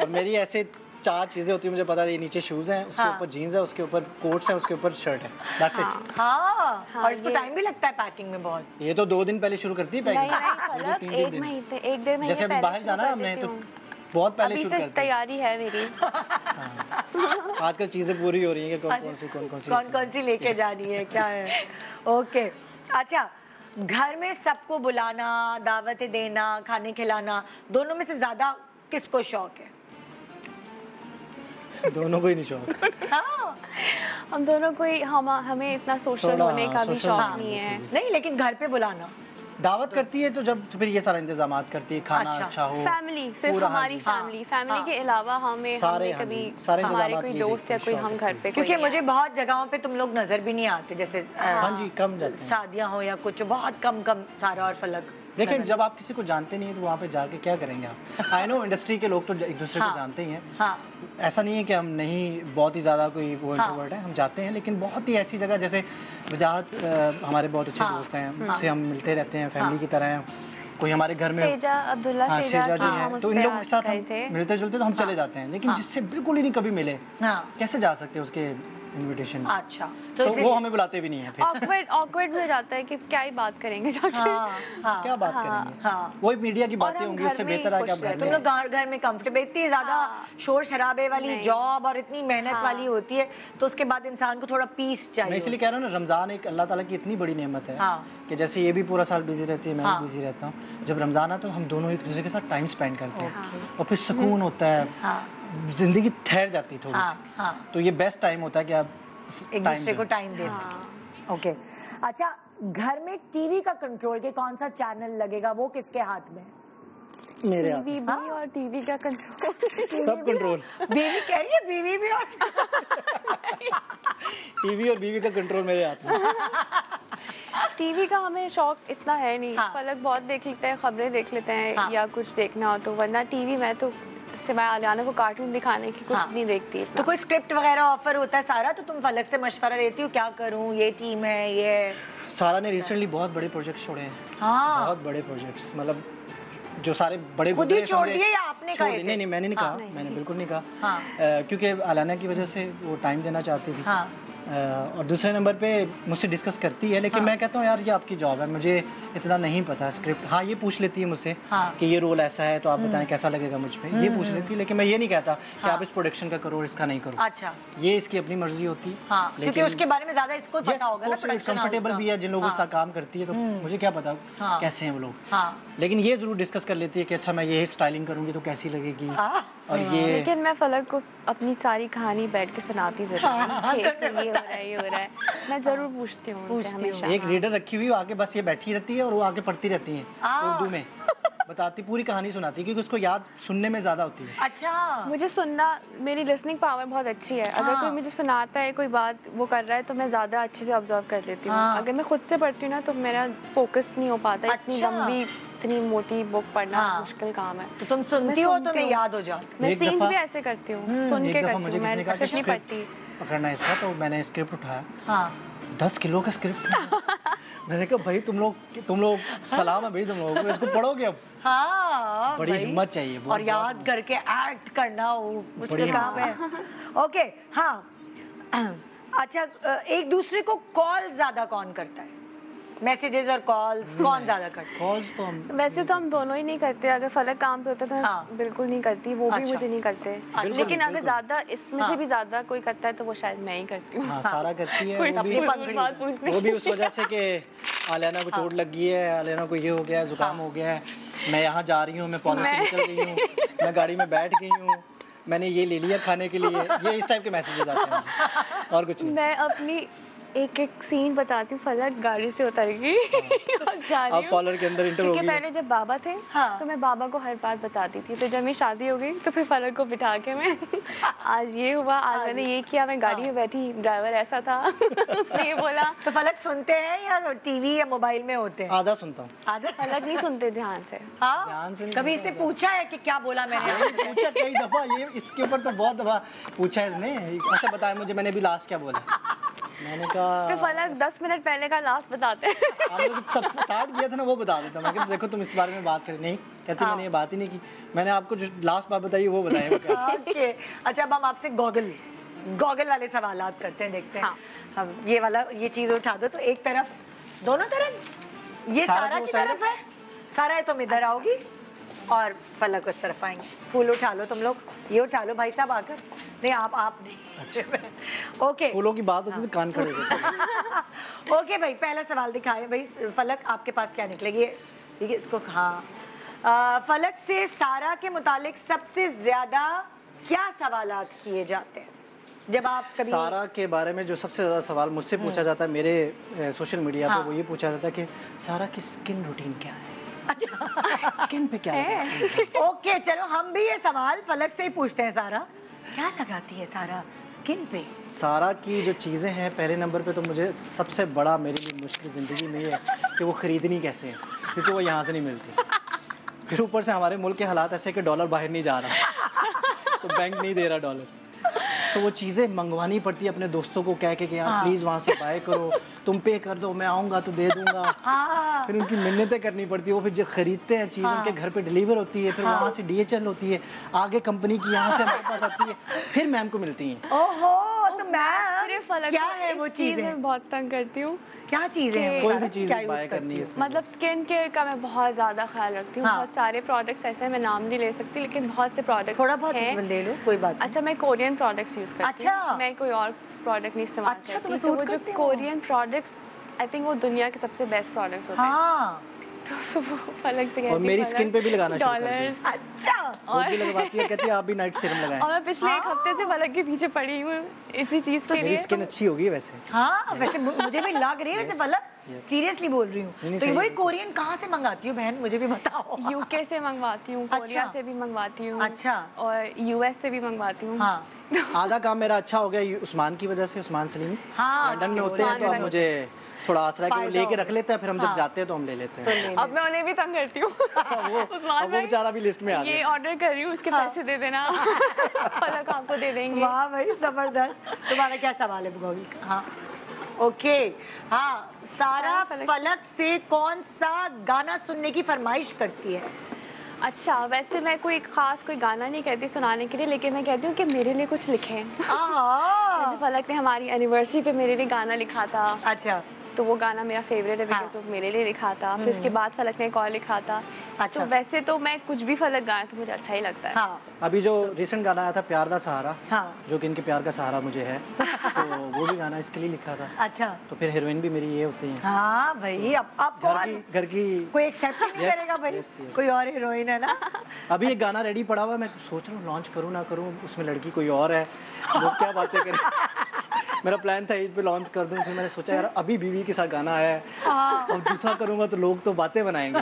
D: और मेरी ऐसे 4 चीजें होती है, मुझे पता है, नीचे शूज हैं, उसके ऊपर जीन्स है, उसके ऊपर कोट्स है, उसके ऊपर शर्ट है, दैट्स इट।
A: हाँ और इसको टाइम भी लगता है पैकिंग में बहुत।
D: ये तो 2 दिन पहले शुरू करती है पैकिंग,
E: एक महीने 1 डेढ़ महीने
D: जैसे अभी बाहर जाना है हमने तो बहुत पहले शुरू करते हैं।
E: तैयारी है मेरी।
D: आजकल चीजें पूरी हो रही हैं कि
A: कौन सी लेके जानी है, क्या है। ओके अच्छा घर में सबको बुलाना, दावतें देना, खाने खिलाना, दोनों में से ज्यादा किसको शौक है?
D: दोनों को ही नहीं शौक।
E: हाँ हम दोनों को ही, हमें इतना सोशल होने का भी शौक नहीं है।
A: नहीं लेकिन घर पे बुलाना,
D: दावत करती है तो जब फिर ये सारा इंतजामात करती है, खाना अच्छा हो,
E: फैमिली सिर्फ हमारी फैमिली के अलावा हमें कभी हमारे कोई दोस्त या कोई हम घर पे,
A: क्योंकि मुझे बहुत जगहों पे तुम लोग नजर भी नहीं आते, जैसे
D: हाँ जी कम जाते हैं,
A: शादियां हो या कुछ, बहुत कम सारा और फलक।
D: देखें जब आप किसी को जानते नहीं है तो वहाँ पे जाके क्या करेंगे आप। आई नो इंडस्ट्री के लोग तो एक दूसरे को जानते ही हैं, ऐसा नहीं है कि हम नहीं, बहुत ही ज़्यादा कोई वो इंट्रोवर्ट है, हम जाते हैं, लेकिन बहुत ही ऐसी जगह जैसे वजाहत हमारे बहुत अच्छे दोस्त हैं, उनसे हम मिलते रहते हैं, फैमिली की तरह हैं। कोई हमारे घर में सेजा जी हैं, तो इन लोगों के साथ हम मिलते जुलते तो हम चले जाते हैं, लेकिन जिससे बिल्कुल ही नहीं कभी मिले कैसे जा सकते हैं उसके इनविटेशन।
A: अच्छा
D: तो वो हमें बुलाते भी नहीं है, फिर
E: ऑकवर्ड भी हो जाता है कि क्या ही बात करेंगे जाके।
D: क्या बात करेंगे, वही मीडिया की बातें होंगी, उससे बेहतर है कि आप घर में,
A: तुम लोग घर में कंफर्टेबल, इतनी ज्यादा शोर शराबे वाली जॉब और इतनी मेहनत वाली होती है, तो उसके बाद इंसान को थोड़ा पीस चाहिए।
D: मैं इसलिए कह रहा हूँ ना, रमजान एक अल्लाह ताला की इतनी बड़ी नेमत है कि जैसे ये भी पूरा साल बिजी रहती है, मैं भी बिजी रहता हूँ, जब रमजान आता तो हम दोनों एक दूसरे के साथ टाइम स्पेंड करते हैं और फिर सुकून होता है, जिंदगी ठहर जाती है थोड़ी सी, तो ये बेस्ट टाइम होता है कि आप
A: एक दूसरे को टाइम दे सके। ओके अच्छा घर में टीवी का कंट्रोल के कौन सा चैनल लगेगा, वो किसके हाथ में?
D: मेरे हाथ
E: बीवी भी और टीवी का कंट्रोल।
D: सब कंट्रोल।
A: बीवी कह रही है, बीवी भी और
D: टीवी और बीवी का कंट्रोल मेरे हाथ में।
E: टीवी का हमें शौक इतना है नहीं।
A: हाँ।
E: फलक बहुत देख लेते हैं, खबरें देख लेते हैं,
A: हाँ।
E: या कुछ देखना हो तो, वरना टीवी मैं तो सिवाय आलियाना को कार्टून दिखाने की कुछ
A: हाँ।
E: नहीं देखती इतना।
A: तो कोई स्क्रिप्ट वगैरह ऑफर होता है सारा, तो तुम फलक से मशवरा लेती हो क्या करूं, ये टीम है ये?
D: सारा ने रिसेंटली बहुत बड़े प्रोजेक्ट्स छोड़े हैं।
A: हाँ।
D: बहुत बड़े प्रोजेक्ट्स, मतलब जो सारे बड़े
A: खुद ही छोड़ दिए या आपने कहा?
D: नहीं, मैंने नहीं कहा, मैंने बिल्कुल नहीं कहा, क्योंकि आलियाना की वजह से वो टाइम देना चाहती थी।
A: हाँ।
D: और दूसरे नंबर पे मुझसे डिस्कस करती है, लेकिन मैं कहता हूँ यार ये आपकी जॉब है, मुझे इतना नहीं पता स्क्रिप्ट। हाँ, ये पूछ लेती है मुझसे कि ये रोल ऐसा है तो आप बताएं कैसा लगेगा मुझ पे, ये पूछ लेती है, लेकिन मैं ये नहीं कहता कि आप इस प्रोडक्शन का करो और इसका नहीं करो।
A: अच्छा,
D: ये इसकी अपनी मर्जी होती है।
A: हाँ, क्योंकि उसके बारे में ज्यादा इसको पता होगा ना, प्रोडक्शन
D: कंफर्टेबल भी है जिन लोगों के साथ काम करती है, तो मुझे क्या पता कैसे हैं वो लोग। लेकिन ये जरूर डिस्कस कर लेती है कि अच्छा मैं ये स्टाइलिंग करूंगी तो कैसी लगेगी, और ये।
E: लेकिन मैं फलक को अपनी सारी कहानी बैठ के सुनाती जरूर हूँ, ये हो रहा है, मैं जरूर पूछती हूँ हमेशा।
D: एक रीडर रखी हुई आगे, बस ये बैठी रहती है और वो आगे पढ़ती रहती है उर्दू में, बताती, पूरी कहानी सुनाती है, क्योंकि उसको याद सुनने में ज्यादा होती है।
A: अच्छा,
E: मुझे सुनना, मेरी लिसनिंग पावर बहुत अच्छी है। अगर कोई मुझे सुनाता है, कोई बात वो कर रहा है, तो मैं ज़्यादा अच्छे से ऑब्जर्व कर लेती हूँ। अगर मैं खुद से पढ़ती हूँ ना, तो मेरा फोकस नहीं हो पाता। इतनी लंबी, इतनी मोटी बुक पढ़ना मुश्किल काम है।
A: तो तुम सुनती हो तो मैं याद हो जाती।
E: मैं सीन्स भी ऐसे करती हूँ, सुन के करती हूँ, मैं सिर्फ नहीं पढ़ती।
D: पकड़ना है इसका, तो मैंने स्क्रिप्ट उठाया, 10 किलो का स्क्रिप्ट। मैंने कहा भाई तुम लोग सलाम है भाई तुम लोगों को, इसको पढ़ोगे अब।
A: हाँ,
D: बड़ी हिम्मत चाहिए
A: और याद करके एक्ट करना मुश्किल काम है। ओके, हाँ। अच्छा, एक दूसरे को कॉल ज्यादा कौन करता है? मैसेजेस और कॉल्स कौन ज्यादा करता है?
D: कॉल्स तो हम,
E: वैसे तो हम दोनों ही नहीं करते। अगर फलक काम पे होता है तो मैं बिल्कुल नहीं करती, वो भी मुझे नहीं करते। लेकिन अगर ज्यादा इसमें से भी ज्यादा कोई करता है तो वो शायद मैं ही करती हूँ।
D: हाँ, सारा करती है। वो भी उस वजह से कि आलियाना को चोट लगी है, आलियाना को ये हो गया है, जुकाम हो गया है, मैं यहाँ जा रही हूँ, मैं पार्लर से निकल गई हूँ, मैं गाड़ी में बैठ गई हूँ, मैंने ये ले लिया खाने के लिए, ये इस टाइप के मैसेजेस आते हैं मुझे, और कुछ नहीं।
E: मैं अपनी एक सीन बताती हूँ। फलक गाड़ी से उतरेगी और जा रही हूँ
D: पार्लर के अंदर इंटर होगी।
E: क्योंकि पहले जब बाबा थे तो मैं बाबा को हर बात बताती थी। तो जब मेरी शादी हो गई तो फिर फलक को बिठा के मैं आज ये हुआ, आज मैंने ये किया, मैं गाड़ी में बैठी, ड्राइवर ऐसा था, उसने ये बोला।
A: तो फलक सुनते हैं या टीवी या मोबाइल में होते हैं?
D: आधा सुनता हूँ,
A: आधा।
E: फलक नहीं सुनते ध्यान से।
A: हाँ,
D: ध्यान से
A: कभी इसने पूछा है कि क्या बोला मैंने?
D: पूछा कई दफा, ये इसके ऊपर तो बहुत दफा पूछा है इसने। अच्छा बताया मुझे, मैंने भी लास्ट क्या बोला? मैंने कहा
E: तो फलक 10 मिनट पहले का लास्ट बताते हैं।
D: हमने सब स्टार्ट किया था ना, वो बता देता। मैं कहता देखो तुम इस बारे में बात करें, नहीं कहती मैंने ये बात ही नहीं की, मैंने आपको जो लास्ट बात बताई वो बताया।
A: ओके, अच्छा अब हम आपसे गॉगल वाले सवालात करते हैं, देखते हैं। अब ये वाला, ये चीज उठा दो तो एक तरफ, दोनों तरफ, ये सारा की तरफ है, सारा है, तुम इधर आओगी और फलक उस तरफ आएंगे। फूल उठा लो तुम लोग, ये उठा लो भाई साहब आकर। नहीं आप नहीं। अच्छा। ओके,
D: फूलों की बात होती है तो कान खड़े हो जाते हैं।
A: ओके भाई, पहला सवाल दिखाएं भाई। फलक आपके पास क्या निकलेगी? ठीक है, इसको फलक से सारा के मुतालिक सबसे ज्यादा क्या सवालात किए जाते हैं जब आप कभी?
D: सारा के बारे में जो सबसे ज्यादा सवाल मुझसे पूछा जाता है मेरे सोशल मीडिया पे, वो ये पूछा जाता है कि सारा की स्किन रूटीन क्या है। अच्छा, स्किन पे क्या है?
A: ओके, चलो हम भी ये सवाल फलक से ही पूछते हैं। सारा क्या लगाती है सारा स्किन पे?
D: सारा की जो चीज़ें हैं, पहले नंबर पे तो मुझे सबसे बड़ा मेरे लिए मुश्किल ज़िंदगी में ये है कि वो ख़रीदनी कैसे है, क्योंकि वो यहाँ से नहीं मिलती। फिर ऊपर से हमारे मुल्क के हालात ऐसे कि डॉलर बाहर नहीं जा रहा, तो बैंक नहीं दे रहा डॉलर, तो वो चीज़ें मंगवानी पड़ती है अपने दोस्तों को कह के कि यार प्लीज़ वहाँ से बाय करो, तुम पे कर दो, मैं आऊँगा तो दे दूँगा। फिर उनकी मिन्नतें करनी पड़ती है, वो फिर जो खरीदते हैं चीज़ उनके घर पे डिलीवर होती है, फिर वहाँ से DHL होती है, आगे कंपनी की, यहाँ से हमारे पास आती है, फिर मैम को मिलती हैं।
A: ओहो, तो मैम
E: सिर्फ फलक
A: क्या है वो चीज़ें?
E: मैं बहुत तंग करती हूँ।
A: क्या चीज़ें हैं?
D: कोई भी चीज़ बाय करनी है,
E: मतलब स्किन केयर का मैं बहुत ज़्यादा ख्याल रखती हूँ। बहुत सारे प्रोडक्ट्स ऐसे हैं, मैं नाम नहीं ले सकती, लेकिन बहुत से प्रोडक्ट्स
A: थोड़ा बहुत ले लो, कोई बात नहीं।
E: अच्छा, मैं कोरियन प्रोडक्ट्स यूज़ करती हूँ, मैं कोई और प्रोडक्ट नहीं इस्तेमाल करती। तो वो जो कोरियन प्रोडक्ट्स, आई थिंक वो दुनिया के सबसे बेस्ट प्रोडक्ट्स होते हैं। तो वो फलक से
D: और मेरी स्किन पे भी लगाना शुरू कर दिया।
A: अच्छा,
D: और भी लगवाती है, कहती है आप भी नाइट सीरम लगाएं।
E: और मैं पिछले 1 हफ्ते से फलक के पीछे पड़ी हूँ इसी चीज़ के लिए।
D: मेरी स्किन अच्छी होगी वैसे।
A: हाँ, वैसे मुझे भी लग रही है वैसे फलक। सीरियसली बोल रही हूँ। तो वही कोरियन कहाँ से मंगाती हूँ बहन, मुझे भी बताओ।
E: यूके से मंगवाती हूँ, कोरिया से भी मंगवाती हूँ,
A: अच्छा,
E: और यूएस से भी मंगवाती हूँ।
A: हाँ।
D: आधा काम मेरा अच्छा हो गया उस्मान की वजह से, उस्मान सलीम लंदन में होते हैं, तो अब मुझे थोड़ा आसरा है कि वो लेके रख लेते हैं, फिर हम जब जाते हैं तो हम ले लेते हैं।
E: अब मैं उन्हें भी तंग करती हूँ।
D: वो बेचारा भी लिस्ट में आ गया।
E: ये ऑर्डर कर रही हूँ, उसके पैसे दे देना, फलक आपको दे देंगे।
A: वाह भाई जबरदस्त। तुम्हारा क्या सवाल है भगोगी का? हाँ ओके, हाँ सारा फलक से कौन सा गाना सुनने की फरमाइश करती है?
E: अच्छा, वैसे मैं कोई खास कोई गाना नहीं कहती सुनाने के लिए, लेकिन मैं कहती हूँ कि मेरे लिए कुछ लिखें। जैसे फलक ने हमारी एनिवर्सरी पे मेरे लिए गाना लिखा था।
A: अच्छा,
E: तो वो गाना मेरा फेवरेट है, बिकॉज़ वो मेरे लिए लिखा था। फिर उसके बाद फलक ने एक और लिखा था। अच्छा। तो वैसे तो मैं कुछ भी फलक गाए तो मुझे अच्छा ही लगता है।
A: हाँ।
D: अभी जो रिसेंट गाना आया था प्यार दा सहारा,
A: हाँ।
D: जो कि इनके प्यार का सहारा मुझे है, तो वो भी गाना इसके लिए लिखा था।
A: अच्छा,
D: तो फिर हीरोइन भी मेरी ये होती है।
A: हाँ भाई, अब
D: घर की
A: कोई एक्सेप्ट नहीं करेगा भाई, कोई और हीरोइन है ना।
D: अभी एक गाना रेडी पड़ा हुआ, मैं सोच रहा हूँ लॉन्च करूँ ना करूँ, उसमें लड़की कोई और है, लोग क्या बातें करें। मेरा प्लान था ईद पे लॉन्च कर दूं, फिर मैंने सोचा यार अभी बीवी के साथ गाना है और दूसरा करूंगा तो लोग तो बातें बनाएंगे।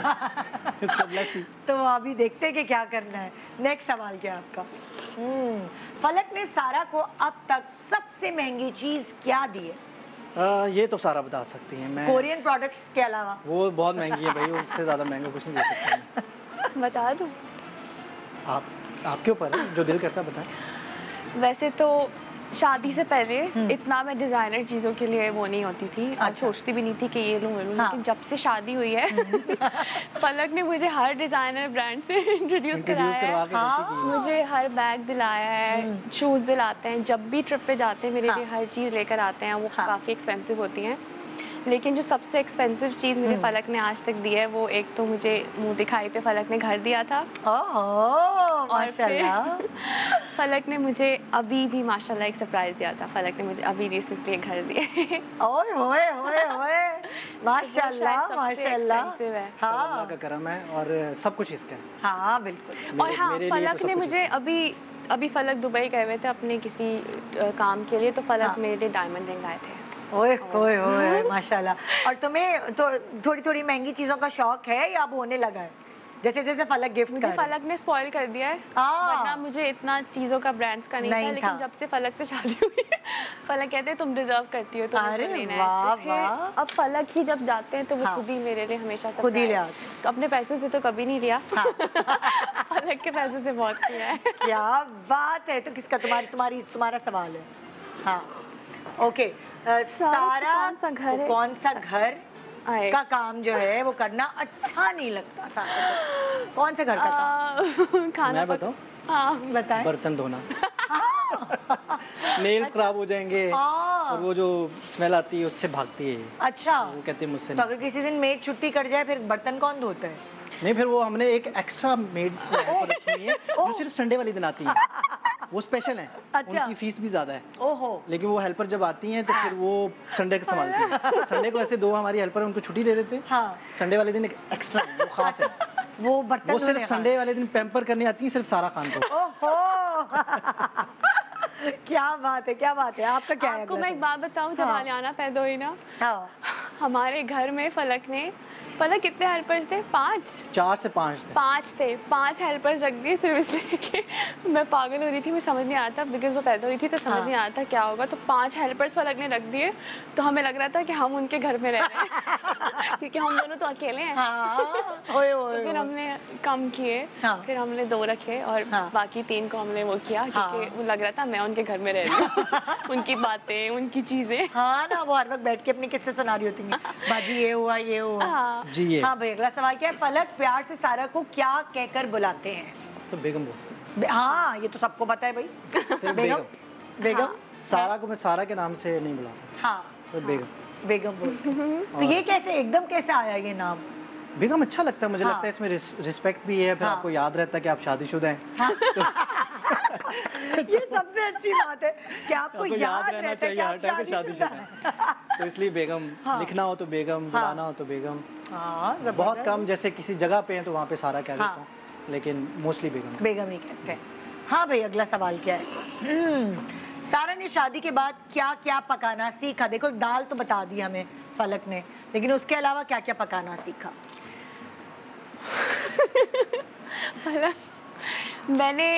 A: तो अभी देखते हैं कि क्या करना है। नेक्स्ट सवाल क्या आपका? फलक ने सारा को अब तक सबसे महंगी चीज क्या दी है?
D: ये तो सारा बता सकती हैं। मैं
A: कोरियन प्रोडक्ट्स के अलावा?
D: वो बहुत महंगी है भाई, उससे ज़्यादा महंगा कुछ नहीं दे सकते।
E: बता दूं?
D: आपके ऊपर है, जो दिल करता है बताएं।
E: वैसे तो शादी से पहले इतना मैं डिजाइनर चीजों के लिए वो नहीं होती थी। अच्छा। सोचती भी नहीं थी कि ये लूँ वो लूँ। लेकिन जब से शादी हुई है फलक ने मुझे हर डिजाइनर ब्रांड से इंट्रोड्यूस कराया है। मुझे हर बैग दिलाया है, शूज दिलाते हैं, जब भी ट्रिप पे जाते हैं मेरे लिए हर चीज लेकर आते हैं। वो काफी एक्सपेंसिव होती हैं, लेकिन जो सबसे एक्सपेंसिव चीज़ मुझे फलक ने आज तक दी है वो एक तो मुझे मुंह दिखाई पे फलक ने घर दिया था। और फिर फलक ने मुझे अभी भी माशाल्लाह एक सरप्राइज दिया था। फलक ने मुझे अभी रिसेंटली घर दिए।
A: ओए होए होए होए, माशाल्लाह माशाल्लाह।
D: अल्लाह का करम है और सब कुछ इसका है।
A: हाँ बिल्कुल।
E: और हाँ, फलक ने मुझे अभी फलक दुबई गए हुए थे अपने किसी काम के लिए, तो फलक मेरे लिए डायमंड रिंग आए थे।
A: ओए ओए ओए माशाल्लाह। और तुम्हें तो थोड़ी थोड़ी महंगी चीजों का शौक है या अब होने लगा है? जैसे जैसे फलक गिफ्ट
E: मुझे फलक ने स्पॉइल कर दिया है, वरना मुझे इतना चीजों का ब्रांड्स का नहीं था। लेकिन जब से फलक से शादी हुई है फलक कहते हैं तुम डिजर्व करती हो तो मुझे लेना है। तो फिर अब फलक ही जब जाते हैं तो वो खुद ही मेरे लिए हमेशा खुद ही ले आते। तो अपने पैसों से तो कभी नहीं लिया, फलक के पैसों से बहुत किया है।
A: क्या बात है। तो किसका? तुम्हारा सवाल है। हाँ ओके। सारा कौन सा घर का काम जो है वो करना अच्छा नहीं लगता सारा को? कौन से घर का काम?
E: खाना
D: मैं बताऊं?
E: हाँ
A: बताएं।
D: बर्तन धोना। नेल्स खराब हो जाएंगे और वो जो स्मेल आती है उससे भागती है।
A: अच्छा,
D: वो कहते हैं मुझसे।
A: तो अगर किसी दिन मेड छुट्टी कर जाए फिर बर्तन कौन धोता है?
D: नहीं, फिर वो हमने एक एक्स्ट्रा मेड रखी हुई है जो सिर्फ संडे वाली दिन आती है, वो स्पेशल है। अच्छा। उनकी फीस भी ज़्यादा है। ओहो। लेकिन वो हेल्पर जब आती हैं तो फिर वो संडे को संभालती है। संडे को ऐसे 2 हमारी हेल्पर है, उनको छुट्टी दे देते हैं। हाँ। संडे वाले दिन एक एक्स्ट्रा है, वो खास है।
A: वो बर्तन
D: वो सिर्फ संडे वाले दिन पैम्पर करने आती है सिर्फ सारा खान को।
A: ओहो। क्या बात है, क्या बात है। आपका क्या है?
E: आपको मैं एक बात बताऊं, जब आलियाना पैदा हुई ना, हमारे घर में फलक कितने हेल्पर्स थे? 5?
D: 4 से 5 थे।
E: 5 थे। 5 हेल्पर्स रख दिए सिर्फ इसलिए कि मैं पागल हो रही थी, मैं समझ नहीं आता, बिकॉज वो पैदा हुई थी तो समझ नहीं आता क्या होगा। तो 5 हेल्पर्स फलक ने रख दिए, तो हमें लग रहा था कि हम उनके घर में रह रहे हैं क्योंकि हम दोनों तो अकेले हैं। तो फिर हमने कम किए, फिर हमने 2 रखे और बाकी 3 को हमने वो किया क्योंकि वो लग रहा था मैं उनके घर में रह रही हूँ। उनकी बातें, उनकी चीजें।
A: हाँ ना, वो हर वक्त बैठ के अपने किस्से सुना रही होती हैं, बाजी ये हुआ ये हुआ।
D: जी ये।
A: हाँ भाई, अगला सवाल क्या है? फलक प्यार से सारा को क्या कहकर बुलाते हैं?
D: तो बेगम को।
A: हाँ, ये तो सबको पता है भाई।
D: सिर्फ
A: बेगम।
D: सारा को मैं सारा के नाम से नहीं बुलाता।
A: हाँ,
D: तो
A: बेगम बोल। तो ये कैसे एकदम कैसे आया ये नाम?
D: बेगम अच्छा लगता है, मुझे लगता है इसमें रिस्पेक्ट भी है, फिर आपको याद रहता है कि आप शादीशुदा हैं।
A: ये सबसे अच्छी बात है कि आपको याद
D: रहना चाहिए हर टाइम पे शादीशुदा हैं। तो इसलिए बेगम। लिखना हो तो बेगम, बुलाना हो तो बेगम। बहुत कम, जैसे किसी जगह पे हैं तो वहाँ पे सारा कह देता हूँ, लेकिन मोस्टली बेगम
A: ही कहते हैं। हाँ भाई, अगला सवाल क्या है? सारा ने शादी के बाद क्या क्या पकाना सीखा? देखो दाल तो बता दी हमें फलक ने, लेकिन उसके अलावा क्या क्या पकाना सीखा?
E: मैंने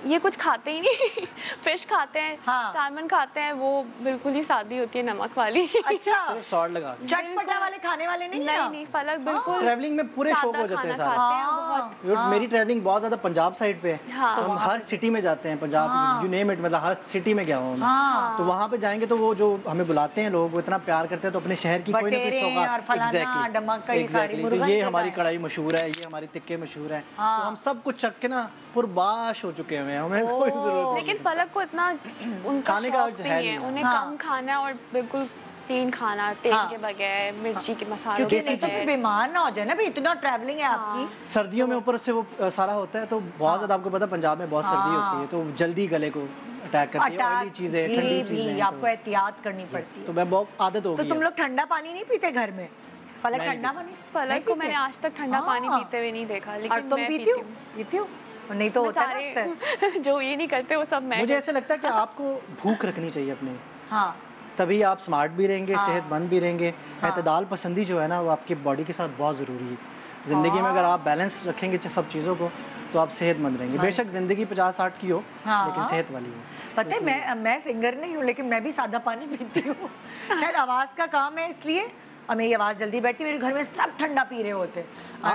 E: ये कुछ खाते ही नहीं फिश खाते हैं,
A: हाँ।
E: सैल्मन खाते हैं, वो बिल्कुल ही सादी होती है नमक वाली।
A: अच्छा,
D: सिर्फ सॉल्ट लगा के।
A: चटपटा वाले खाने वाले नहीं?
E: नहीं नहीं, फलक बिल्कुल
D: ट्रैवलिंग में पूरे शौक हो जाते हैं सारे।
E: बहुत।
D: मेरी ट्रैवलिंग बहुत ज्यादा पंजाब साइड पे है।
E: हाँ।
D: तो हम हर सिटी में जाते हैं पंजाब, यू नेम इट, मतलब हर सिटी में गया हूँ मैं। तो वहाँ पे जाएंगे तो वो जो हमें बुलाते हैं लोग, वो इतना प्यार करते हैं, तो अपने शहर की कोई ना कोई सौगात। एग्जैक्टली, तो ये हमारी कढ़ाई मशहूर है, ये हमारी टिक्के मशहूर है, तो हम सब कुछ चख के ना पुरबाश हो चुके हैं, हमें कोई जरूरत नहीं।
E: लेकिन फलक को इतना उनका
D: खाने का अर्ज है नहीं,
E: उन्हें कम खाना है और बिल्कुल क्लीन खाना, तेल के बगैर, मिर्ची के मसालों के
A: बगैर। क्योंकि बीमार ना हो जाए ना भाई, इतना ट्रैवलिंग है आपकी।
D: सर्दियों में ऊपर से वो सारा होता है, तो बहुत ज्यादा आपको पता पंजाब में बहुत सर्दी होती है, तो जल्दी गले को अटैक करती है, ऑयली चीजें, ठंडी चीजें,
A: आपको एहतियात करनी पड़ती है।
D: तो मैं बहुत आदत हो गई।
A: तो तुम लोग ठंडा पानी नहीं पीते घर में? फलक ठंडा पानी?
E: फलक को मैंने आज तक ठंडा पानी पीते हुए नहीं देखा, लेकिन
A: तुम
E: मैं
A: पीती हो? नहीं तो होता है
E: सारे जो ये नहीं करते वो सब मैं।
D: मुझे ऐसा लगता है कि आपको भूख रखनी चाहिए अपने,
A: हाँ,
D: तभी आप स्मार्ट भी रहेंगे, सेहतमंद भी रहेंगे। एतदाल पसंदी जो है ना, वो आपकी बॉडी के साथ बहुत ज़रूरी है। ज़िंदगी में अगर आप बैलेंस रखेंगे सब चीज़ों को, तो आप सेहतमंद रहेंगे। बेशक ज़िंदगी 50-60 की हो, लेकिन सेहत वाली हो।
A: पता है मैं सिंगर नहीं हूँ, लेकिन मैं भी सादा पानी पीती हूँ। शायद आवाज़ का काम है इसलिए, और मेरी आवाज़ जल्दी बैठती, मेरे घर में सब ठंडा पी रहे होते हैं,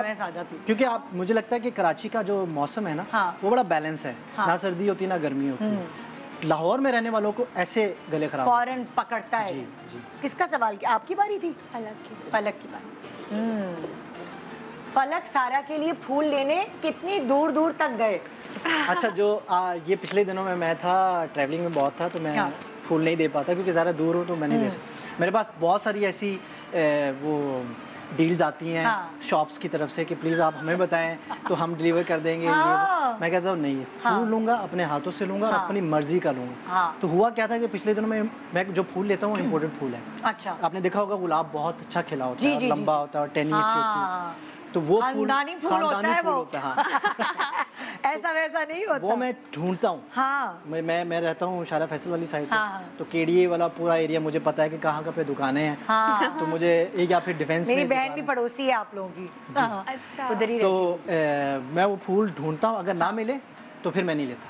A: मैं सादा पी।
D: क्योंकि आप, मुझे लगता है कि कराची का जो मौसम है ना, वो बड़ा बैलेंस है, ना सर्दी होती ना गर्मी होती है। लाहौर में रहने वालों को ऐसे गले खराब
A: फौरन पकड़ता है।
D: जी जी।
A: किसका सवाल किया? आपकी बारी थी? फलक की बारी। फलक सारा के लिए फूल लेने कितनी दूर दूर तक गए?
D: अच्छा, जो ये पिछले दिनों में मैं था, ट्रैवलिंग में बहुत था, तो मैं फूल नहीं दे पाता क्योंकि ज़्यादा दूर हो, तो मैं नहीं दे सकता। मेरे पास बहुत सारी ऐसी वो डील्स आती हैं शॉप्स की तरफ से कि प्लीज़ आप हमें बताएं तो हम डिलीवर कर देंगे। ये मैं कहता हूँ नहीं, फूल लूँगा अपने हाथों से लूँगा और अपनी मर्जी का लूँगा। तो हुआ क्या था कि पिछले दिनों में मैं जो फूल लेता हूँ इम्पोर्टेड फूल है।
A: अच्छा,
D: आपने देखा होगा गुलाब बहुत अच्छा खिला होता है, लंबा होता है और टहनी अच्छी होती है, तो वो
A: खानदानी फूल होता है वो।
D: हाँ।
A: ऐसा वैसा नहीं होता।
D: वो मैं ढूंढता हूँ।
A: हाँ।
D: मैं रहता हूँ शारा फैसल वाली साइड पे, तो केडीए वाला पूरा एरिया मुझे पता है कि कहाँ कहाँ पे दुकानें हैं। हाँ। तो मुझे एक या फिर डिफेंस
A: मेरी बहन भी पड़ोसी है आप लोगों की।
E: अच्छा।
A: उधर ही
D: मैं वो फूल ढूंढता हूँ, अगर ना मिले तो फिर मैं नहीं लेता।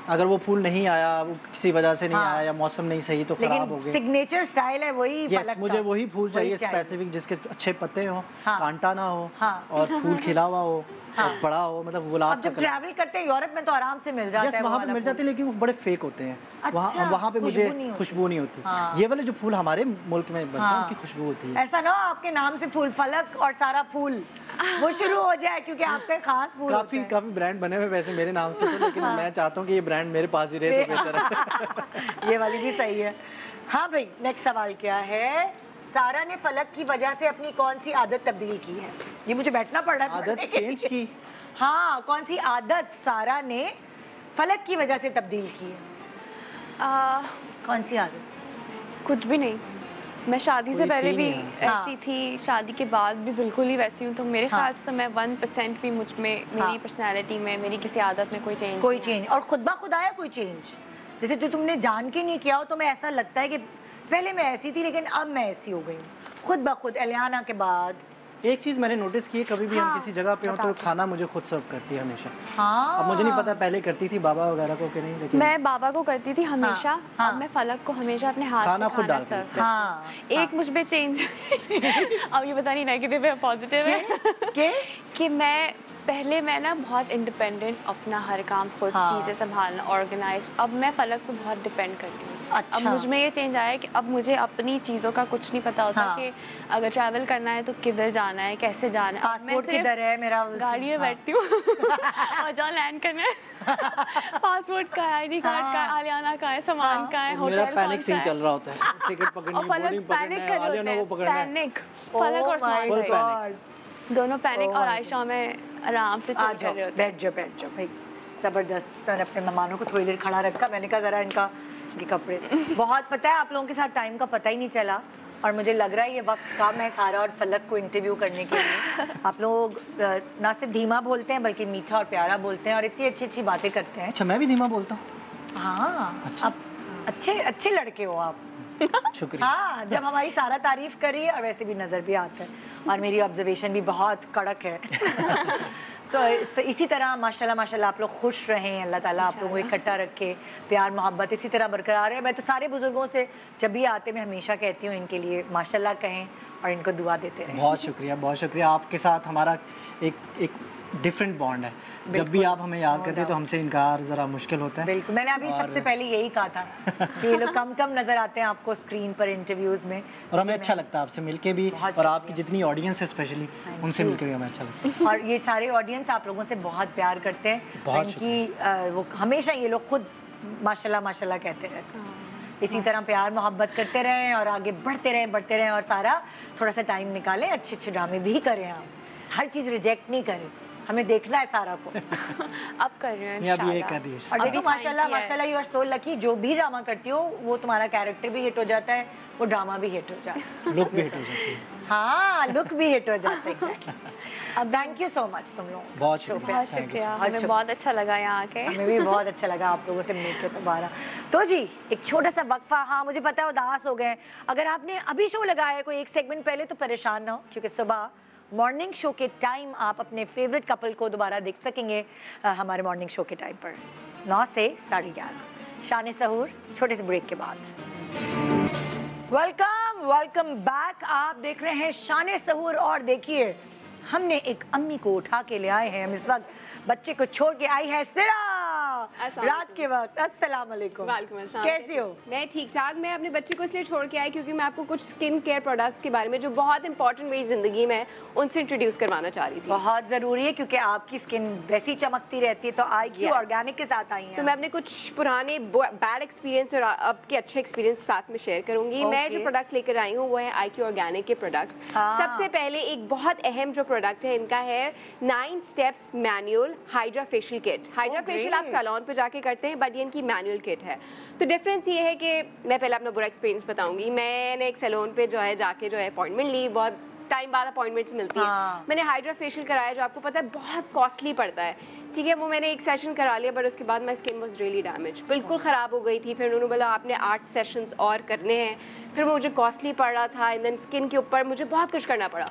D: अगर वो फूल नहीं आया, वो किसी वजह से नहीं आया या मौसम नहीं सही, तो खराब हो गए।
A: सिग्नेचर स्टाइल है वही फलक का।
D: मुझे वही फूल चाहिए स्पेसिफिक, जिसके अच्छे पत्ते हो, कांटा ना हो, और फूल खिला हुआ हो, और बड़ा हो, मतलब गुलाब का।
A: जब ट्रैवल करते हैं यूरोप में तो आराम से मिल जाता है।
D: वहाँ पे मिल जाते हैं, लेकिन वो बड़े फेक होते हैं। वहाँ पे मुझे खुशबू नहीं होती। ये वाले जो फूल हमारे मुल्क में बनते हैं, उनकी खुशबू होती है।
A: ऐसा ना हो आपके नाम से फूल फलक और सारा फूल वो शुरू हो जाए, क्योंकि आपके खास फूल
D: काफी ब्रांड बने हुए वैसे मेरे नाम से, तो लेकिन मैं चाहता हूँ कि ये ब्रांड मेरे पास ही रहे तो बेहतर है।
A: ये वाली भी सही है। हाँ भाई, नेक्स्ट सवाल क्या है? सारा ने फलक की वजह से अपनी कौन सी आदत तब्दील की है? ये मुझे बैठना पड़ रहा है।
D: आदत चेंज की?
A: हाँ, कौन सी आदत सारा ने फलक की वजह से तब्दील की है? कौन सी आदत?
E: कुछ भी नहीं। मैं शादी से पहले भी ऐसी थी, शादी के बाद भी बिल्कुल ही वैसी हूँ। तो मेरे ख्याल से तो मैं 1% भी मुझ में, मेरी पर्सनैलिटी में, मेरी किसी आदत में कोई चेंज
A: और खुद ब खुद आया कोई चेंज? जैसे जो तुमने जान के नहीं किया हो, तो मैं ऐसा लगता है कि पहले मैं ऐसी थी लेकिन अब मैं ऐसी हो गई हूँ खुद ब खुद एलियाना के बाद।
D: एक चीज़ मैंने नोटिस की है, कभी भी हम किसी जगह पे हो तो खाना मुझे खुद सर्व करती है हमेशा।
A: हाँ।
D: अब मुझे नहीं पता पहले करती थी बाबा वगैरह को कि नहीं, लेकिन
E: मैं बाबा को करती थी हमेशा। अब मैं फलक को हमेशा अपने हाथ
D: खाना
E: से
D: खुद
E: खाना
D: डालती
E: सर्व। हाँ। एक मुझ में चेंज अब ये पता नहीं नेगेटिव है पॉजिटिव है कि मैं ना बहुत इंडिपेंडेंट, अपना हर काम खुद चीज़ें संभालना, ऑर्गेनाइज। अब मैं फलक पे बहुत डिपेंड करती हूँ।
A: अच्छा।
E: अब मुझ में ये चेंज आया है कि अब मुझे अपनी चीज़ों का कुछ नहीं पता होता कि अगर ट्रैवल करना है तो किधर जाना है, कैसे जाना है।
A: पासपोर्ट किधर है मेरा?
E: गाड़ी में बैठती हूँ और जहाँ लैंड करना है पासपोर्ट का है, ID कार्ड का है, आलियाना का है, सामान का है, होटल
D: मेरा पैनिक सीन चल रहा होता है, टिकट पकड़नी, बोर्डिंग पकड़ना है, आलियाना को पकड़ना है।
E: पैनिक, फलक और स्मार्ट दोनों पैनिक और आयशा में आराम से चल रहे होते।
A: बैठ जाओ भाई, जबरदस्त। मैंने अपने मेहमानों को थोड़ी देर खड़ा रखा, मैंने कहा जरा इनका ये कपड़े बहुत पता है, आप लोगों के साथ टाइम का पता ही नहीं चला, और मुझे लग रहा है ये वक्त कम है सारा और फलक को इंटरव्यू करने के लिए। आप लोग ना सिर्फ धीमा बोलते हैं बल्कि मीठा और प्यारा बोलते हैं और इतनी अच्छी अच्छी बातें करते हैं।
D: अच्छा, मैं भी धीमा बोलता हूँ?
A: हाँ
D: अच्छा।
A: आप अच्छे अच्छे लड़के हो आप।
D: शुक्रिया।
A: हाँ, जब हमारी सारा तारीफ करी और वैसे भी नज़र भी आता है और मेरी ऑब्जर्वेशन भी बहुत कड़क है। इसी तरह माशाल्लाह माशाल्लाह आप लोग खुश रहें, अल्लाह ताला आप लोगों को इकट्ठा रखे, प्यार मोहब्बत इसी तरह बरकरार है। मैं तो सारे बुजुर्गों से जब भी आते मैं हमेशा कहती हूँ इनके लिए माशाल्लाह कहें और इनको दुआ देते रहें।
D: बहुत शुक्रिया। आपके साथ हमारा एक डिफरेंट बॉन्ड है। जब भी आप हमें याद करते हैं तो हमसे इनकार ज़रा मुश्किल होता है।
A: बिल्कुल, मैंने अभी सबसे पहले यही कहा था कि ये लोग कम नज़र आते हैं आपको स्क्रीन पर इंटरव्यूज़ में,
D: और हमें अच्छा लगता है आपसे मिलके भी, और आपकी जितनी ऑडियंस है स्पेशली उनसे मिलके भी हमें अच्छा लगता है।
A: और ये सारे ऑडियंस आप लोगों से बहुत प्यार करते हैं, इनकी वो हमेशा ये लोग खुद माशाल्लाह माशाल्लाह कहते रहते हैं। इसी तरह प्यार मोहब्बत करते रहें और आगे बढ़ते रहें और सारा थोड़ा सा टाइम निकालें, अच्छे ड्रामे भी करें। आप हर चीज़ रिजेक्ट नहीं करें, हमें देखना है सारा को।
E: अब कर रहे हैं
D: अब ये कर रही है।
A: और देखो माशाल्लाह यू आर सो लकी, जो भी ड्रामा करती हो वो तुम्हारा कैरेक्टर भी हिट हो जाता है, वो ड्रामा भी हिट हो जाता है,
D: लुक भी हिट हो जाती है।
A: हाँ, लुक भी हिट हो जाता है। अब थैंक यू सो मच तुम लोग,
D: बहुत शुक्रिया।
E: हमें बहुत अच्छा लगा यहाँ आके।
A: हमें भी बहुत अच्छा लगा आप लोगों से मिलकर दोबारा। तो जी एक छोटा सा वक्फा, हाँ मुझे पता है उदास हो गए, अगर आपने अभी शो लगाया है कोई एक सेगमेंट पहले तो परेशान ना हो, क्योंकि सुबह मॉर्निंग शो के टाइम आप अपने फेवरेट कपल को दोबारा देख सकेंगे हमारे मॉर्निंग शो के टाइम पर 9 से 11:30 शान सहूर, छोटे से ब्रेक के बाद। Welcome back. आप देख रहे हैं शान सहूर और देखिए हमने एक अम्मी को उठा के ले आए हैं, हम इस वक्त बच्चे को छोड़ के आई है सिरा रात के वक्त। अस्सलाम वालेकुम।
F: वालेकुम अस्सलाम।
A: कैसी हो?
F: मैं ठीक ठाक। मैं अपने बच्चे को इसलिए छोड़ के आई क्योंकि मैं आपको कुछ स्किन केयर प्रोडक्ट्स के बारे में जो बहुत इंपॉर्टेंट मेरी ज़िंदगी में उनसे इंट्रोड्यूस करवाना चाह रही थी।
A: बहुत ज़रूरी है क्योंकि आपकी स्किन वैसी चमकती रहती है, तो IQ ऑर्गेनिक के साथ आई हैं।
F: तो मैं अपने कुछ पुराने बैड एक्सपीरियंस और अब के अच्छे एक्सपीरियंस साथ में शेयर करूंगी। मैं जो प्रोडक्ट्स लेकर आई हूँ वो है IQ ऑर्गेनिक के प्रोडक्ट्स। सबसे पहले एक बहुत अहम जो प्रोडक्ट है इनका है 9 steps manual hydra facial kit. Hydra facial आप सैलून पे जाके करते हैं, बट ये इनकी मैनुअल किट है। तो डिफरेंस ये है कि मैं पहले अपना बुरा एक्सपीरियंस बताऊंगी। मैंने एक सैलून पे जो है जाके जो है अपॉइंटमेंट ली, बहुत टाइम बाद अपॉइंटमेंट्स मिलती है। मैंने हाइड्रा फेशियल कराया जो आपको पता है बहुत कॉस्टली पड़ता है, ठीक है। वो मैंने एक सेशन करा लिया, बट उसके बाद my skin was really damage, बिल्कुल ख़राब हो गई थी। फिर उन्होंने बोला आपने 8 सेशंस और करने हैं। फिर मुझे कॉस्टली पड़ रहा था, एंड देन स्किन के ऊपर मुझे बहुत कुछ करना पड़ा।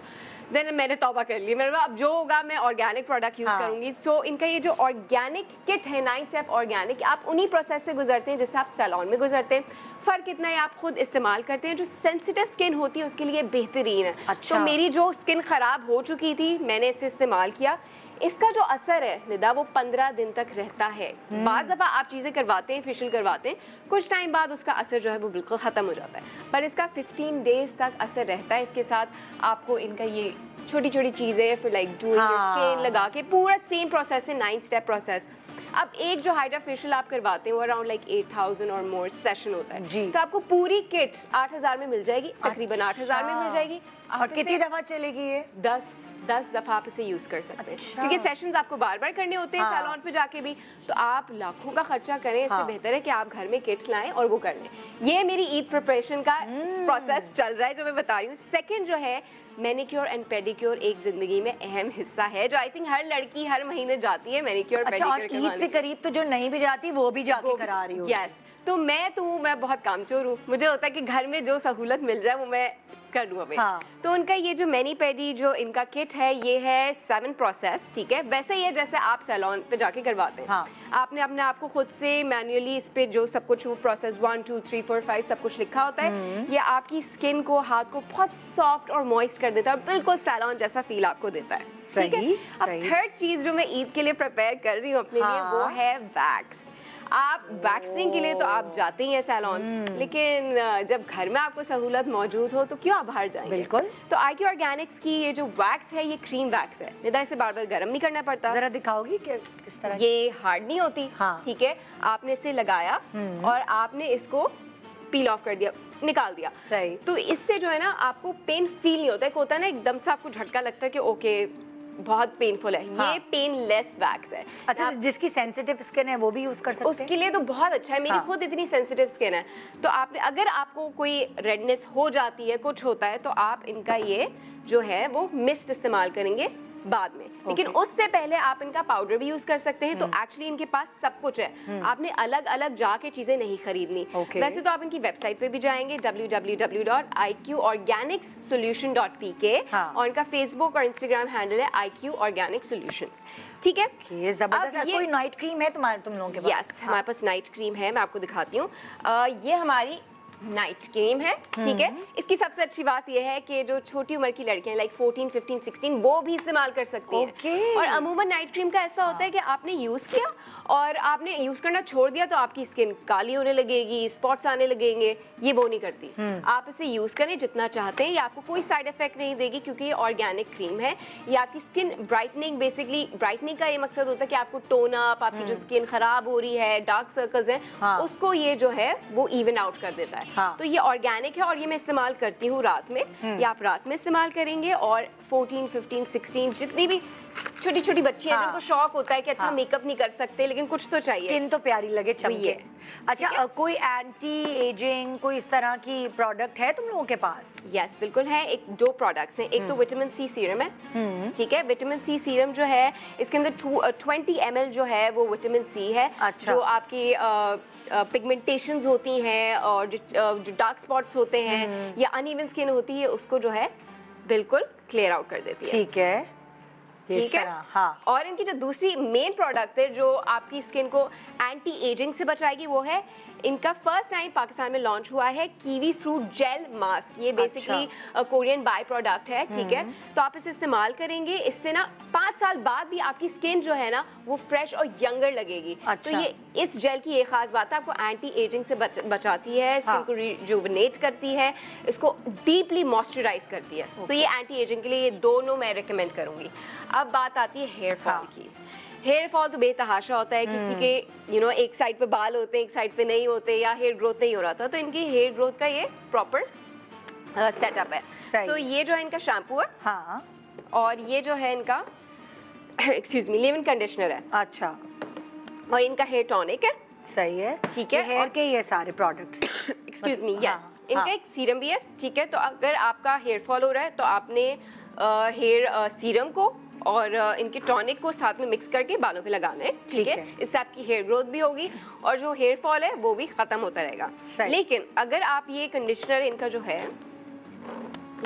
F: देन मैंने तौबा कर ली, मैंने बोला अब जो होगा मैं ऑर्गेनिक प्रोडक्ट यूज़ करूँगी। सो इनका ये जो ऑर्गेनिक किट है 9 स्टेप ऑर्गेनिक, आप उन्हीं प्रोसेस से गुजरते हैं जिससे आप सैलून में गुजरते हैं। फ़र्क इतना है आप खुद इस्तेमाल करते हैं, जो सेंसिटिव स्किन होती है उसके लिए बेहतरीन है।
A: अच्छा।
F: तो मेरी जो स्किन ख़राब हो चुकी थी मैंने इसे इस्तेमाल किया। इसका जो असर है निदा वो 15 दिन तक रहता है। बाज़ दफ़ा आप चीज़ें करवाते हैं, फेशियल करवाते हैं, कुछ टाइम बाद उसका असर जो है वो बिल्कुल ख़त्म हो जाता है, पर इसका 15 डेज तक असर रहता है। इसके साथ आपको इनका ये छोटी छोटी चीज़ें फिर लाइक डूइंग योर स्किन लगा के पूरा सेम प्रोसेस है, 9 स्टेप प्रोसेस। अब एक जो हाइड्रा फेशियल आप करवाते हैं वो अराउंड लाइक 8000 और मोर सेशन होता है जी। तो आपको पूरी किट 8000 में मिल जाएगी, तकरीबन 8000 में मिल जाएगी।
A: और कितनी दफ़ा चलेगी ये?
F: 10 दफ़ा आप इसे यूज़ कर सकते हैं। क्योंकि सेशंस आपको बार बार करने होते हैं सैलून पे जाके भी, तो आप लाखों का खर्चा करें, इससे बेहतर है कि आप घर में किट लाएं और वो कर लें। ये मेरी ईद प्रिपरेशन का प्रोसेस चल रहा है जो मैं बता रही हूँ। सेकेंड जो है मैनिक्योर एंड पेडिक्योर एक ज़िंदगी में अहम हिस्सा है, जो आई थिंक हर लड़की हर महीने जाती है मैनिक्योर पेडिक्योर।
A: अच्छा, ईद से करीब तो जो नहीं भी जाती वो भी जाके करा रही हूँ।
F: यस, तो मैं बहुत कामचोर हूँ, मुझे होता है कि घर में जो सहूलत मिल जाए वो मैं कर लूँ अभी। तो उनका ये जो मैनी पेडी जो इनका किट है ये है 7 प्रोसेस, ठीक है। वैसे ही है जैसे आप सैलून पे जाके करवाते हैं। आपने अपने आप को खुद से मैन्युअली इस पे जो सब कुछ वो प्रोसेस 1 2 3 4 5 सब कुछ लिखा होता है। ये आपकी स्किन को, हाथ को बहुत सॉफ्ट और मॉइस्ट कर देता है, बिल्कुल सैलून जैसा फील आपको देता है, ठीक है। अब थर्ड चीज जो मैं ईद के लिए प्रिपेयर कर रही हूँ अपने लिए वो है वैक्स। आप वैक्सिंग के लिए तो आप जाते ही हैं सैलून, लेकिन जब घर में आपको सहूलत मौजूद हो तो क्यों आप बाहर जाएंगे।
A: बिल्कुल।
F: तो IQ ऑर्गेनिक्स की ये जो वैक्स है ये क्रीम वैक्स है, निदा इसे बार बार गर्म नहीं करना पड़ता।
A: जरा दिखाओगी कि किस तरह?
F: ये हार्ड नहीं होती, ठीक है। आपने इसे लगाया और आपने इसको पील ऑफ कर दिया, निकाल दिया,
A: सही।
F: तो इससे जो है ना आपको पेन फील नहीं होता है। होता है ना एकदम से आपको झटका लगता है कि ओके बहुत पेनफुल है। ये पेनलेस वैक्स है।
A: अच्छा, जिसकी सेंसिटिव स्किन है वो भी यूज कर सकते हैं?
F: उसके लिए तो बहुत अच्छा है। मेरी खुद इतनी सेंसिटिव स्किन है, तो आपने अगर आपको कोई रेडनेस हो जाती है, कुछ होता है, तो आप इनका ये जो है वो मिस्ट इस्तेमाल करेंगे बाद में। लेकिन उससे पहले आप इनका पाउडर भी यूज कर सकते हैं। तो एक्चुअली इनके पास सब कुछ है, आपने अलग अलग जाके चीजें नहीं खरीदनी। वैसे तो आप इनकी वेबसाइट पे भी जाएंगे www.iqorganicsolution.pk और इनका फेसबुक और इंस्टाग्राम हैंडल है IQ Organic Solutions। ठीक है,
A: ये जबरदस्त है। कोई नाइट क्रीम है तुम लोगों के पास?
F: यस, हमारे पास नाइट क्रीम है, मैं आपको दिखाती हूँ। ये हमारी नाइट क्रीम है, ठीक है। इसकी सबसे अच्छी बात यह है कि जो छोटी उम्र की लड़कियां लाइक 14, 15, 16 वो भी इस्तेमाल कर सकती हैं। और अमूमन नाइट क्रीम का ऐसा होता है कि आपने यूज किया और आपने यूज करना छोड़ दिया तो आपकी स्किन काली होने लगेगी, स्पॉट्स आने लगेंगे, ये वो नहीं करती। आप इसे यूज करें जितना चाहते हैं, ये आपको कोई साइड इफेक्ट नहीं देगी क्योंकि ये ऑर्गेनिक क्रीम है। ये आपकी स्किन ब्राइटनिंग, बेसिकली ब्राइटनिंग का ये मकसद होता है कि आपको टोन अप, आपकी जो स्किन खराब हो रही है, डार्क सर्कल्स हैं, उसको ये जो है वो इवन आउट कर देता है। तो ये ऑर्गेनिक है और ये मैं इस्तेमाल करती हूँ रात में। ये आप रात में इस्तेमाल करेंगे और 14, 15, 16 जितनी भी छोटी छोटी बच्ची हैं जिनको शौक होता है कि अच्छा मेकअप नहीं कर सकते लेकिन कुछ तो चाहिए,
A: स्किन तो प्यारी लगे, चमके। अच्छा, कोई एंटी एजिंग कोई इस तरह की प्रोडक्ट है तुम लोगों के पास?
F: यस, बिल्कुल है। एक 2 प्रोडक्ट्स हैं। एक तो विटामिन सी सीरम है, ठीक है। विटामिन सी सीरम जो है इसके अंदर 20 ml जो है वो विटामिन सी है। जो आपकी पिगमेंटेशंस होती हैं और जो डार्क स्पॉट्स होते हैं या अनइवन स्किन होती है उसको जो है बिल्कुल क्लियर आउट कर देती है।
A: ठीक है,
F: ठीक है। हाँ। और इनकी जो दूसरी मेन प्रोडक्ट है जो आपकी स्किन को एंटी एजिंग से बचाएगी वो है इनका फर्स्ट टाइम पाकिस्तान में लॉन्च हुआ है कीवी फ्रूट जेल मास्क। ये बेसिकली कोरियन बाय प्रोडक्ट है, ठीक है। तो आप इसे इस्तेमाल करेंगे, इससे ना 5 साल बाद भी आपकी स्किन जो है ना वो फ्रेश और यंगर लगेगी। तो ये इस जेल की ये खास बात है, आपको एंटी एजिंग से बचाती है, स्किन को रिजुविनेट करती है, इसको डीपली मॉइस्चराइज करती है। सो ये एंटी एजिंग के लिए ये दोनों मैं रिकमेंड करूंगी। अब बात आती है हेयर फॉल की। हेयर फॉल तो बेतहाशा होता है, किसी के एक साइड पे बाल होते हैं, एक साइड पे नहीं होते, या हेयर ग्रोथ नहीं हो रहा था, तो इनकी हेयर ग्रोथ का ये प्रॉपर सेटअप है। सो ये जो है इनका शैम्पू है, हाँ, और ये जो है इनका excuse me live in conditioner है।
A: अच्छा,
F: और इनका हेयर टॉनिक है।
A: सही है,
F: ठीक है।
A: हेयर के ये सारे प्रोडक्ट्स
F: एक्सक्यूज मी, यस, इनका एक सीरम भी है, ठीक है। तो अगर आपका हेयर फॉल हो रहा है तो आपने हेयर सीरम को और इनके टॉनिक को साथ में मिक्स करके बालों पे लगाना है, ठीक है। इससे आपकी हेयर ग्रोथ भी होगी और जो हेयर फॉल है वो भी खत्म होता रहेगा। लेकिन अगर आप ये कंडीशनर इनका जो है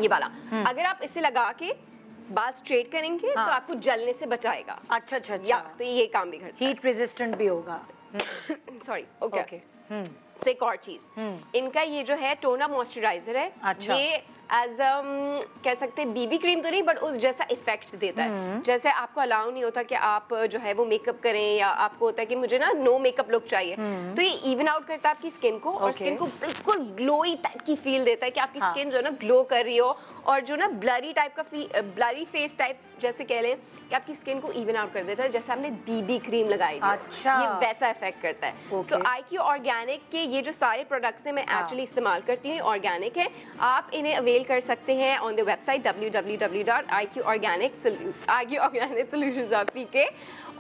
F: ये वाला, अगर आप इसे लगा के बाल स्ट्रेट करेंगे तो आपको जलने से बचाएगा।
A: अच्छा अच्छा,
F: या तो ये काम भी करता है,
A: हीट रेजिस्टेंट भी होगा।
F: Sorry, okay. सो एक और चीज, इनका ये जो है टोनर मॉइस्चराइजर है। अच्छा। ये एज कह सकते हैं बीबी क्रीम तो नहीं बट उस जैसा इफेक्ट देता है। जैसे आपको अलाउ नहीं होता कि आप जो है वो मेकअप करें, या आपको होता है कि मुझे ना नो मेकअप लुक चाहिए, तो ये इवन आउट करता है आपकी स्किन को और स्किन को बिल्कुल ग्लोई टाइप की फील देता है कि आपकी स्किन जो है ना ग्लो कर रही हो, और जो ना ब्लरी टाइप का ब्लरी फेस टाइप जैसे कह लें कि आपकी स्किन को इवन आउट कर देता है, जैसे आपने बीबी क्रीम लगाई है। अच्छा, ये वैसा इफेक्ट करता है। सो IQ ऑर्गेनिक के ये जो सारे प्रोडक्ट्स हैं मैं एक्चुअली इस्तेमाल करती हूँ, ऑर्गेनिक है। आप इन्हें अवेल कर सकते हैं ऑन द वेबसाइट www.iqorganicsolutions.pk।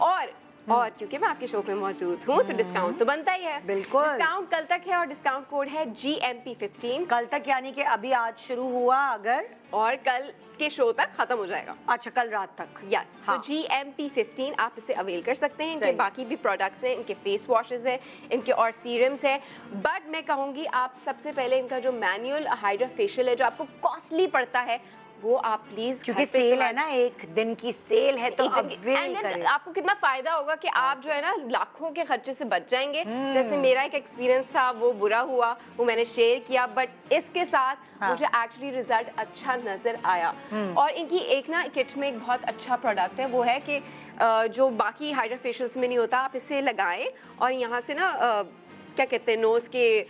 F: और क्योंकि मैं आपके शो पे मौजूद हूँ तो डिस्काउंट तो बनता ही है।
A: बिल्कुल,
F: डिस्काउंट कल तक है और डिस्काउंट कोड है GMP15।
A: कल तक यानी कि अभी आज शुरू हुआ अगर,
F: और कल के शो तक खत्म हो जाएगा।
A: अच्छा, कल रात तक।
F: यस, सो GMP15 आप इसे अवेल कर सकते हैं। इनके बाकी भी प्रोडक्ट्स हैं, इनके फेस वॉशेस हैं, इनके और सीरम्स हैं। बट मैं कहूँगी आप सबसे पहले इनका जो मैनुअल हाइड्रा फेशियल है जो आपको कॉस्टली पड़ता है वो आप प्लीज,
A: क्योंकि सेल है ना, एक दिन की सेल है तो अवेल करें।
F: आपको कितना फायदा होगा कि आप जो है ना लाखों के खर्चे से बच जाएंगे। जैसे मेरा एक एक्सपीरियंस था, वो बुरा हुआ, वो मैंने शेयर किया, बट इसके साथ मुझे एक्चुअली रिजल्ट अच्छा नजर आया। और इनकी एक ना किट में एक बहुत अच्छा प्रोडक्ट है, वो है कि जो बाकी हाइड्रा फेशियल्स में नहीं होता, आप इसे लगाएं और यहाँ से ना क्या कहते हैं नोज के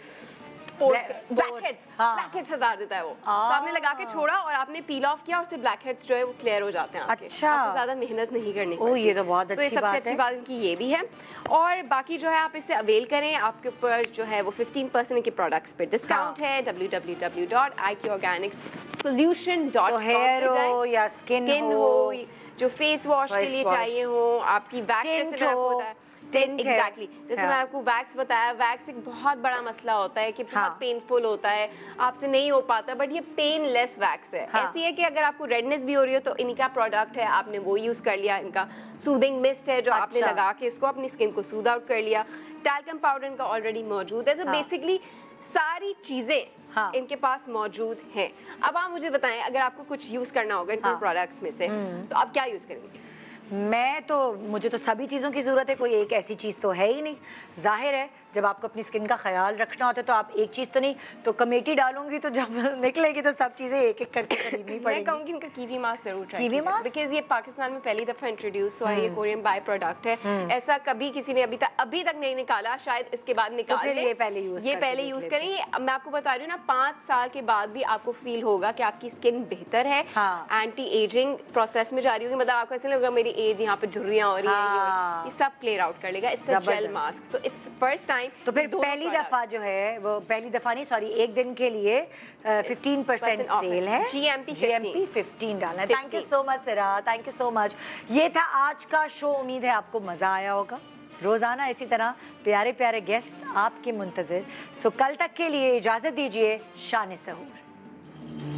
F: ब्लैकहेड्स हटा देता है वो। आपने लगा के छोड़ा और आपने पील ऑफ किया और उससे ब्लैकहेड्स जो है वो क्लियर हो जाते हैं।
A: अच्छा,
F: आपको ज्यादा मेहनत नहीं करनी पड़ती।
A: ये तो बहुत अच्छी बात है।
F: सबसे अच्छी बात इनकी ये भी है। और बाकी जो है आप इसे अवेल करें, आपके ऊपर जो है वो 15% के प्रोडक्ट्स पे डिस्काउंट है। www.iqorganicsolution.com
A: हेयर हो या स्किन हो,
F: जो फेस वॉश के लिए चाहिए हो, आपकी वैक्स जैसे होता है एग्जैक्टली जैसे मैं आपको वैक्स बताया, वैक्स एक बहुत बड़ा मसला होता है कि बहुत पेनफुल होता है, आपसे नहीं हो पाता, बट ये पेनलेस वैक्स है। ऐसी है कि अगर आपको रेडनेस भी हो रही हो तो इनका प्रोडक्ट है, आपने वो यूज कर लिया, इनका सूदिंग मिस्ट है जो आपने लगा के इसको अपनी स्किन को सूद आउट कर लिया, टैल्कम पाउडर इनका ऑलरेडी मौजूद है, तो बेसिकली सारी चीजें इनके पास मौजूद हैं। अब आप मुझे बताएं, अगर आपको कुछ यूज करना होगा इन प्रोडक्ट्स में से तो आप क्या यूज करेंगे?
A: मुझे तो सभी चीज़ों की ज़रूरत है, कोई एक ऐसी चीज़ तो है ही नहीं। जाहिर है जब आपको अपनी स्किन का ख्याल रखना होता है तो आप एक चीज़ तो नहीं तो कमेटी डालूंगी, तो जब निकलेगी तो सब चीज़ें एक एक करके खरीदनी पड़ेगी।
F: मैं कहूँगी इनका कीवी मास्क जरूर ट्राई
A: कीवी मास्क,
F: बिकॉज ये पाकिस्तान में पहली दफ़ा इंट्रोड्यूस हुआ है, ये कोरियन बाय प्रोडक्ट है, ऐसा कभी किसी ने अभी तक नहीं निकाला, शायद इसके बाद निकाल ले।
A: ये पहले यूज़
F: करें। मैं आपको बता रही हूँ ना, 5 साल के बाद भी आपको फील होगा कि आपकी स्किन बेहतर है, एंटी एजिंग प्रोसेस में जा रही होगी, मतलब आपको ऐसा लगेगा मेरी एज यहाँ पे झुर्रियाँ हो रही हैं, ये सब क्लियर आउट कर लेगा। It's a gel mask, so it's first time.
A: तो फिर पहली दफा जो है वो पहली दफा नहीं, सॉरी, एक दिन के लिए 15% सेल है, GMP 15 डालना है। थैंक यू सो मच सिरा, थैंक यू सो मच। ये था आज का शो, उम्मीद है आपको मजा आया होगा। रोजाना इसी तरह प्यारे प्यारे गेस्ट आपके मुंतजिर। सो कल तक के लिए इजाजत दीजिए, शान सहूर।